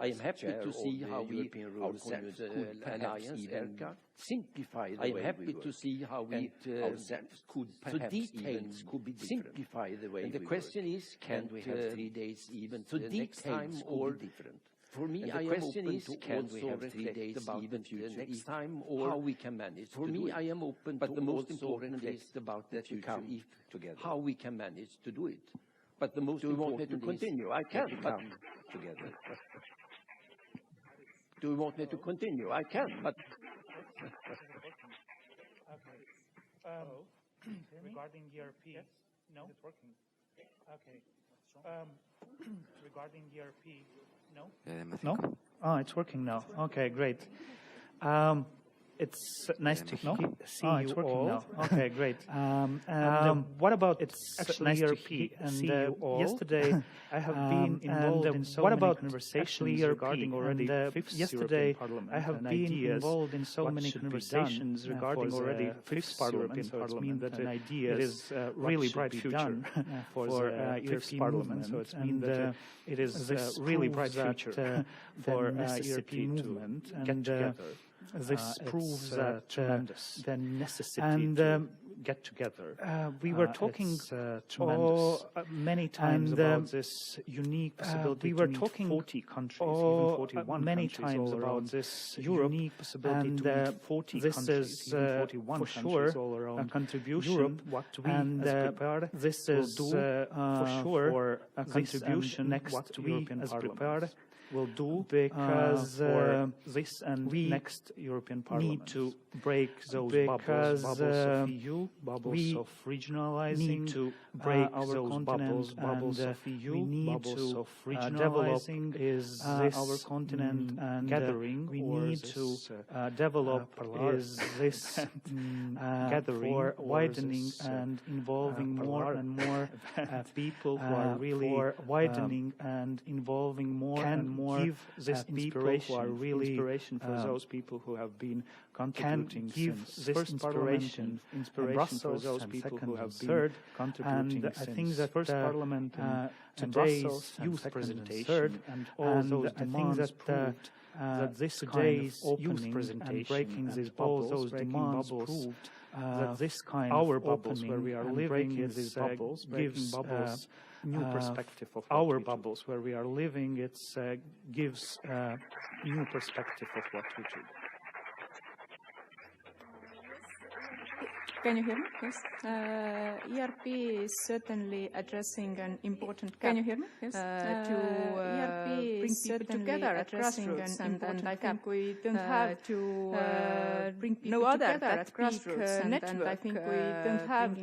I am happy to see how we ourselves could perhaps even simplify the way we work. I am happy to see how we ourselves could perhaps even simplify the way we work. And the question is, can we have 3 days even to the next time or different? For me, I am open to can we have 3 days even to the next time or how we can manage. For me, I am open, but the most important is about that we come together. How we can manage to do it. But the most important is to continue. I can come together. Do you want me to continue? I can, but regarding ERP, no, it's working. Okay. Regarding ERP, no. No. Oh, it's working now. Okay, great. It's nice to see you all. Now. Okay, great. What about it's actually nice ERP? And yesterday I have been involved in so many conversations regarding already yesterday I have been involved in so many conversations regarding already 5th European Parliament. That it is really bright future for European Parliament. So it's mean that it is really bright future for European movement and. This proves that the necessity to get together. We were talking many times about this unique possibility. We were talking 40 countries, even 41 many times about this unique possibility to meet 40 countries, even 41 for sure all around a contribution. Europe, what we as prepared, this is for sure a contribution next what we as prepared will do because this and we next European Parliament need to break those bubbles of EU, bubbles of regionalizing, need to break our continent bubbles of EU, we need to regionalizing is our continent and gathering. We need to develop is this gathering for widening and involving more and more people who are really widening and involving more and more. Give this inspiration who are really inspiration for those people who have been contributing since this inspiration for those people who have been contributing and I think that first Parliament today's youth presentation and all those demands proved that this today's youth presentation and breaking these bubbles, those demands proved that this kind of our bubbles where we are living in these bubbles, gives new perspective of our bubbles where we are living. It gives new perspective of what we do. Can you hear me? Yes. ERP is certainly addressing an important gap. Can you hear me? Yes. ERP bring people together at grassroots, and I think we don't have to bring people together at grassroots, and I think we don't have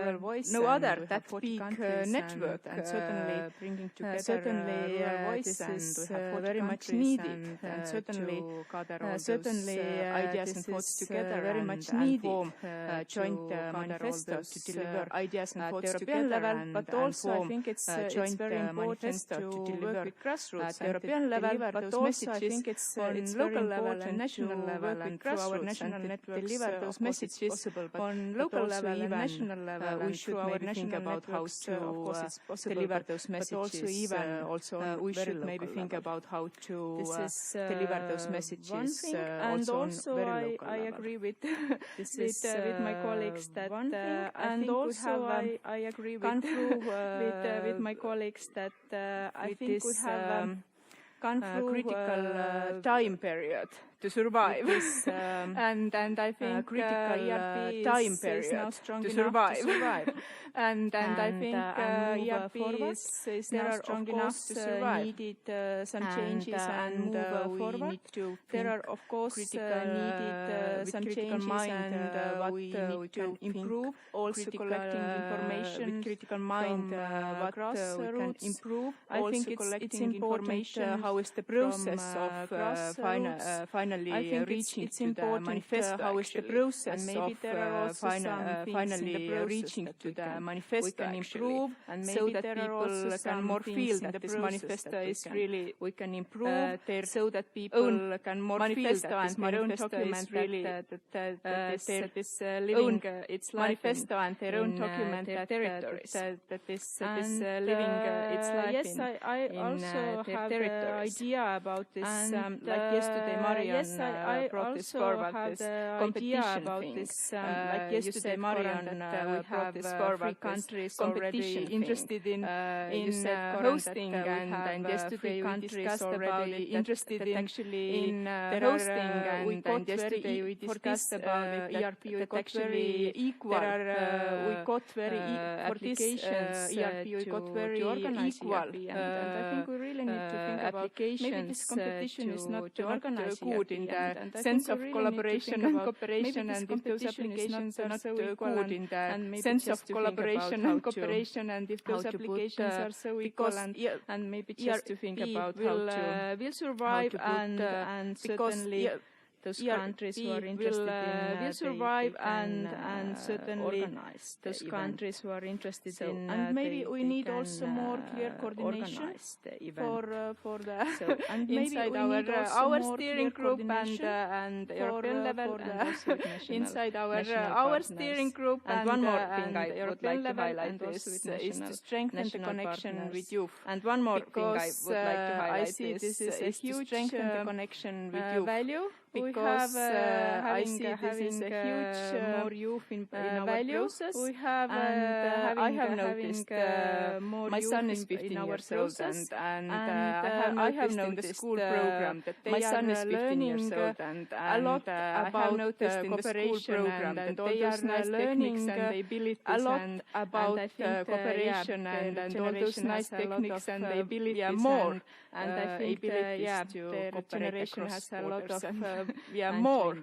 rural voice. No other that big network, and certainly bringing together rural voice is very much needed, and certainly ideas and thoughts together very much needed. Joint manifestos to deliver ideas and thoughts together level, but also I think it's very important to deliver with grassroots at European level, but also I think it's local level and national level, and through our national networks deliver those messages on local level and national level. We should maybe think about how to deliver those messages. We should maybe think about how to deliver those messages. And also I agree with with my colleagues that and also I agree with with my colleagues that I think we have gone through critical time period to survive, and I think critical ERP time period now strong to survive. And I think ERP is now strong enough to survive. Needed some changes and move forward. There are of course needed some changes and what we need to improve. Also collecting information with critical mind what we can improve. I think it's important how is the process of finally reaching to the manifesto. How is the process of finally reaching to the manifesto we can improve, and maybe so that people can more feel that this manifesto is really we can improve so that people can more feel that this manifesto is really that this living its manifesto and their own document their territories that this living its life yes I also have an idea about this like yesterday Marianne brought this forward this competition about this like yesterday Marianne we have this forward countries already interested in hosting and yesterday we discussed about interested in actually in hosting and yesterday we discussed about it ERP we got very equal we got very applications ERP we got very equal and I think we really need to think about maybe this competition is not good in the sense of collaboration and cooperation and if those applications are not so good in the sense of collaboration and cooperation and if those applications are so equal and maybe just to think about how to will survive and certainly those countries who are interested in will survive and certainly those countries who are interested in and maybe we need also more clear coordination for the and inside our steering group and European level inside our steering group and one more thing I would like to highlight is to strengthen the connection with youth and one more thing I would like to highlight I see this is a huge strengthen the connection with youth value because I see this is a huge more youth in our process. We have I have noticed more my son is 15 years old and I have noticed in the school program that my son is 15 years old and a lot about noticed in the cooperation program and all those nice techniques and abilities a lot about cooperation and all those nice techniques and the abilities more and I think their generation has a lot of more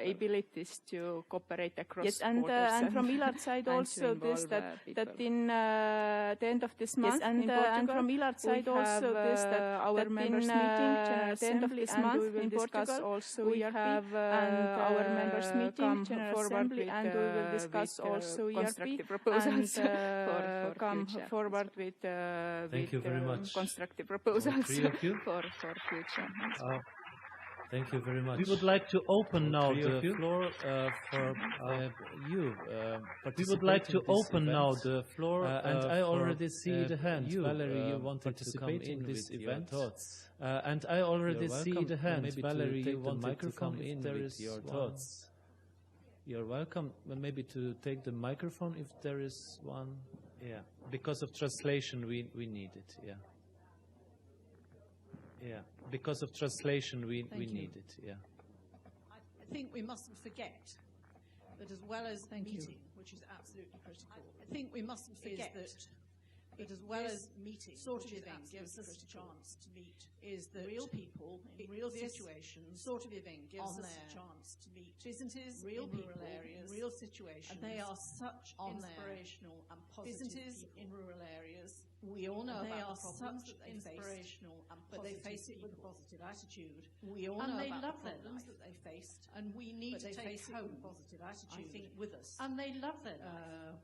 abilities to cooperate across yes, and from Ilar's side also this that in the end of this month yes, and from Ilar's side also this that our members meeting the end of this month we will discuss also we have our members meeting general assembly and we will discuss also constructive proposals for come forward with thank you very much constructive proposals for future. Thank you very much. We would like to open now the floor for you. We would like to open now the floor, and I already see the hand. Valerie, you wanted to come in this event. And I already see the hand. Maybe Valerie, you wanted to come in with your thoughts. You're welcome. Maybe to take the microphone if there is one. Yeah, because of translation, we need it. Yeah. Yeah, because of translation, we need it. Yeah. I think we mustn't forget that as well as meeting, which is absolutely critical. I think we mustn't forget that as well as meeting, sort of event gives us a chance to meet, is that real people in real situations, sort of event gives us a chance to meet businesses, real people in real situations, and they are such inspirational and positive businesses in rural areas. We all know they are such inspirational and positive, but they face it with a positive attitude. We all know about the problems that they faced, and we need to take home a positive attitude, I think, with us. And they love their life.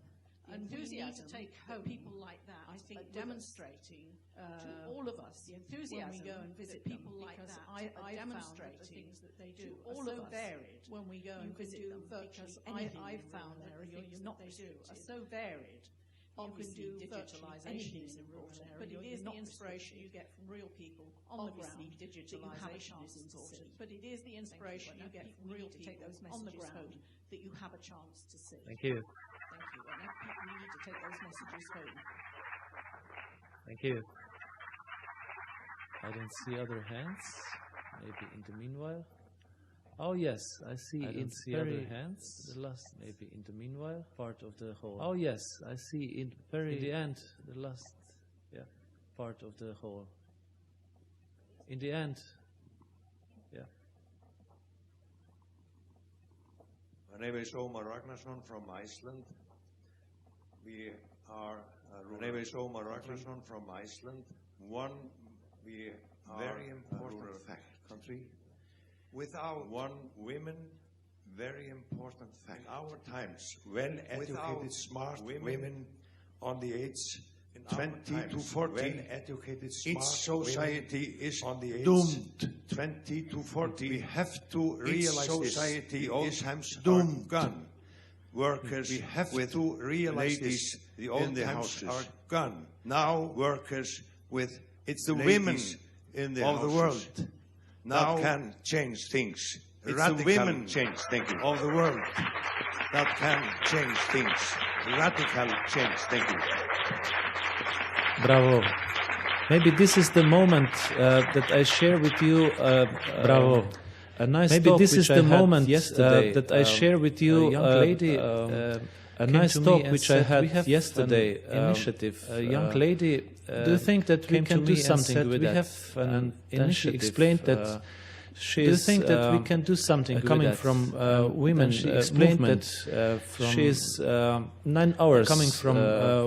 And we need to take home people like that. I think demonstrating to all of us the enthusiasm when we go and visit people like that. I demonstrate the things that they do. All of us varied when we go and visit them. Because I found that the things not to do are so varied. Obviously, digitalization is important, but it is the inspiration you get from real people on the ground. Digitalization is important, but it is the inspiration you get from real people on the ground that you have a chance to see. Thank you. Thank you. And people need to take those messages home. Thank you. I don't see other hands. Maybe in the meanwhile. Oh yes, I see. I don't see other hands. The last, maybe in the meanwhile, part of the whole. Oh yes, I see. In the end, the last, part of the whole. In the end, My name is Omar Ragnarsson from Iceland. We are my name is Omar Ragnarsson from Iceland. We are very important country. Without women, very important fact. In our times, well-educated, smart women on the age 20 to 40, educated, each society is on the age doomed. 20 to 40. We have to realize society all times doomed. Gone. Workers, we have to realize this. The old times are gone. Now, workers with it's the women in the world now can change things. It's radical the women change thinking of the world that can change things. Radical change thinking. Bravo. Maybe this is the moment that I share with you. Bravo. A nice maybe talk this is the moment yesterday that I share with you. A young lady. A nice talk which I had yesterday. Initiative. A young lady. Do you think that we can do something with that? We have an initiative. She explained that. Do you think that we can do something coming from women? She explained that she is 9 hours coming from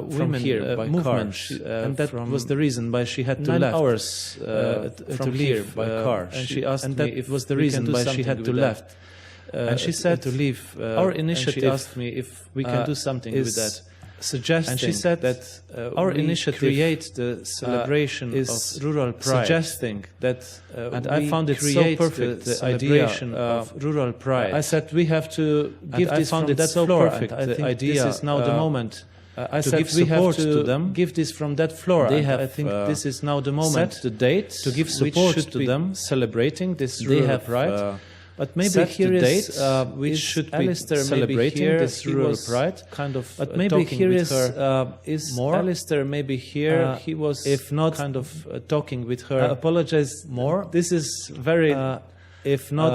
women here by car, and that was the reason why she had to 9 hours to leave by car. And she asked me if it was the reason why she had to left. And she said to leave. Our initiative. She asked me if we can do something with that. Suggesting and she said that our initiative create the celebration of rural pride. Suggesting that and I found it so perfect the idea of rural pride. I said we have to give this from that floor. Perfect. I think idea. This is now the moment. I said we have to them. Give this from that floor. They have. I think this is now the moment. Set the date to give support to them, celebrating this rural pride. But maybe here is which should be celebrating this rural pride, kind of. But maybe here is more. Alistair, maybe here he was, if not, kind of talking with her. I apologize more. This is very, if not,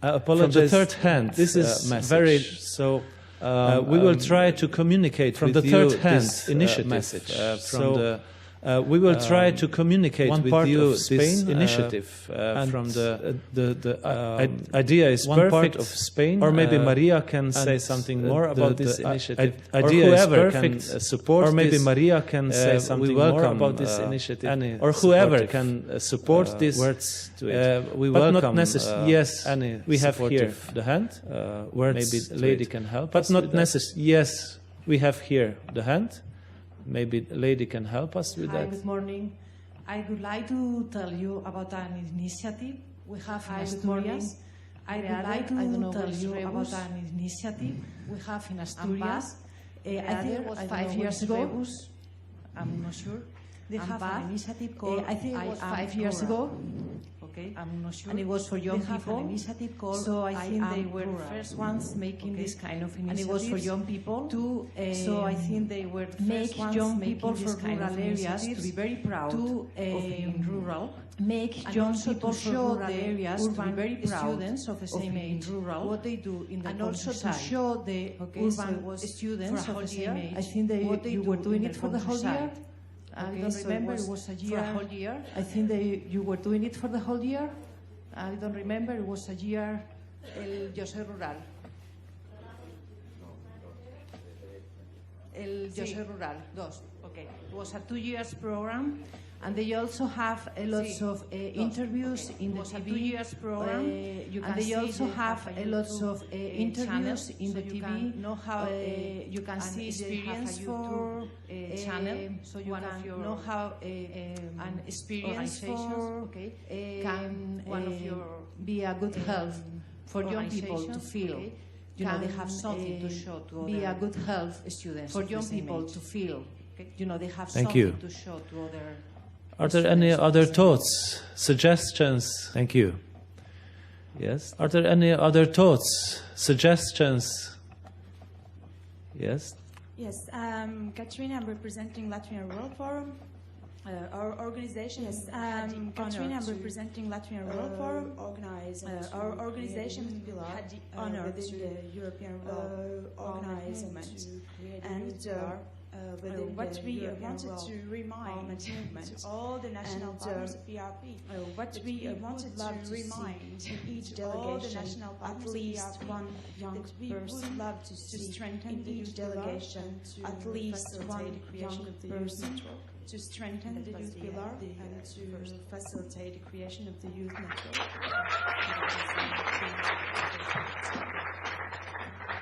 I apologize. From the third hand, this is very so. We will try to communicate from the third hand initiative message from the. We will try to communicate with you this initiative from the idea is one part of Spain, or maybe Maria can say something more about this initiative, or whoever can support, or maybe Maria can say something more about this initiative, or whoever can support this. Words to it. We welcome. But not necessarily. Yes, we have here the hand. Maybe the lady can help, but not necessarily. Yes, we have here the hand. Maybe the lady can help us with that. Good morning. I would like to tell you about an initiative we have in Asturias. I would like to tell you about an initiative we have in Asturias. I think it was 5 years ago. I'm not sure. They have an initiative called I think it was 5 years ago. and it was for young people. So I think they were the first ones making this kind of initiative. And it was for young people. So I think they were the first ones young people from rural areas to be very proud of being rural. Make young people from rural areas to be very proud students of the same age rural, what they do in the and also to show the urban students of the same age. I think you were doing it for the whole year. I don't remember, it was a year. For a whole year. I think you were doing it for the whole year. I don't remember, it was a year. Yo soy rural. Yo soy rural. Dos. Okay. It was a 2 years program. And they also have lots of interviews in the TV. 2 years program. And they also have lots of interviews in the TV. Know how you can see experience for channel. So you can know how an experience for can one of your be a good help for young people to feel. You know, they have something to show to be a good help students for young people to feel. You know, they have something to show to other. Are there any other thoughts, suggestions? Thank you. Yes. Are there any other thoughts, suggestions? Yes. Yes. Katrina, I'm representing Latvian World Forum. Our organization is Katrina, I'm representing Latvian World Forum. Our organization had the honor within the European World Organization and. What we wanted to remind to all the national partners of ERP, what we wanted to remind each delegation, at least one young person, love to strengthen each delegation, at least one young person, to strengthen the youth pillar and to facilitate the creation of the youth network.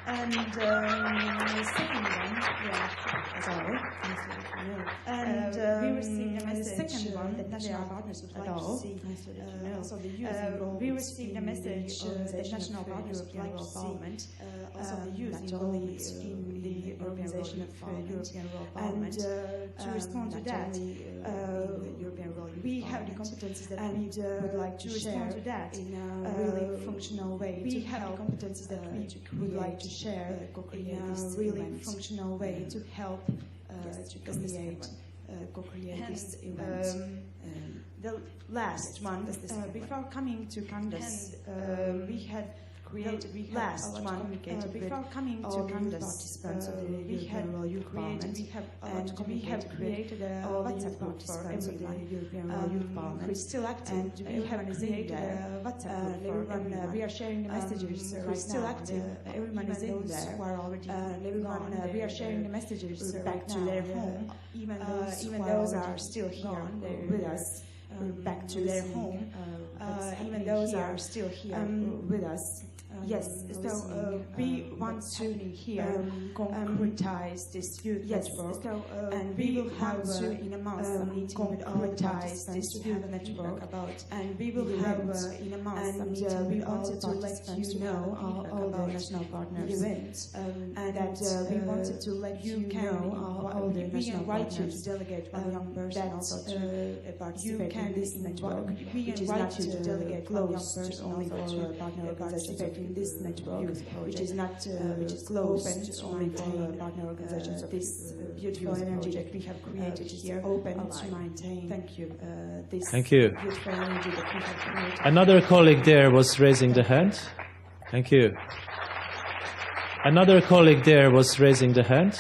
And the second one, we received a message. The second one, that national partners would like to see. Also, the youth. We received a message that national partners would like to see. Also, the youth involvement in the organization of European World Parliament. And to respond to that, we have the competencies that we would like to share in a really functional way. We have the competencies that we would like to share in a really functional way to help to co-create this event. The last one, before coming to Candace, we had created last one before coming to Candace, we have created a WhatsApp group for everyone. It's still active. We have created a WhatsApp group for everyone. We are sharing the messages right still active. Everyone is in there. Who are already everyone. We are sharing the messages back to their home. Even those are still here with us. Back to their home. Even those are still here with us. Yes, so we want to concretize this youth network, and we will have in a month a meeting with all the participants to have a network about, and we will have in a month a meeting we wanted to let you know all the national partners events, and that we wanted to let you know all the national partners to delegate one young person also to participate in this network. We invite you to delegate close to only for partner organizations in this network, which is not which is open to only for partner organizations. This beautiful energy that we have created here, open to maintain. Thank you. This beautiful energy that we have created. Another colleague there was raising the hand. Thank you. Another colleague there was raising the hand.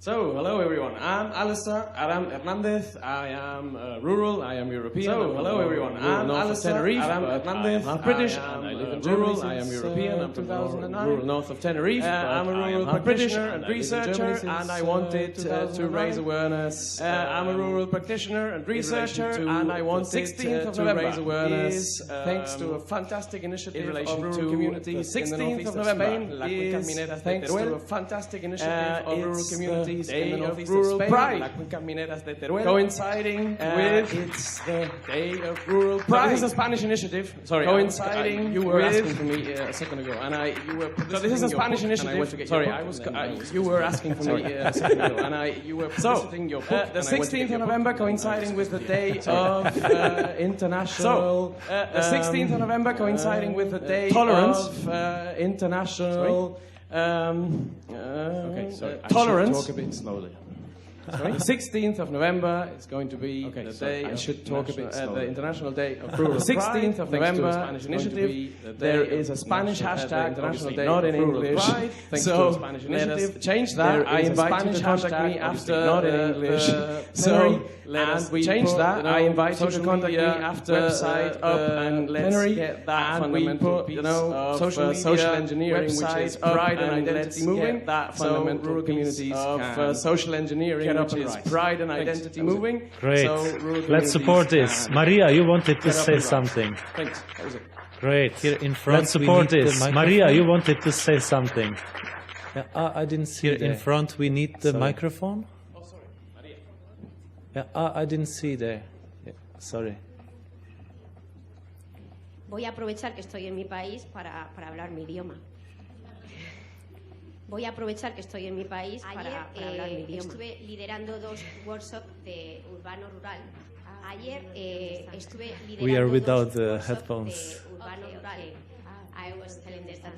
So, hello everyone. I'm Alistair Aram Hernandez. I am rural. I am European. So, hello everyone. I'm Alistair Aram Hernandez. I'm British and I live in rural. I am European. I'm from 2009. Rural north of Tenerife. I'm a rural practitioner and researcher, and I wanted to raise awareness. I'm a rural practitioner and researcher, and I wanted to raise awareness thanks to a fantastic initiative of rural communities. 16th of November is thanks to a fantastic initiative of rural communities. Day of Rural Pride, coinciding with it's the Day of Rural Pride. This is a Spanish initiative. Sorry, coinciding with were asking for me a second ago, and you were. So this is a Spanish initiative. Sorry, you were asking for me a second ago, and you were soliciting your book. The 16th of November, coinciding with the day of international. The 16th of November, coinciding with the day of international. Okay, sorry. Tolerance. I should talk a bit slowly. Sorry? The 16th of November is going to be the day. I should talk a bit the International Day of Rural Pride. 16th of November, Spanish initiative. There is a Spanish hashtag, International Day not in English. So let us change that. I invite you to contact me after not in English. So and we change that. I invite you to contact me after website up and let's get that fundamental piece of social engineering, which is pride and identity moving. That fundamental rural communities of social engineering. Which is pride and identity moving. Great. So let's support this. Maria, you wanted to say something. Thanks. That was it. Great. Here in front, let's support this. Maria, you wanted to say something. Yeah, I didn't see here in front. We need the microphone. Oh, sorry, Maria. Yeah, I didn't see there. Yeah, sorry. Voy a aprovechar que estoy en mi país para hablar mi idioma. Voy a aprovechar que estoy en mi país para hablar mi idioma. Estuve liderando 2 workshops de urbano-rural. Ayer estuve liderando 2 workshops de urbano-rural. I was telling this that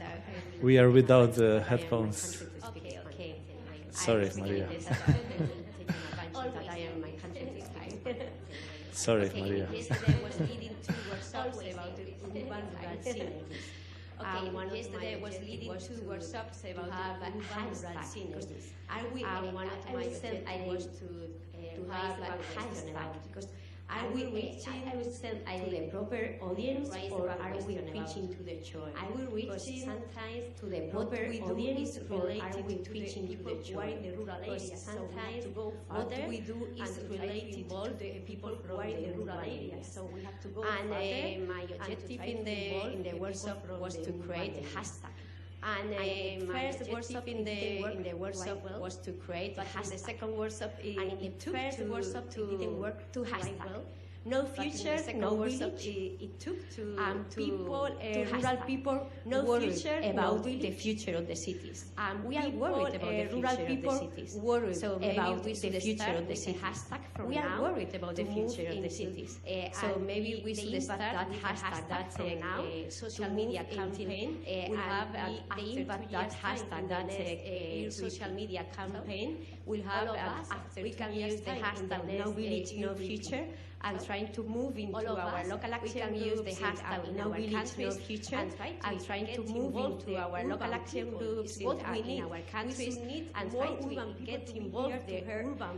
we are without the headphones. Okay. Sorry, Maria. Sorry, Maria. Yesterday was leading 2 workshops about urban-rural synergies. Yesterday was leading 2 workshops about urban-rural synergies. One of my objectives was to have a hashtag because are we reaching to the proper audience or are we preaching to the choice? Are we reaching sometimes to the proper audience or are we preaching to the people who are in the rural areas? Sometimes what we do is related to the people who are in the rural areas. So we have to go and my objective in the workshop was to create a hashtag. And my first workshop in the workshop was to create a hashtag. The second workshop, and in the first workshop, it didn't work to hashtag. No future, no village. It took to people, rural people, no future about the future of the cities. We are worried about the future of the cities. So about the future of the cities. We are worried about the future of the cities. So maybe we should start that hashtag from now. Social media campaign. We have the impact that hashtag, that social media campaign. We'll have after we can use the hashtag no village, no future. And trying to move into our local action groups, use the hashtag no village, no future, and trying to move into our local action groups in our countries, and trying to get involved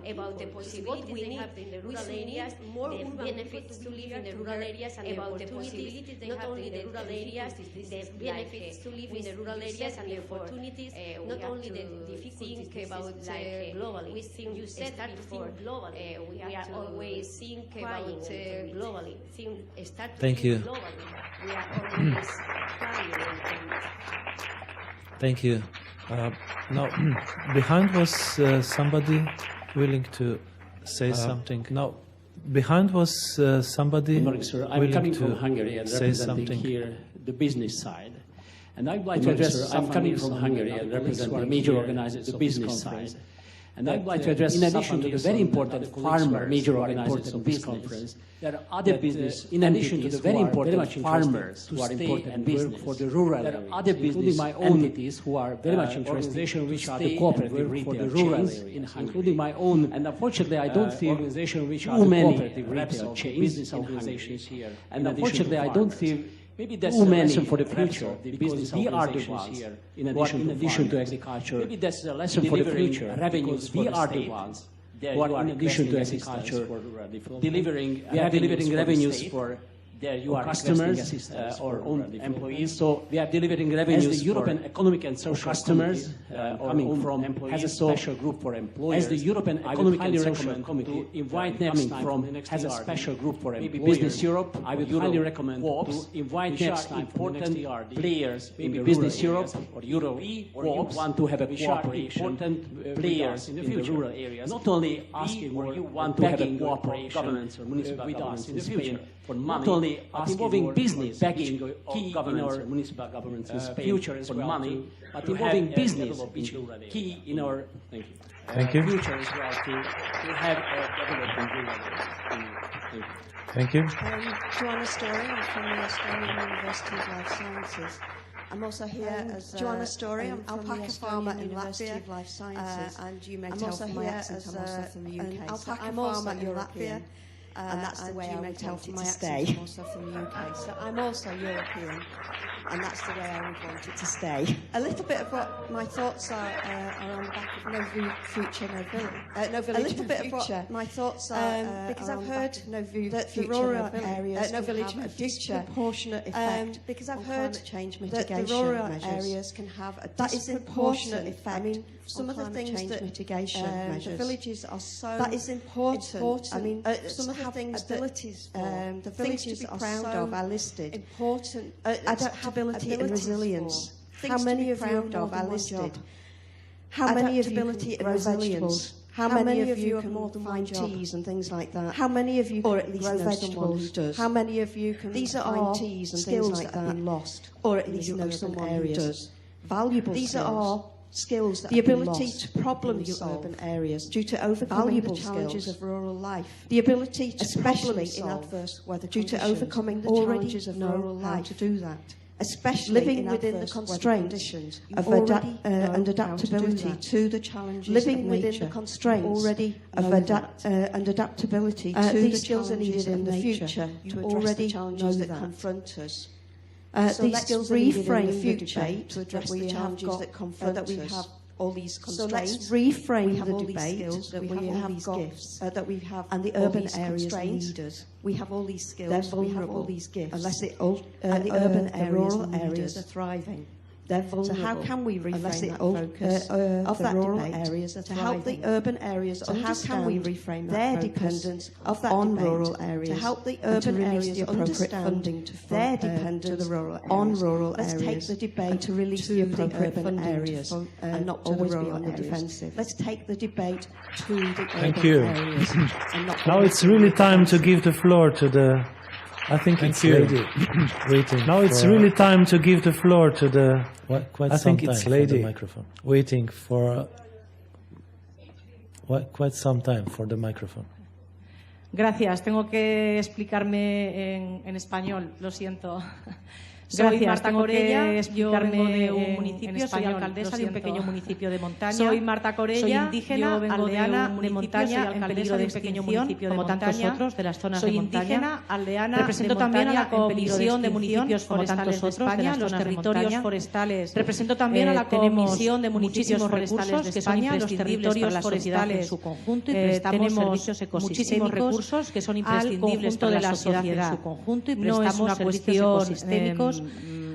about the possibilities they have in the rural areas, the benefits to live in the rural areas, and about the possibilities they have in the rural areas, the benefits to live in the rural areas, and the opportunities, not only the difficulties about globally. We think you said before, we are always thinking about globally. Thank you. We are always Thank you. Now, behind was somebody willing to say something. No, behind was somebody willing to Hungary and say something. Here the business side. And I'd like to address, I'm coming from Hungary and representing the major organizers of the business side. And I'd like to address, in addition to the very important farmer major organizers of this conference, there are other business, in addition to the very important farmers who are important and work for the rural areas, other business entities who are very much interested, which are the cooperative retail the rural areas, including my own. And unfortunately, I don't see organizations which are the cooperative retail chains, business organizations here. And unfortunately, I don't see. Maybe that's a lesson for the future, because we are the ones here, in addition to agriculture. Maybe that's a lesson for the future, revenues. We are the ones who are, in addition to agriculture, delivering revenues for their customers or own employees. So we are delivering revenues as the European Economic and Social customers coming from employees, has a special group for employers. As the European Economic and Social Committee to invite next time has a special group for employers. Maybe Business Europe, I would highly recommend to invite next time important players, maybe Business Europe or Euro, or you want to have a cooperation, important players in the rural areas. Not only asking, or you want to have a cooperation governments or municipal with us in the future. for money, not only involving business, begging key in our municipal governments future as well, money, but involving business, which is key in our future as well, to have a development. Thank you. Joanna Story, I'm from the Australian University of Life Sciences. I'm also here as Joanna Story. I'm alpaca farmer in Latvia of Life Sciences, and you may tell from my accent I'm also from the UK. Alpaca farmer in Latvia, and that's the way I would tell from my accent. I'm also from the UK, so I'm also European, and that's the way I would want it to stay. A little bit of what my thoughts are on the back of No Future, No Village. No Village, a little bit of what my thoughts are because I've heard that the rural areas No Village have a disproportionate effect. Because I've heard change mitigation the rural areas can have a disproportionate effect. I mean, some of the things that the villages are so that is important. I mean, some of the things that the villages are proud of are listed. Important adaptability and resilience. How many of you are listed? How many of you and resilience? How many of you can find teas and things like that? How many of you, or at least know someone who does? How many of you can find teas and things like that? Have been lost, or at least know someone who does? Valuable. These are all skills that the ability to problem solve urban areas due to overcoming the challenges of rural life. The ability to especially in adverse weather due to overcoming the challenges of rural life to do that. Especially living within the constraints of and adaptability to the challenges living within the constraints of and adaptability to the skills are needed in the future to address the challenges that confront us. So these skills reframe the future to address the challenges that confront us. That we have all these constraints. So let's reframe the debate that we have gifts that we have, and the urban areas need us. We have all these skills. They're vulnerable. We have all these gifts. Unless it all, and the urban areas, rural areas are thriving. They're vulnerable. So how can we reframe that focus of that rural areas to help the urban areas understand their dependence of that on rural areas, to help the urban areas understand funding to their dependence on rural areas. Let's take the debate to release the appropriate urban areas and not to always be on the defensive. Let's take the debate to the urban areas. Now it's really time to give the floor to the. I think it's lady waiting. Now it's really time to give the floor to the. I think it's lady waiting for quite some time for the microphone. Gracias. Tengo que explicarme en español. Lo siento. Soy Marta Corella, yo vengo de un municipio, soy alcaldesa de un pequeño municipio de montaña. Soy Marta Corella, soy indígena, aldeana de montaña, en peligro de pequeño municipio como tantos otros de las zonas de montaña. Soy indígena, aldeana, represento también a la Comisión de Municipios Forestales de España, los territorios forestales. Represento también a la Comisión de Municipios Forestales de España, los territorios forestales en su conjunto y prestamos servicios ecosistémicos, recursos que son imprescindibles para la sociedad en su conjunto y prestamos servicios ecosistémicos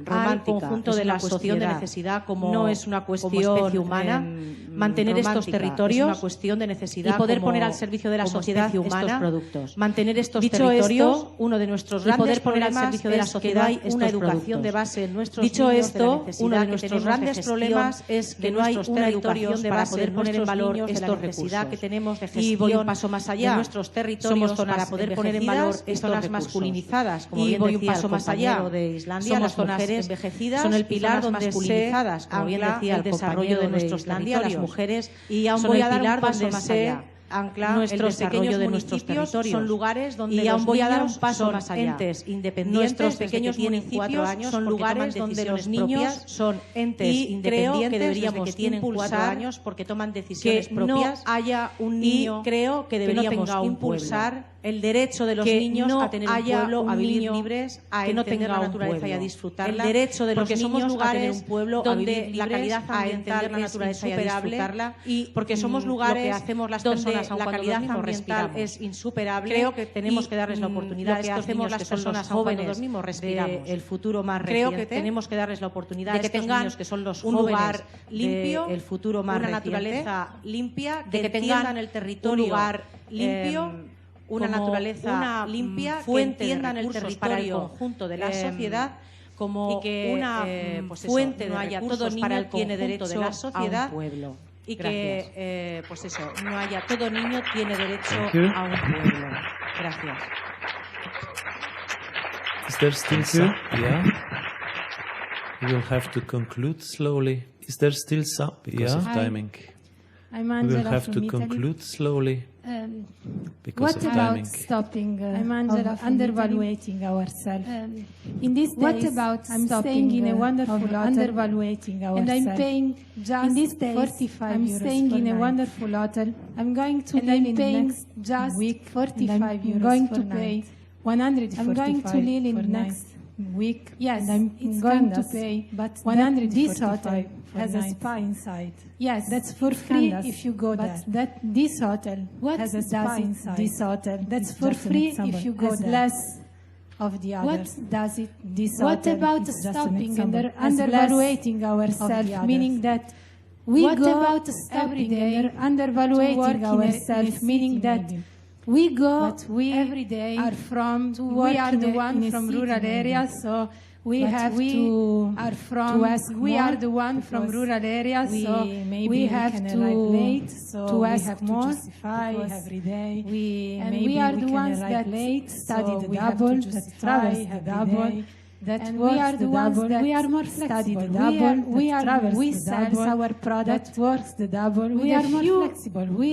al conjunto de la sociedad. De necesidad no es una cuestión especie humana. Mantener estos territorios es una cuestión de necesidad y poder poner al servicio de la sociedad estos productos. Mantener estos territorios, uno de nuestros grandes problemas es que no hay una educación de base en nuestros niños. Dicho esto, uno de nuestros grandes problemas es que no hay una educación de base para poder poner en valor estos recursos que tenemos de gestión. Y voy un paso más allá. Nuestros territorios para poder poner en valor zonas masculinizadas, como bien decía el compañero de Islandia, las zonas envejecidas son el pilar donde se ancla el desarrollo de nuestros territorios. Mujeres y aún voy a dar un paso más allá. Ancla nuestros pequeños de nuestros territorios son lugares donde y aún voy a dar un paso más allá. Entes independientes, nuestros pequeños municipios son lugares donde los niños son entes independientes que deberíamos que tienen 4 años porque toman decisiones propias. No haya un niño y creo que deberíamos impulsar el derecho de los niños a tener un pueblo, a vivir libres, a entender la naturaleza y a disfrutarla. El derecho de los niños a tener un pueblo donde la calidad ambiental la naturaleza es insuperable y porque somos lugares que hacemos las personas la calidad ambiental es insuperable. Creo que tenemos que darles la oportunidad a estos niños que son los jóvenes del futuro más reciente. Creo que tenemos que darles la oportunidad de que tengan que son los un lugar limpio, el futuro más una naturaleza limpia, de que tengan el territorio un lugar limpio. Una naturaleza limpia fuente que entiendan el territorio para el conjunto de la sociedad como y que una fuente de no haya todo niño para el tiene derecho de la sociedad a un pueblo y que pues eso no haya todo niño tiene derecho a un pueblo. Gracias. Is there still some? Yeah. We will have to conclude slowly. Is there still some? Because of timing. I'm we Angela will have to from conclude slowly. Because What of about timing. stopping I'm Angela of from undervaluating ourselves? In these days, What about I'm stopping staying in a of wonderful hotel, undervaluating and ourselves? I'm paying just in these days, 45 I'm euros staying per in a night. wonderful hotel. I'm going to and live I'm in paying next just week 45 I'm euros going per to night. pay 145 I'm going to live in per next week. Yes, and it's I'm going to Candace, pay but 145 this hotel per has a night. spa inside. Yes, That's for free Candace, if you go but there. this hotel What has a does spa it- inside. this hotel That's is for just an free example, if you go has there. less of the others. What does it? This What hotel about is just an stopping example, and has undervaluating less of ourselves? the others. Meaning that we What go about every stopping day and to undervaluating work in ourselves, meaning that maybe? we go But we every day are from to we work are in the a- one in a from city rural maybe. areas, so we But have we to are from- to ask we more are the one from because rural areas, we- so maybe we we have can to arrive late, so to we ask have to more justify because every day. and And we are the ones that study so the we have to double, that justify travels the every double, day. that And works we are the ones double, that we are more study flexible. the We double, are that travels we the sell double, our product that works the double. with We a are more few- flexible. We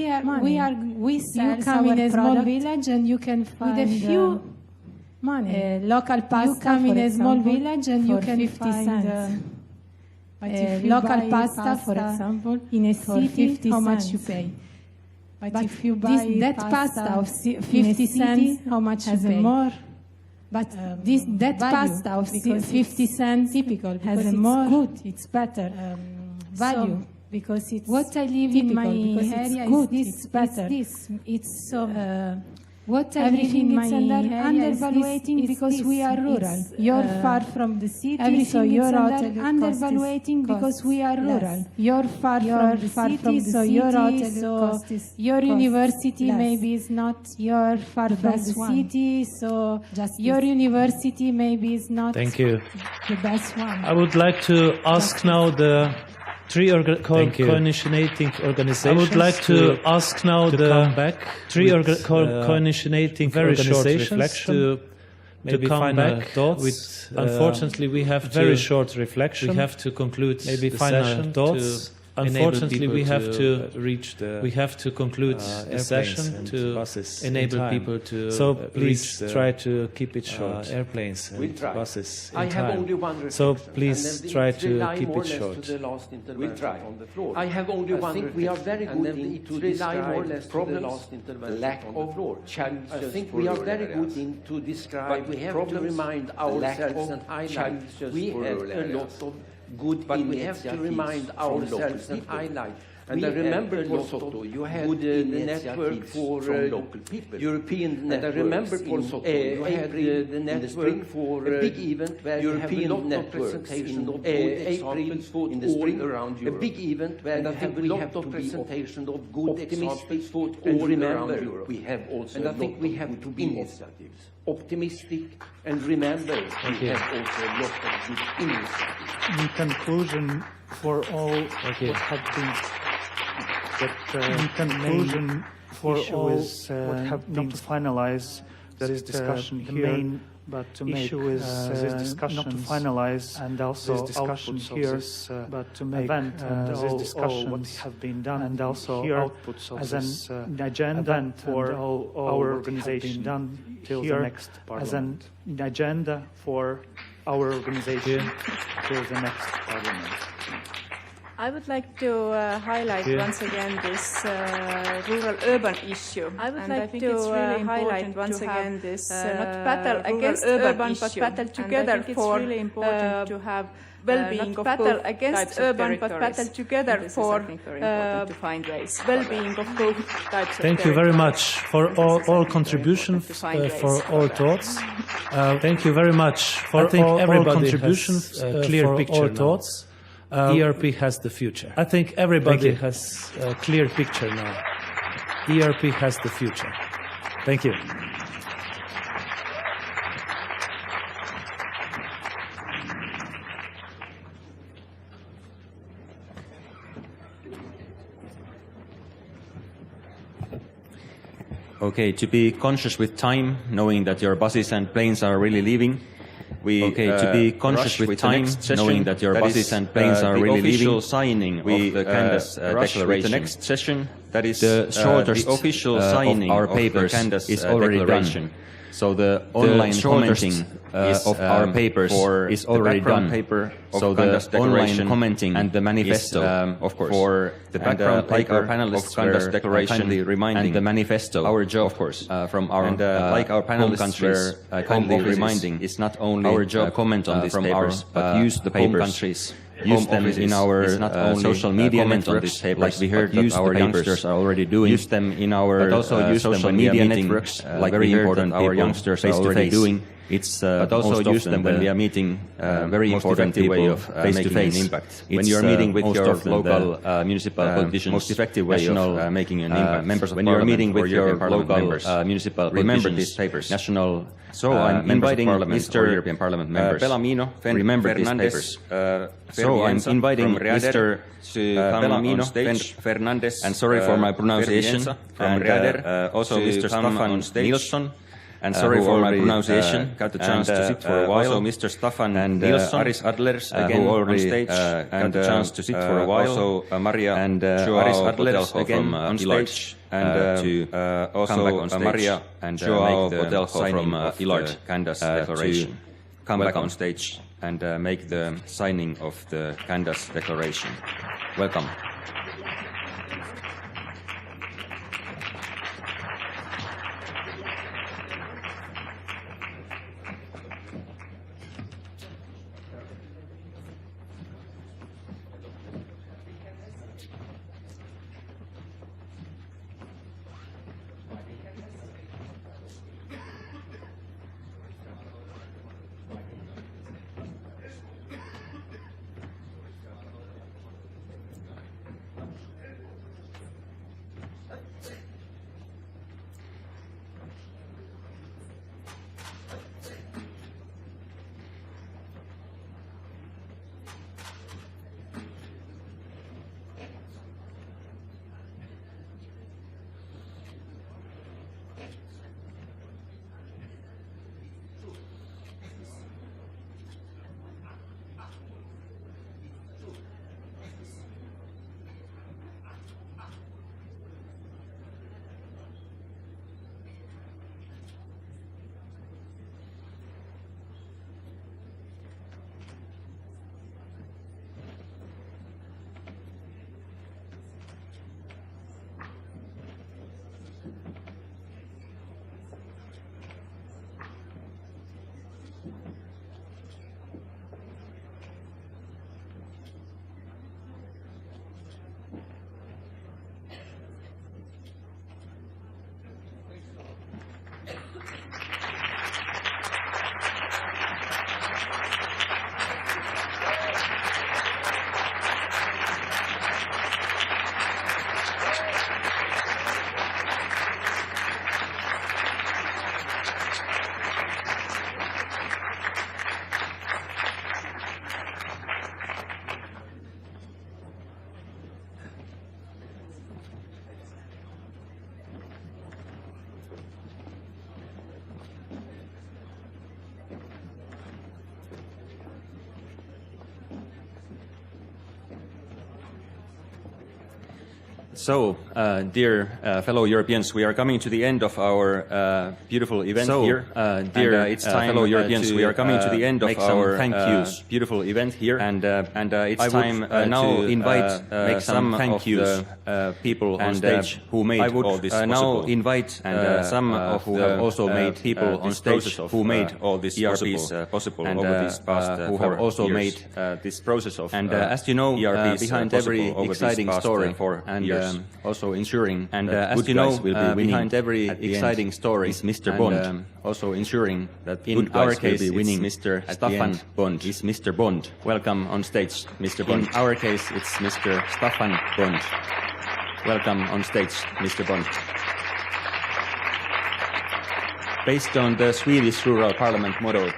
sell you come our in a small product village and you can find with a few money. local pasta. You come in for a small example, village and you for can 50 find cents. but if you Local buy pasta, for example, in a for city, 50 how much cents. you pay? But if you this, buy that pasta of in a 50 city, cents, how much has you a pay? more But that value, pasta of because 50 cents typical, has because a it's more good, it's better value. So, because it's What I live typical, in my because it's area good, is it's better. this, it's so. What I live Everything in my is area is undervaluating this, because this. we are rural. It's, You're far from the city, everything so is you're under- undervaluating because we are rural. less. You're far from the city, so your hotel cost is your university less. maybe is not. You're far from best the one. city, so Just your this. university maybe is not Thank you. the best one. I would like to ask now the three coordinating organizations. I would like to ask now the come back three with, coordinating very short organizations reflection, to maybe come final back thoughts. with. Unfortunately, we have very to, short reflection. We have to conclude maybe the final session. thoughts. Unfortunately, we have to reach the. We have to conclude the session to enable people to. So please try to keep it short. Airplanes and We'll try. buses. I have only one reflection. So please and then try it to rely keep more it or less short. To the last intervention We'll try. on the floor. I have only one think we are very reflection, good and then in it to rely describe more or less problems, to the last intervention lack on the of floor. challenges. I think for we are rural very areas. good in to describe But we have problems, to remind lack ourselves of and highlight. challenges We for have rural a areas. lot of good but we have to remind ourselves and highlight. And I remember Porsoto, you had the network for local people, European networks. And I remember Porsoto, you had the network for a big event where European networks in April in the spring around Europe. A big event where you have a lot of presentation of good examples for all around Europe. We have also and I think we have to be initiatives. Optimistic and remember we have also a lot of good initiatives. In conclusion, for all what have been in conclusion, for all what have been to finalize this discussion here, but to make this discussion not to finalize and also this discussion here, but to make event and this discussion what have been done and also here outputs of as an agenda for our organization done till the next parliament. As an agenda for our organization till the next parliament. I would like to highlight once again this rural-urban issue. I would like to highlight once again this not battle against urban, but battle together for really important to have well-being of battle against urban, but battle together for to find ways well-being of both types. Thank you very much for all contributions, for all thoughts. Thank you very much for all contributions, clear picture thoughts. ERP has the future. I think everybody has a clear picture now. ERP has the future. Thank you. Okay, to be conscious with time, knowing that your buses and planes are really leaving, to be conscious with time, knowing that your buses and planes are really leaving, signing of the Candace Declaration. The next session, that is the shortest official signing of our papers is already done. So the online commenting of our papers is already done. So the online commenting and the manifesto, of course, for the background paper of Candace Declaration and the manifesto, our job, of course, from our like our panelists countries, kindly reminding, is not only our job comment on these papers, but use the papers. Countries. Use them in our social media networks, like we heard that our youngsters are already doing. Use them in our social media networks, like very important our youngsters are already doing. It's but also use them when we are meeting very important way of face-to-face impact. When you are meeting with your local municipal politicians, most effective way of making an impact. Members of when you are meeting with your local municipal remember these papers. National. So I'm inviting Mr. European Parliament members. Bellamino, remember these papers. So I'm inviting Mr. Bellamino, Fernandez, and sorry for my pronunciation, and also Mr. Staffan Nilsson. And sorry for my pronunciation. Got the chance to sit for a while. Also, Mr. Staffan and Aris Adlers again who already on stage. Got the chance to sit for a while. Also, Maria and Aris Adlers again on stage. And also Maria and Joao Botelho from Ilard Candace Declaration. Come back on stage and make the signing of the Candace Declaration. Welcome. So, dear fellow Europeans, we are coming to the end of our beautiful event here. Dear it's time fellow Europeans, we are coming to the end of our thank yous beautiful event here, and it's time now invite make some thank yous people on stage who made all this possible. Now invite some of who have also made people on stage who made all this possible over these past who have also made this process of as you know behind every exciting story and also ensuring, and as you know, behind every exciting story is Mr. Bond, also ensuring that in our case it's Mr. Staffan Bond. Is Mr. Bond. Welcome on stage, Mr. Bond. In our case, it's Mr. Staffan Bond. Welcome on stage, Mr. Bond. Based on the Swedish rural parliament model,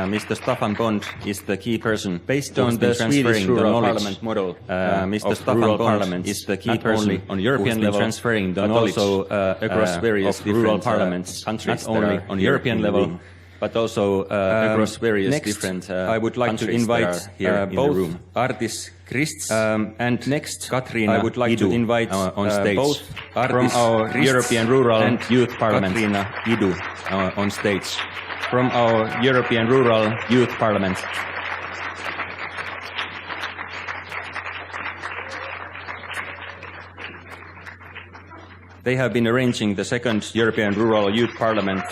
Mr. Staffan Bond is the key person. Based on the Swedish rural parliament model, Mr. Staffan Bond is the key person on European level, transferring the knowledge also across various rural parliaments, countries, not only on European level, but also across various different I would like to invite here both artists Krists and next Katriina. I would like to invite on stage both from our European Rural and Youth Parliament. Katriina Idu on stage from our European Rural Youth Parliament. They have been arranging the second European Rural Youth Parliament.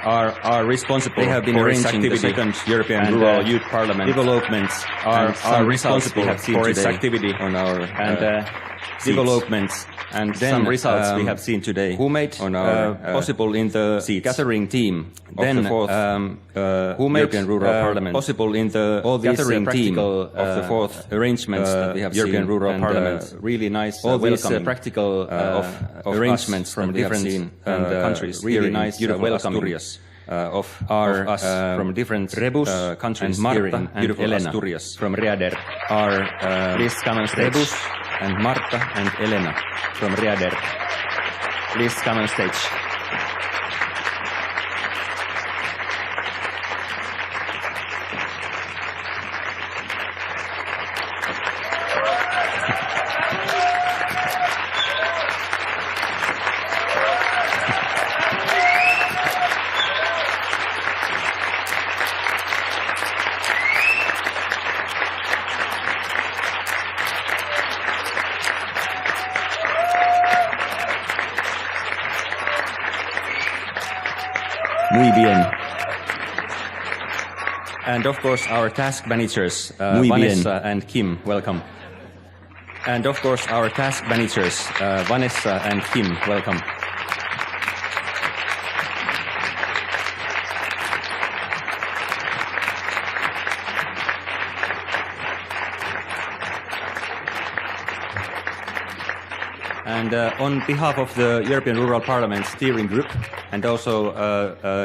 Are responsible. They have been arranging the second European Rural Youth Parliament. Developments are responsible for its activity on our developments. And then some results we have seen today. Who made on our possible in the gathering team? Then who made European Rural Parliament possible in the all these practical of the fourth arrangements that we have European seen Rural Parliament? Really nice. All these practical of arrangements from different countries. Really nice, beautiful Asturias. Of us from different countries. And Marta and Elena Asturias from Reader are please come on stage. Rebus and Marta and Elena from Reader. Please come on stage. Muy bien. And of course our task managers, Vanessa and Kim, welcome. And of course our task managers, Vanessa and Kim, welcome. And on behalf of the European Rural Parliament Steering Group, and also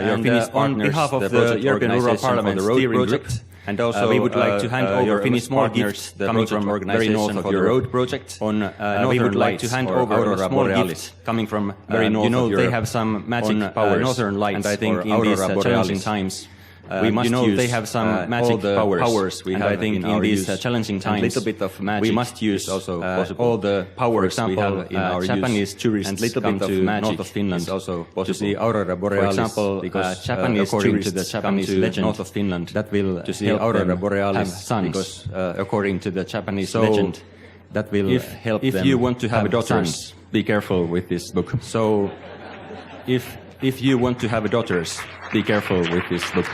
your Finnish partners, on behalf of the European Rural Parliament Steering Group, and also we would like to hand over your Finnish partners coming from very north of your road project. On we would like to hand over a small gift coming from very north of Europe. You know they have some magic powers, northern lights, and I think in these challenging times. We must use they have some magic powers we have, I think, in these challenging times. A little bit of magic. We must use also all the powers we have in our Japanese tourists and little bit of magic north of Finland also to see Aurora Borealis. For example, because Japanese according to the Japanese legend north of Finland that will to see Aurora Borealis sun. Because according to the Japanese legend that will help them. If you want to have daughters, be careful with this book. So, if you want to have daughters, be careful with this book.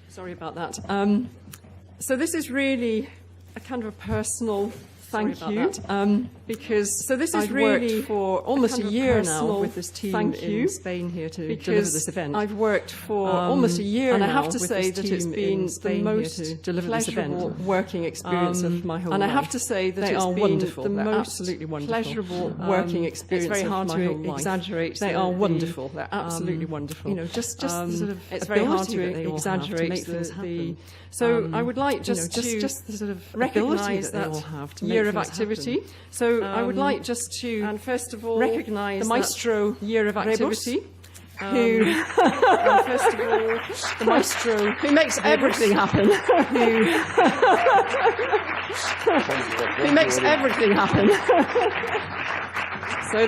Sorry about that. So this is really a kind of a personal thank you, because so this is really worked for almost a year now with this team in Spain here to deliver this event. I've worked for almost a year and now, and I have to say that it's been the most pleasurable working experience of my whole life. And I have to say that it's been the most absolutely pleasurable working experience. It's very hard to exaggerate. They are wonderful. They're absolutely wonderful. You know, just the sort of it's very hard to exaggerate the. So I would like just the sort of recognise that year of activity. So I would like just to, and first of all, recognise the maestro year of activity. Who, first of all, the maestro who makes everything happen. Who makes everything happen. So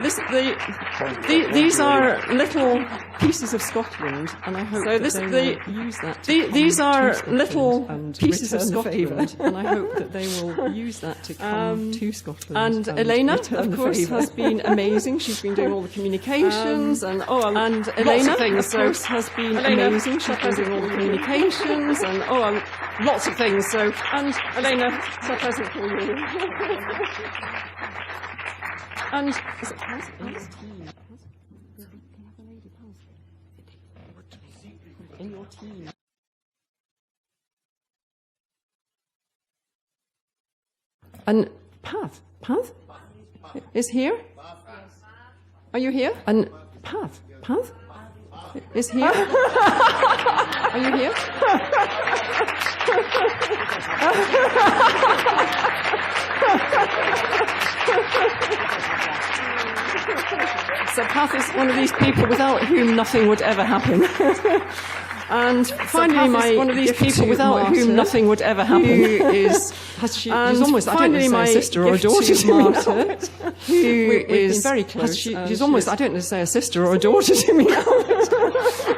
these are little pieces of Scotland, and I hope that they will use that. These are little pieces of Scotland, and I hope that they will use that to come to Scotland. And Elena, of course, has been amazing. She's been doing all the communications, and Elena, of course, has been amazing. She's been doing all the communications, and lots of things. So, and Elena, it's a present for you. And is it Paz? In your team. And Path is here. Are you here? And Path is here. Are you here? So Path is one of these people without whom nothing would ever happen. And finally, one of these people without whom nothing would ever happen is she's almost, I don't know, my sister or a daughter to Marta, who is very close. She's almost, I don't know, say a sister or a daughter to me now.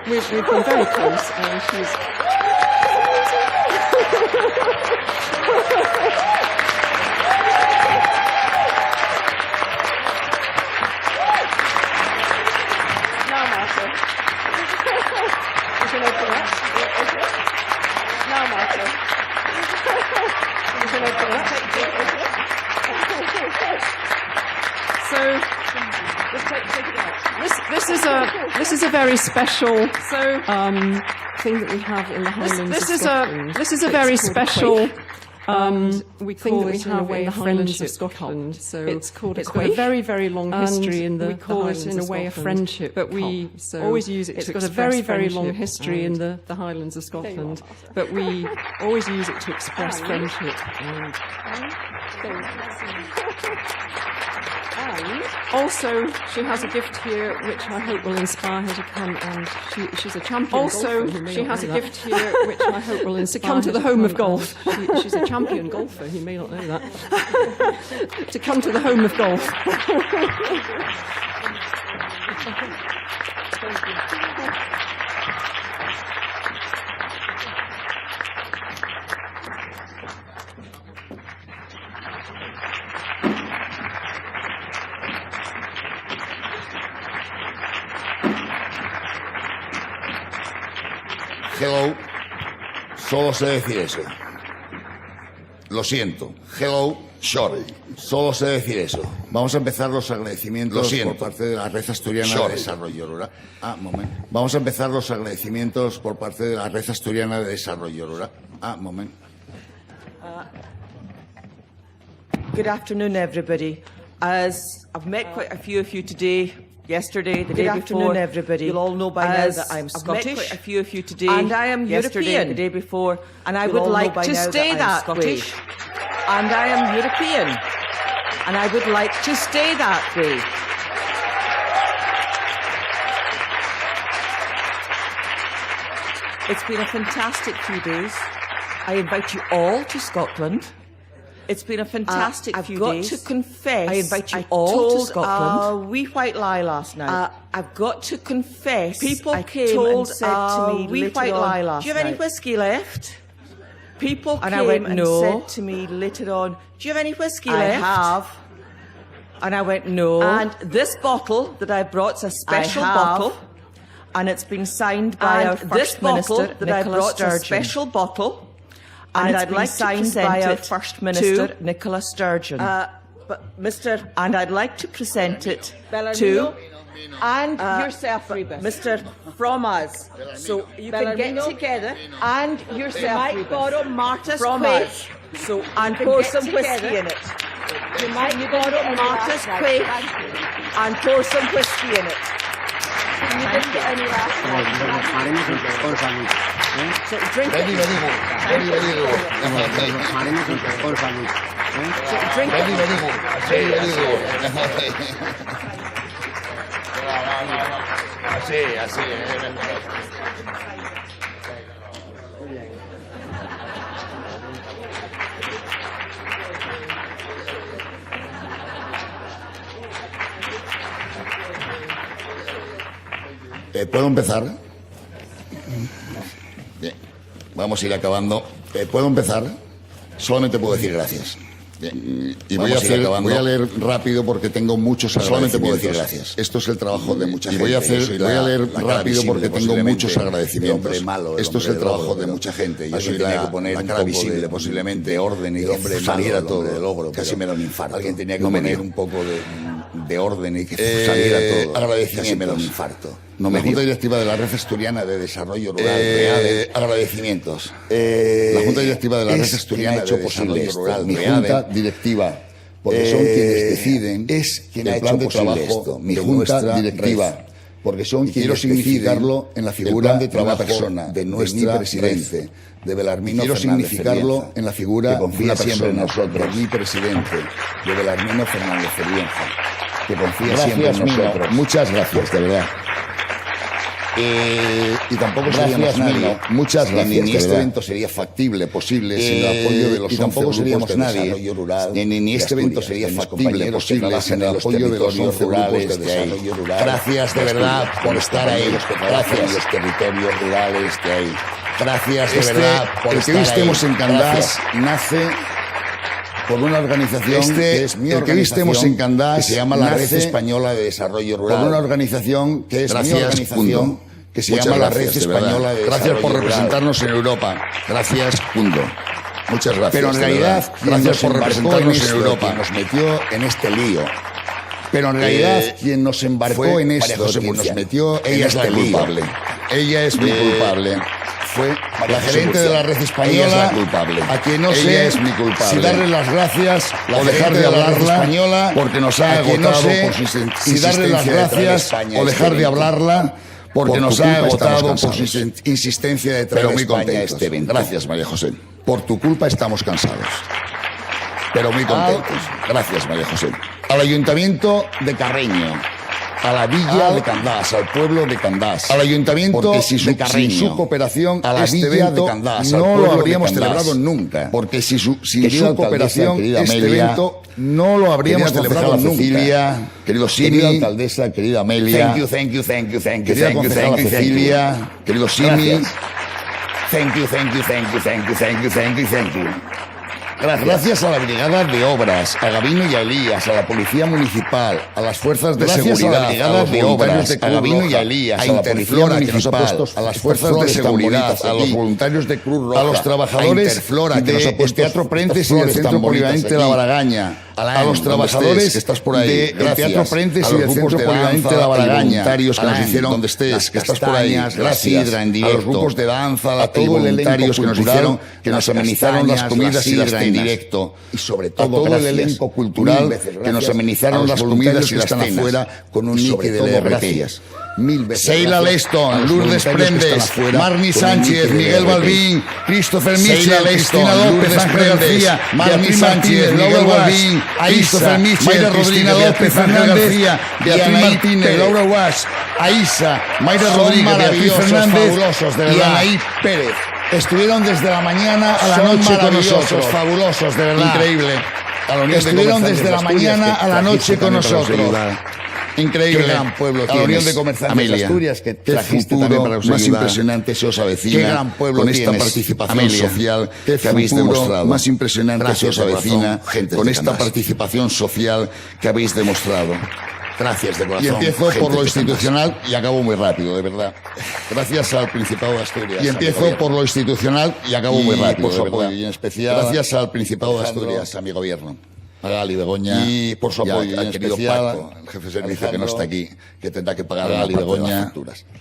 We've been very close, and she's. This is a very special thing that we have in the Highlands of Scotland. This is a very special we call it in a way a Highlands of Scotland. So it's got a very, very long history in the we call it in a way a friendship. But we always use it to express friendship. It's got a very, very long history in the Highlands of Scotland. But we always use it to express friendship. And also, she has a gift here which I hope will inspire her to come, and she's a champion golfer. She has a gift here which I hope will inspire her to come to the home of golf. She's a champion golfer, you may not know that. To come to the home of golf. Hello, solo sé decir eso. Lo siento. Hello, sorry. Solo sé decir eso. Vamos a empezar los agradecimientos por parte de la Red Asturiana de Desarrollo Rural. Moment. Vamos a empezar los agradecimientos por parte de la Red Asturiana de Desarrollo Rural. Moment. Good afternoon, everybody. As I've met quite a few of you today, yesterday, the day before. Good afternoon, everybody. You'll all know by now that I'm Scottish. I've met quite a few of you today, and I am European. The day before, and I would like to stay that way. And I am European, and I would like to stay that way. It's been a fantastic few days. I invite you all to Scotland. It's been a fantastic few days. I've got to confess, I invite you all to Scotland. A wee white lie last night. I've got to confess, people came and said to me, wee white lie last night. Do you have any whiskey left? People came and said to me later on, do you have any whiskey left? I have. And I went, no. And this bottle that I brought's a special bottle. And it's been signed by our First Minister, Nicola Sturgeon. A special bottle. And I'd like to present it First Minister Nicola Sturgeon. And I'd like to present it to and yourself, Mr. from us. So you can get together and yourself. You might borrow Marta's quaich. So and pour some whiskey in it. You might borrow Marta's quaich and pour some whiskey in it. You didn't get any last night. So drink it. Drink it. Así. ¿Puedo empezar? Bien. Vamos a ir acabando. ¿Puedo empezar? Solamente puedo decir gracias. Bien. Y voy a leer rápido porque tengo muchos agradecimientos. Solamente puedo decir gracias. Esto es el trabajo de mucha gente. Voy a leer rápido porque tengo muchos agradecimientos. Esto es el trabajo de mucha gente. Yo soy la cara visible, posiblemente, de orden y que saliera todo de logro. Casi me da un infarto. Alguien tenía que poner un poco de orden y que saliera todo. Agradecimientos. Casi me da un infarto. La Junta Directiva de la Red Asturiana de Desarrollo Rural, agradecimientos. La Junta Directiva de la Red Asturiana de Desarrollo Rural, mi Junta Directiva, porque son quienes deciden el plan de trabajo, mi Junta Directiva, porque son quienes significarlo en la figura de una persona, de nuestra presidente, de Belarmino Fernández. Quiero significarlo en la figura de una persona, de mi presidente, de Belarmino Fernández Ferrienza, que confía siempre en nosotros. Muchas gracias, de verdad. Y tampoco seríamos nadie. Muchas gracias. Ni este evento sería factible, posible, sin el apoyo de los 11 grupos de desarrollo rural. Ni este evento sería factible, posible, sin el apoyo de los 11 grupos de desarrollo rural. Gracias de verdad por estar ahí. Gracias. Los territorios rurales de ahí. Gracias de verdad por estar ahí. El que hoy estemos en Candás nace por una organización que es mi organización, que se llama la Red Española de Desarrollo Rural. Por una organización que es mi organización, que se llama la Red Española de Desarrollo Rural. Gracias por representarnos en Europa. Gracias, punto. Muchas gracias. Pero en realidad, gracias por representarnos en Europa. Nos metió en este lío. Pero en realidad, quien nos embarcó en esto, quien nos metió, ella es la culpable. Ella es mi culpable. Fue la gerente de la Red Española, a quien no sé si darle las gracias o dejar de hablarla, porque nos ha agotado por su insistencia. Si darle las gracias o dejar de hablarla, porque nos ha agotado por su insistencia de traer España a este evento. Gracias, María José. Por tu culpa estamos cansados, pero muy contentos. Gracias, María José. Al Ayuntamiento de Carreño, a la villa de Candás, al pueblo de Candás, al ayuntamiento de Carreño, sin su cooperación, a la villa de Candás, no lo habríamos celebrado nunca. Porque sin su cooperación, este evento no lo habríamos celebrado nunca. Querido Simi, querida alcaldesa, querida Amelia, thank you, querida concejala Cecilia, querido Simi, thank you. Gracias a la Brigada de Obras, a Gabino y a Elías, a la Policía Municipal, a las Fuerzas de Seguridad, a los voluntarios de Gabino y a Elías, a la Policía Municipal, a las Fuerzas de Seguridad, a los voluntarios de Cruz Roja, a los trabajadores del Teatro Prentes y del Centro Polivalente La Baragaña, a los trabajadores del Teatro Prentes y del Centro Polivalente La Baragaña, voluntarios que nos hicieron donde estés, que estás por ahí, gracias, a los grupos de danza, a todos los voluntarios que nos hicieron, que nos amenizaron las comidas y las cenas en directo, y sobre todo el elenco cultural que nos amenizaron las comidas y las cenas afuera con un nick de gracias. Seila Leston, Lourdes Prendes, Marni Sánchez, Miguel Balbín, Christopher Mitchell, Cristina López, Ángel García, Marni Sánchez, Miguel Balbín, Christopher Mitchell, Cristina López, Ángel García, Beatriz Martínez, Laura Guas, Aisa, Mayra Rodríguez, Beatriz Fernández y Anaí Pérez. Estuvieron desde la mañana a la noche con nosotros. Fabulosos, de verdad. Increíble. Estuvieron desde la mañana a la noche con nosotros. Increíble. Qué gran pueblo tienes. La Unión de Comerciantes de Asturias, que trajiste también para más impresionante se os avecina. Qué gran pueblo con esta participación social que habéis demostrado. Más impresionante se os avecina con esta participación social que habéis demostrado. Gracias de corazón. Y empiezo por lo institucional y acabo muy rápido, de verdad. Gracias al Principado de Asturias. Y empiezo por lo institucional y acabo muy rápido, por su apoyo. Y en especial, gracias al Principado de Asturias, a mi gobierno. A Gali Begoña. Y por su apoyo, al querido Paco, el jefe de servicio que no está aquí, que tendrá que pagar a Gali Begoña.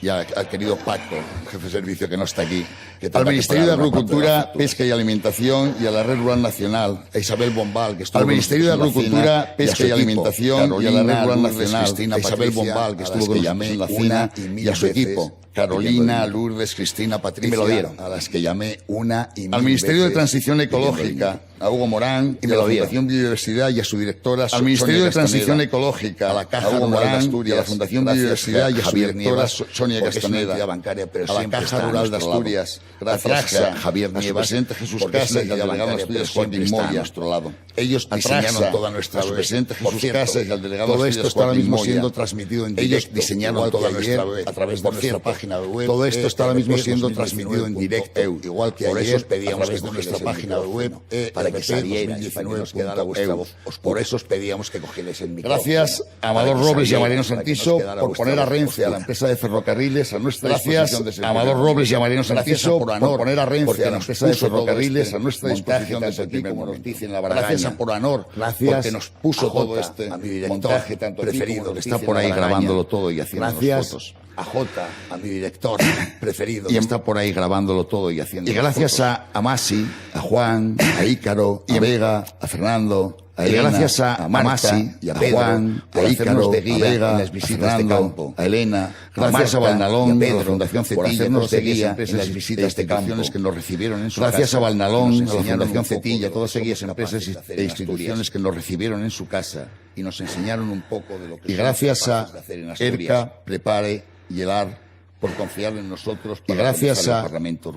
Y al querido Paco, jefe de servicio que no está aquí, que al Ministerio de Agricultura, Pesca y Alimentación y a la Red Rural Nacional, a Isabel Bombal, que estuvo al Ministerio de Agricultura, Pesca y Alimentación y a la Red Rural Nacional, a Isabel Bombal, que estuvo con nosotros en la cena, y a su equipo. Carolina, Lourdes, Cristina, Patricia, me lo dieron, a las que llamé una y mil al Ministerio de Transición Ecológica, a Hugo Morán, y me lo dieron. A la Fundación Biodiversidad y a su directora, al Ministerio de Transición Ecológica, a la Caja Rural de Asturias, a la Fundación Biodiversidad y a su directora, Sonia Castaneda, a la Caja Rural de Asturias, gracias a Javier Nievas, presidente Jesús Casas y al delegado de Asturias, Juan Moya, a nuestro lado. Ellos diseñaron toda nuestra web. Por cierto, todo esto está ahora mismo siendo transmitido en directo. Ellos diseñaron toda nuestra web a través de nuestra página web. Todo esto está ahora mismo siendo transmitido en directo. Igual que por eso os pedíamos que nuestra página web para que salierais, para que nos quedara vuestra voz. Por eso os pedíamos que cogierais el micrófono. Gracias a Amador Robles y a Mariano Santiso por poner a Renfe, a la empresa de ferrocarriles, a nuestra disposición. Gracias a Amador Robles y a Mariano Santiso por poner a Renfe, a la empresa de ferrocarriles, a nuestra disposición desde el primer momento. Gracias a Por Anor, porque nos puso todo este montaje tanto preferido, que está por ahí grabándolo todo y haciendo fotos. A Jota, a mi director preferido, y está por ahí grabándolo todo y haciendo. Y gracias a Masi, a Juan, a Ícaro, a Vega, a Fernando, a Elena, y gracias a Masi, y a Juan, a Ícaro, a Vega, a Fernando, a Elena, gracias a Valnalón, a la Fundación Cetilla, de guía en las visitas de instituciones que nos recibieron en su casa. Gracias a Valnalón, a la Fundación Cetilla, todas aquellas empresas e instituciones que nos recibieron en su casa y nos enseñaron un poco de lo que. Y gracias a ERCA, Prepare y el AR por confiar en nosotros. Y gracias a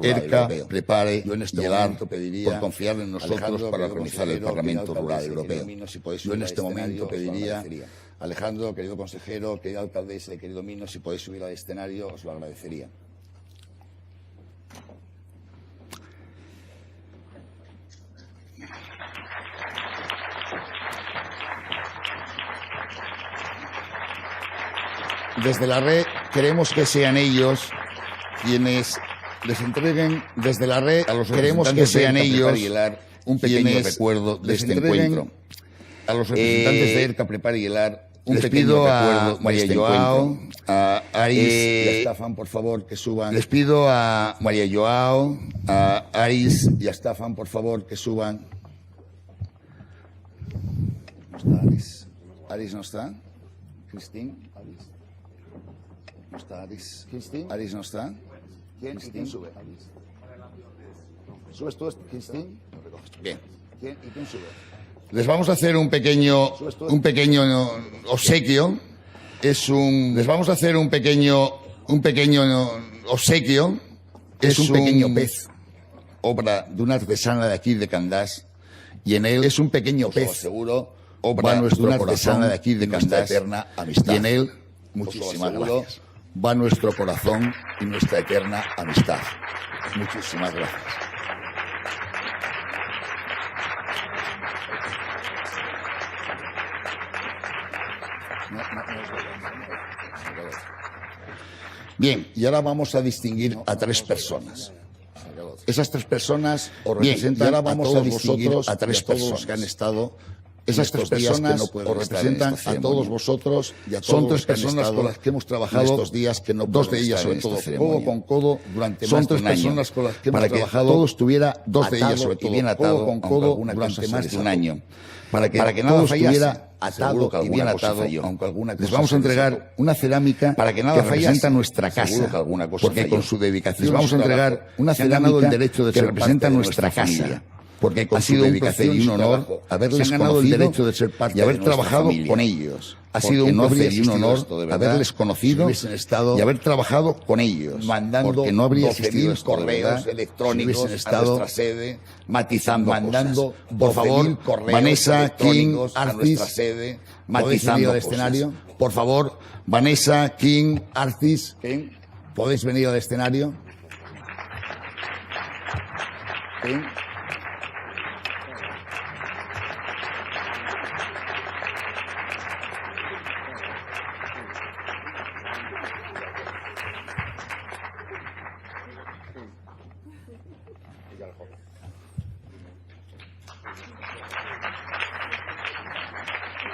ERCA, Prepare y el AR por confiar en nosotros para organizar el Parlamento Rural Europeo. Yo en este momento pediría, Alejandro, querido consejero, querida alcaldesa y querido Mino, si podéis subir al escenario, os lo agradecería. Desde la red queremos que sean ellos quienes les entreguen desde la red a los queremos que sean ellos un pequeño recuerdo de este encuentro. A los representantes de ERCA, Prepare y el AR, un pequeño recuerdo a María Joao, a Aris y a Stefan, por favor, que suban. Les pido a María Joao, a Aris y a Stefan, por favor, que suban. ¿No está Aris? ¿Aris no está? ¿Cristín? ¿Aris? ¿No está Aris? ¿Cristín? ¿Aris no está? ¿Quién? ¿Quién sube? Aris. ¿Subes tú, Cristín? Bien. ¿Quién? ¿Y quién sube? Les vamos a hacer un pequeño obsequio. Les vamos a hacer un pequeño obsequio. Es un pequeño pez, obra de una artesana de aquí de Candás, y en él es un pequeño pez, seguro, obra de una artesana de aquí de Candás, eterna amistad. Y en él, muchísimas gracias, va nuestro corazón y nuestra eterna amistad. Muchísimas gracias. Bien, y ahora vamos a distinguir a tres personas. Esas tres personas os representan a todos vosotros, a tres personas que han estado. Esas tres personas os representan a todos vosotros. Son tres personas con las que hemos trabajado estos días, que no dos de ellas sobre todo codo con codo durante más de un año. Son tres personas con las que hemos trabajado. Todo estuviera, dos de ellas sobre todo bien atado con codo durante más de un año. Para que nada estuviera atado y bien atado, aunque alguna cosa. Les vamos a entregar una cerámica para que nada representa nuestra casa, porque con su dedicación les vamos a entregar una cerámica que representa nuestra casa. Porque ha sido un placer y un honor haberles ganado el derecho de ser parte y haber trabajado con ellos. Ha sido un placer y un honor haberles conocido y haber trabajado con ellos. Porque no habría existido correos electrónicos a nuestra sede, matizando, mandando, por favor, Vanessa, King, Artis, matizando al escenario. Por favor, Vanessa, King, Artis, ¿podéis venir al escenario? King.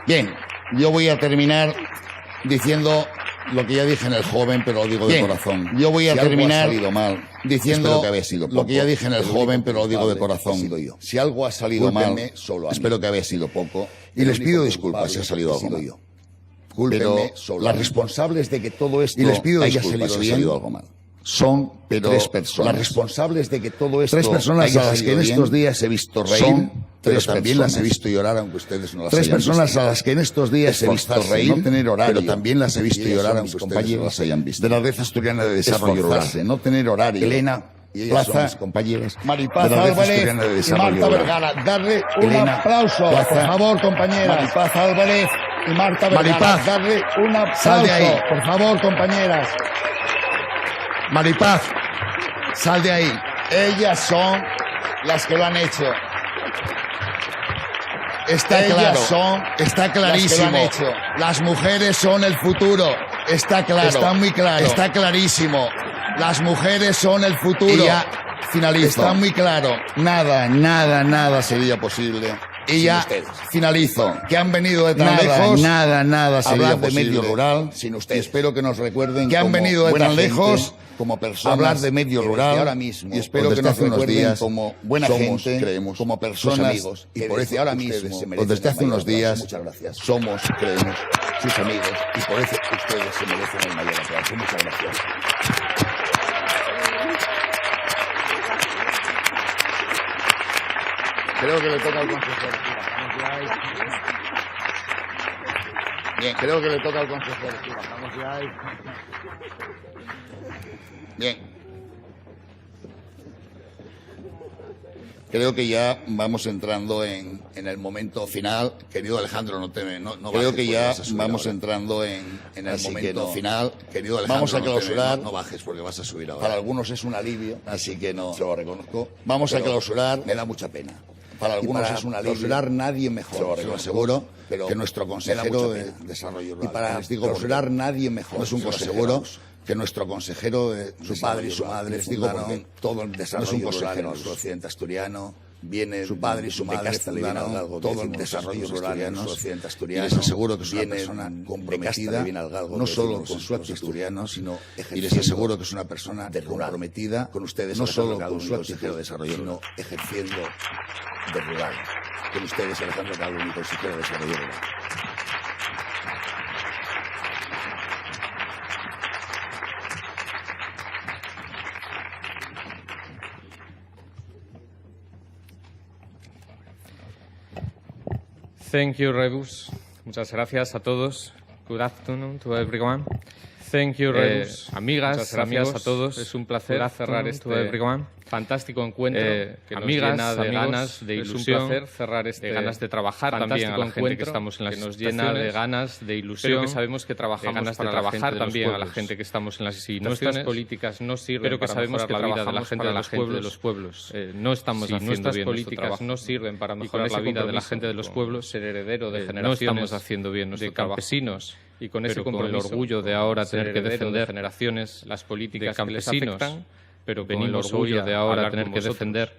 Bien, yo voy a terminar diciendo lo que ya dije en el joven, pero lo digo de corazón. Yo voy a terminar diciendo lo que ya dije en el joven, pero lo digo de corazón. Si algo ha salido mal, espero que había sido poco. Y les pido disculpas si ha salido algo mal. Pero las responsables de que todo esto haya salido algo mal son tres personas. Las responsables de que todo esto tres personas a las que en estos días he visto reír, pero también las he visto llorar, aunque ustedes no las hayan visto. Tres personas a las que en estos días he visto reír, no tener horario, pero también las he visto llorar, aunque ustedes no las hayan visto. De la Red Asturiana de Desarrollo Rural, no tener horario. Elena y ellas son mis compañeras. Maripaz de la Red Álvarez Asturiana de y Desarrollo Marta Rural. Vergara. Darle un Elena aplauso, Plaza. por favor, compañeras. Maripaz Álvarez y Marta Vergara. Maripaz, darle un sal de aplauso, ahí. por favor, compañeras. Maripaz, sal de ahí. Ellas son las que lo han hecho. Está Ellas claro, son está clarísimo. las que lo han hecho. Las mujeres son el futuro. Está claro. Está muy claro. Está clarísimo. Las mujeres son el futuro. Y ya finalizo. Está muy claro. Nada sería posible. Y ya finalizo. Que han venido de tan lejos. Nada sería hablar de posible. medio rural sin y ustedes. espero que nos recuerden Que han como venido de buena tan gente, lejos como personas hablar de medio que rural desde ahora mismo y espero que nos desde hace unos recuerden días como buena somos, gente, creemos, como personas sus amigos y que por desde eso ahora ustedes mismo se merecen desde hace el unos mayor días aplauso. Muchas gracias. somos, creemos, sus amigos y por eso ustedes se merecen el mayor aplauso. Muchas gracias. Creo que le toca al consejero. Bien, creo que le toca al consejero. Sí, bajamos ya ahí. Bien. Creo que ya vamos entrando en el momento final. Querido Alejandro, no creo que ya vamos entrando en el momento final. Querido Alejandro, vamos a clausurar. No bajes porque vas a subir ahora. Para algunos es un alivio, así que no. Se lo reconozco. Vamos a clausurar. Me da mucha pena. Para algunos es un alivio. Clausurar nadie mejor. Se lo aseguro. Que nuestro consejero de Desarrollo Rural. Y para clausurar nadie mejor. No es un consejero. Que nuestro consejero, su padre y su madre, fundaron todo el desarrollo rural en nuestro occidente asturiano. Viene su padre y su madre fundaron todo el desarrollo rural en nuestro occidente asturiano. Y les aseguro que es una persona comprometida, no solo con su actitud asturiano, sino y les aseguro que es una persona comprometida con ustedes, no solo con su actitud de desarrollo, sino ejerciendo de rural. Con ustedes, Alejandro Calvo, mi consejero de desarrollo rural. Thank you, Rebus. Muchas gracias a todos. Good afternoon to everyone. Thank you, Rebus. Amigas, amigos, a todos. Es un placer cerrar este fantástico encuentro que nos llena de ganas, de ilusión. Es un placer cerrar de ganas de trabajar también a la gente que estamos en las instituciones. Nos llena de ganas, de ilusión. Pero que sabemos que trabajamos para trabajar también a la gente que estamos en las instituciones. Nuestras políticas no sirven para mejorar la vida de la gente de los pueblos. No estamos haciendo bien nuestras políticas no sirven para mejorar la vida de la gente de los pueblos. Ser heredero de generaciones. No estamos haciendo bien nuestro trabajo. Campesinos. Y con ese compromiso, con el orgullo de ahora tener que defender generaciones las políticas que les afectan, pero venimos orgullo de ahora tener que defender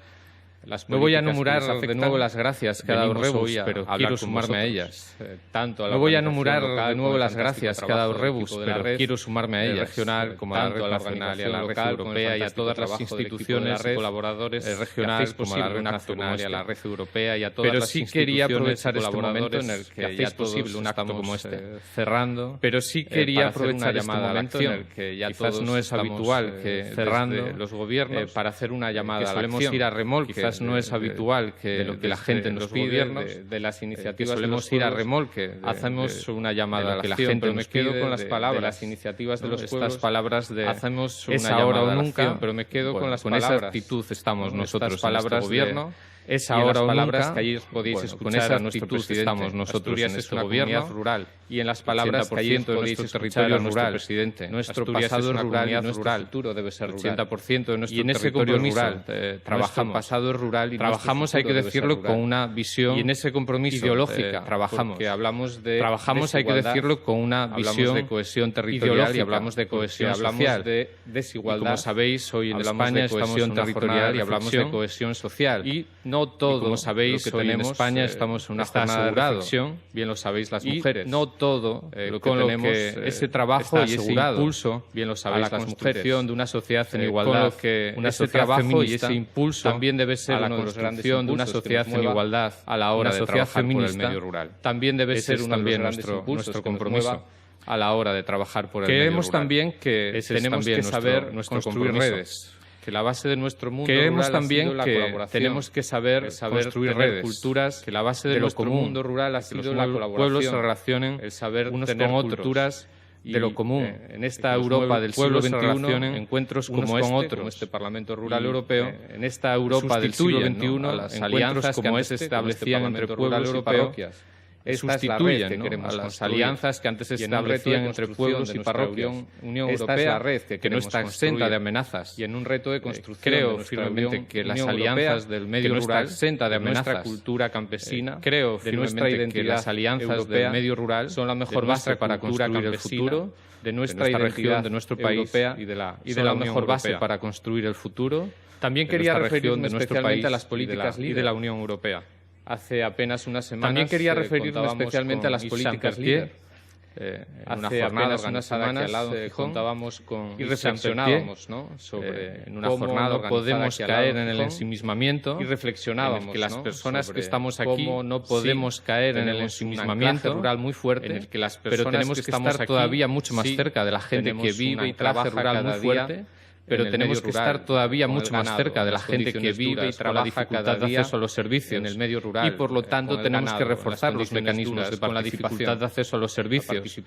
No voy a enumerar de nuevo las gracias que ha dado Rebus, pero quiero sumarme a ellas. No voy a enumerar de nuevo las gracias que ha dado Rebus, pero quiero sumarme a ellas. Regional, como a la red nacional y a la red europea y a todas las instituciones y colaboradores regionales, como a la red nacional y a la red europea y a todas las instituciones. Pero sí quería aprovechar este momento en el que hacéis posible un acto como este, cerrando. Pero sí quería aprovechar este momento en el que ya quizás no es habitual que cerrando los gobiernos para hacer una llamada a la acción. Ir a remolque. Quizás no es habitual que lo que la gente nos pide de las iniciativas solemos ir a remolque. Hacemos una llamada a la acción, pero me quedo con las palabras de las iniciativas de los pueblos. Estas palabras de hacemos una llamada o nunca, pero me quedo con las palabras. Con esa actitud estamos nosotros en este gobierno. Es ahora o nunca, que ayer podéis escuchar a nuestro presidente. Estamos nosotros en este gobierno rural y en las palabras que ayer podéis escuchar a nuestro presidente. Nuestro pasado es rural y nuestro futuro debe ser rural. 80% de nuestro territorio rural. Trabajamos. Pasado es rural y trabajamos, hay que decirlo, con una visión y en ese compromiso ideológica. Trabajamos. Hablamos de trabajamos, hay que decirlo, con una visión de cohesión territorial y hablamos de cohesión social. De desigualdad. Como sabéis, hoy en España estamos en territorial y hablamos de cohesión social. Y no todo, como sabéis, lo que tenemos en España estamos en una jornada de reflexión, bien lo sabéis las mujeres. No todo lo que tenemos ese trabajo y ese impulso, bien lo sabéis las mujeres, de una sociedad en igualdad, que ese trabajo y ese impulso también debe ser uno de los grandes impulsos de una sociedad en igualdad a la hora de trabajar por el medio rural. También debe ser uno de los grandes impulsos, nuestro compromiso a la hora de trabajar por el medio rural. Creemos también que tenemos que saber construir redes. Que la base de nuestro mundo rural también ha sido la colaboración. Tenemos que saber construir redes, culturas, que la base de nuestro mundo rural ha sido la colaboración. Pueblos se relacionen, el saber unos con otros, culturas, de lo común en esta Europa del siglo XXI, encuentros como este Parlamento Rural Europeo, en esta Europa del siglo XXI, las alianzas como se establecían entre pueblos y parroquias. Sustituyen a las alianzas que antes se establecían entre pueblos y parroquias. Unión Europea, que no está exenta de amenazas. Y en un reto de construcción creo firmemente que las alianzas del medio rural, exenta de amenazas, nuestra cultura campesina, creo de nuestra identidad, que las alianzas del medio rural son la mejor base para construir el futuro de nuestra región, de nuestro país y de la mejor base para construir el futuro. También quería referirme especialmente a las políticas y de la Unión Europea. Hace apenas unas semanas también quería referirme especialmente a las políticas líder. Hace apenas unas semanas contábamos con y reflexionábamos sobre en una jornada no podemos caer en el ensimismamiento y reflexionábamos que las personas que estamos aquí no podemos caer en el ensimismamiento rural muy fuerte, en el que las personas pero tenemos que estar todavía mucho más cerca de la gente que vive y trabaja rural muy fuerte. Pero tenemos que estar todavía mucho más cerca de la gente que vive y trabaja cada día de acceso a los servicios en el medio rural. Y por lo tanto tenemos que reforzar los mecanismos de participación de acceso a los servicios. Y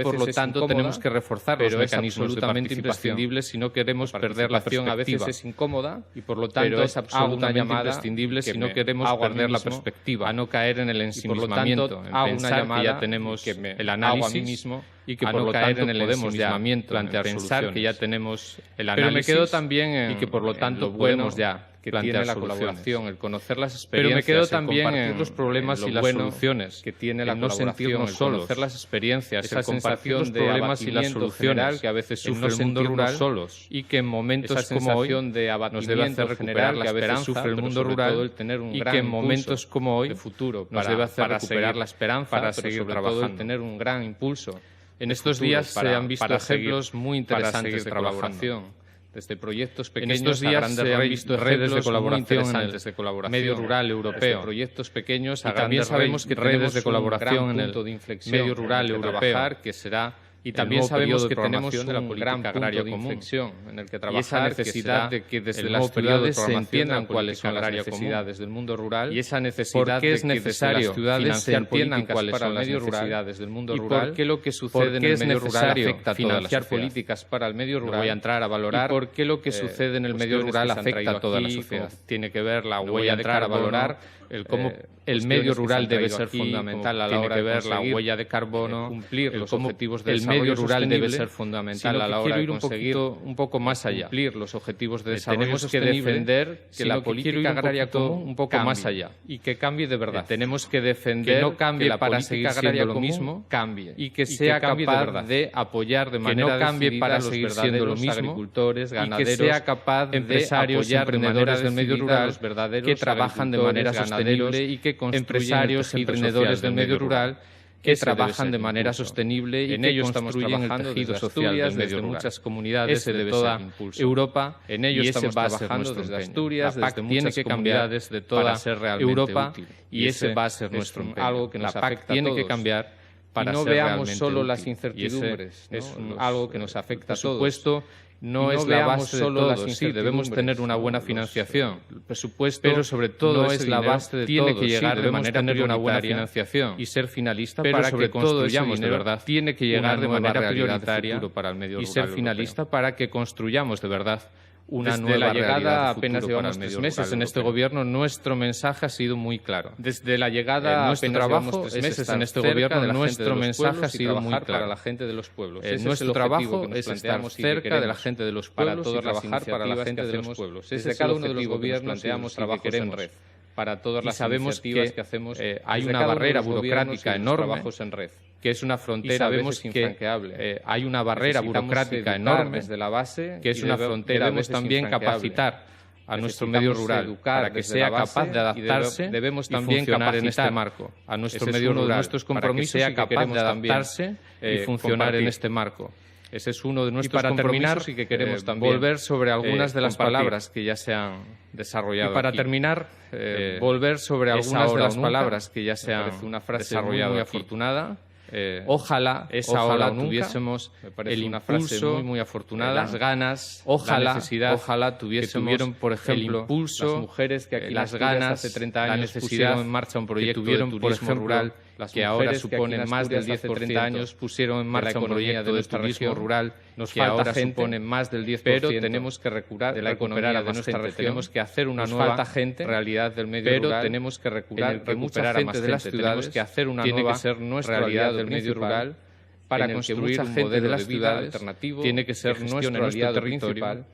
por lo tanto tenemos que reforzar los mecanismos de participación si no queremos perder la perspectiva. A veces es incómoda y por lo tanto es absolutamente imprescindible si no queremos perder la perspectiva. A no caer en el ensimismamiento, en pensar que ya tenemos el análisis y que por lo tanto en el ensimismamiento, plantear pensar que ya tenemos el análisis, pero me quedo también en, y que por lo tanto podemos ya que tiene la colaboración, el conocer las experiencias, pero me quedo también el compartir los problemas y las soluciones que tiene la colaboración, el conocer las experiencias, esa sensación los problemas y las soluciones que a veces sufre el mundo rural solos y que en momentos como hoy nos debe hacer recuperar la esperanza, sufre el mundo rural y que en momentos como hoy de futuro nos debe hacer recuperar la esperanza para seguir trabajando, tener un gran impulso. En estos días se han visto ejemplos muy interesantes de colaboración. Desde proyectos pequeños a grandes se han visto redes de colaboración en el medio rural europeo. Proyectos pequeños a también sabemos que redes de colaboración en el medio rural europeo, que será y también sabemos que tenemos un gran agraria común en el que trabajar, y esa necesidad de que desde las ciudades se entiendan cuáles son las necesidades del mundo rural, y esa necesidad de que desde las ciudades se entiendan cuáles son las necesidades del mundo rural, y por qué lo que sucede en el medio rural afecta a toda la sociedad. Políticas para el medio rural, voy a entrar a valorar por qué lo que sucede en el medio rural afecta a toda la sociedad. Tiene que ver la huella de carbono, el cómo el medio rural debe ser fundamental a la hora de ver la huella de carbono, cumplir los objetivos del medio rural debe ser fundamental a la hora de conseguir un poco más allá, cumplir los objetivos de desarrollo sostenible. Tenemos que defender que la política agraria común un poco más allá y que cambie de verdad. Tenemos que defender que no cambie para seguir siendo lo mismo, cambie y que sea capaz de apoyar de manera decidida para seguir siendo lo mismo, agricultores, ganaderos, y que sea capaz de empresarios y emprendedores del medio rural que trabajan de manera sostenible y que empresarios y emprendedores del medio rural que trabajan de manera sostenible y en ello estamos trabajando el tejido social del medio rural. Muchas comunidades de toda Europa, en ello estamos trabajando desde Asturias, desde muchas comunidades de toda Europa, y ese va a ser nuestro algo que nos afecta a todos. Tiene que cambiar para no veamos solo las incertidumbres, es algo que nos afecta a todos. Por supuesto, no es la base de todo, sí, debemos tener una buena financiación, el presupuesto, pero sobre todo no es la base de todo, tiene que llegar de manera tener una buena financiación y ser finalista para que construyamos de verdad, tiene que llegar de manera prioritaria para el medio rural y ser finalista para que construyamos de verdad una nueva llegada. Apenas llevamos 3 meses en este gobierno, nuestro mensaje ha sido muy claro. Desde la llegada apenas llevamos 3 meses en este gobierno, nuestro mensaje ha sido muy claro. Para la gente de los pueblos. Nuestro trabajo es estar cerca de la gente de los pueblos y trabajar para la gente de los pueblos. Desde cada uno de los gobiernos planteamos trabajos en red. Para todas las iniciativas que hacemos, hay una barrera burocrática enorme en red, que es una frontera a veces infranqueable. Hay una barrera burocrática enorme desde la base, que es una frontera. Debemos también capacitar a nuestro medio rural para que sea capaz de adaptarse. Debemos también funcionar en este marco a nuestro medio rural, nuestros compromisos, sea capaz de adaptarse y funcionar en este marco. Ese es uno de nuestros compromisos y que queremos también volver sobre algunas de las palabras que ya se han desarrollado. Y para terminar, volver sobre algunas de las palabras que ya se han desarrollado muy afortunada. Ojalá esa ola tuviésemos el impulso, muy afortunada, las ganas, la necesidad, ojalá tuviésemos, que tuvieron, por ejemplo, el impulso, las mujeres que aquí las ganas, hace 30 años pusieron en marcha un proyecto de turismo rural, que ahora suponen más del 10%, 30 años pusieron en marcha un proyecto de turismo rural, que ahora suponen más del 10%, pero tenemos que recuperar la economía de nuestra región, tenemos que hacer una nueva realidad del medio rural, tenemos que recuperar a más gente, tenemos que hacer una nueva realidad del medio rural para construir un modelo de vida alternativo, tiene que ser nuestro aliado principal,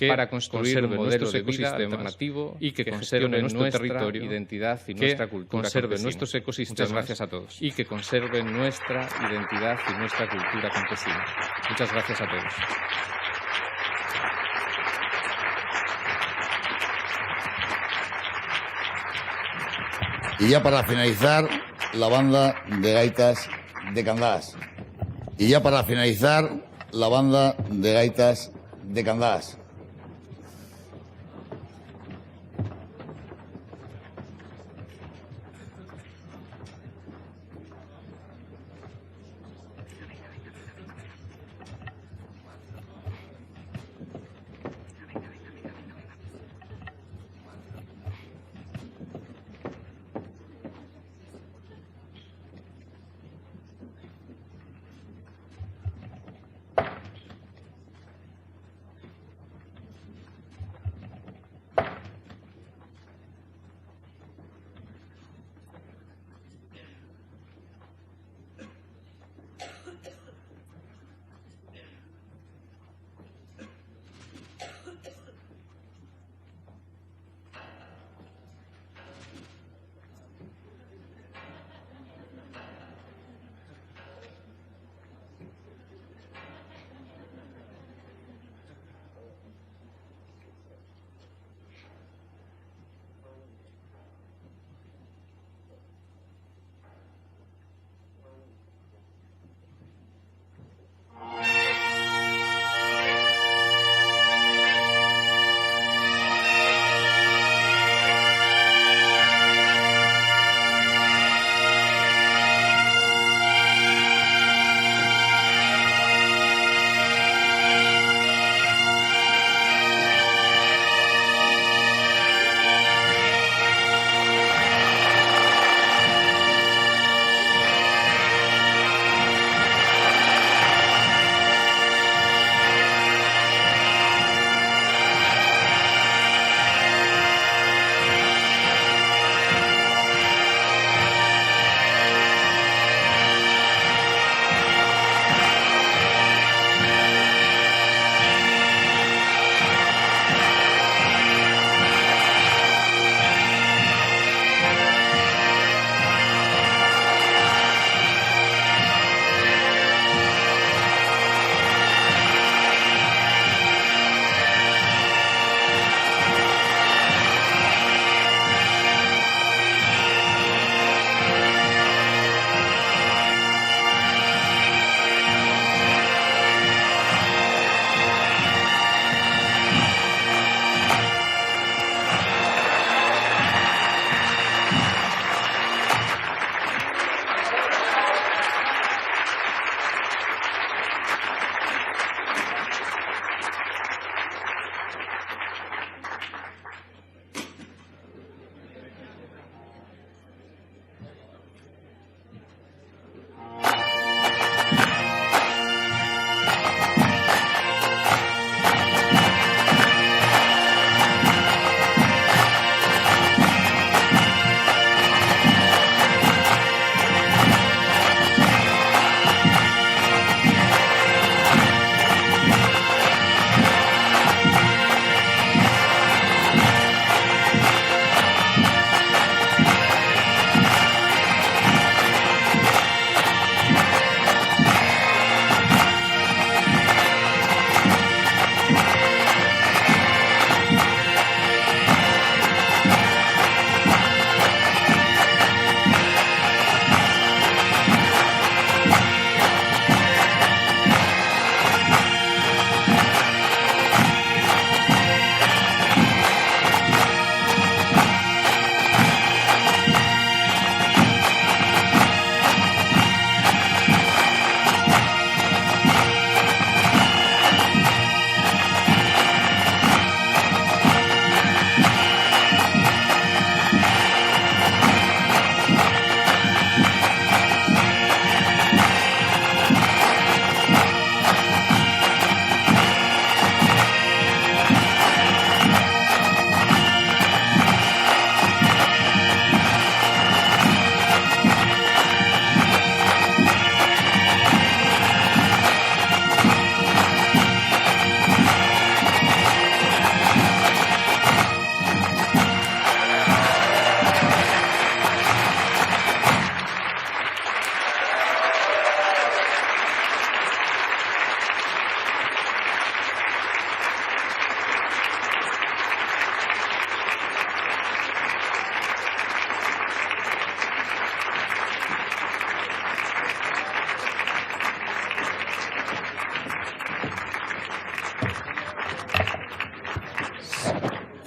para construir un modelo de vida alternativo y que conserve nuestro territorio, identidad y nuestra cultura, conserve nuestros ecosistemas. Muchas gracias a todos. Y que conserve nuestra identidad y nuestra cultura campesina. Muchas gracias a todos. Y ya para finalizar, la banda de gaitas de Candás. Y ya para finalizar, la banda de gaitas de Candás.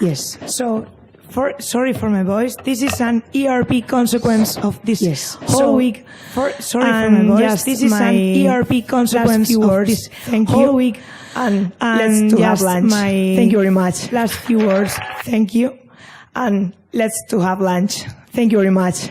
Yes. So, sorry for my voice. This is an ERP consequence of this whole week. Sorry for my voice. This is an ERP consequence of this whole week. And let's to have lunch. Thank you very much. Last few words. Thank you. And let's to have lunch. Thank you very much.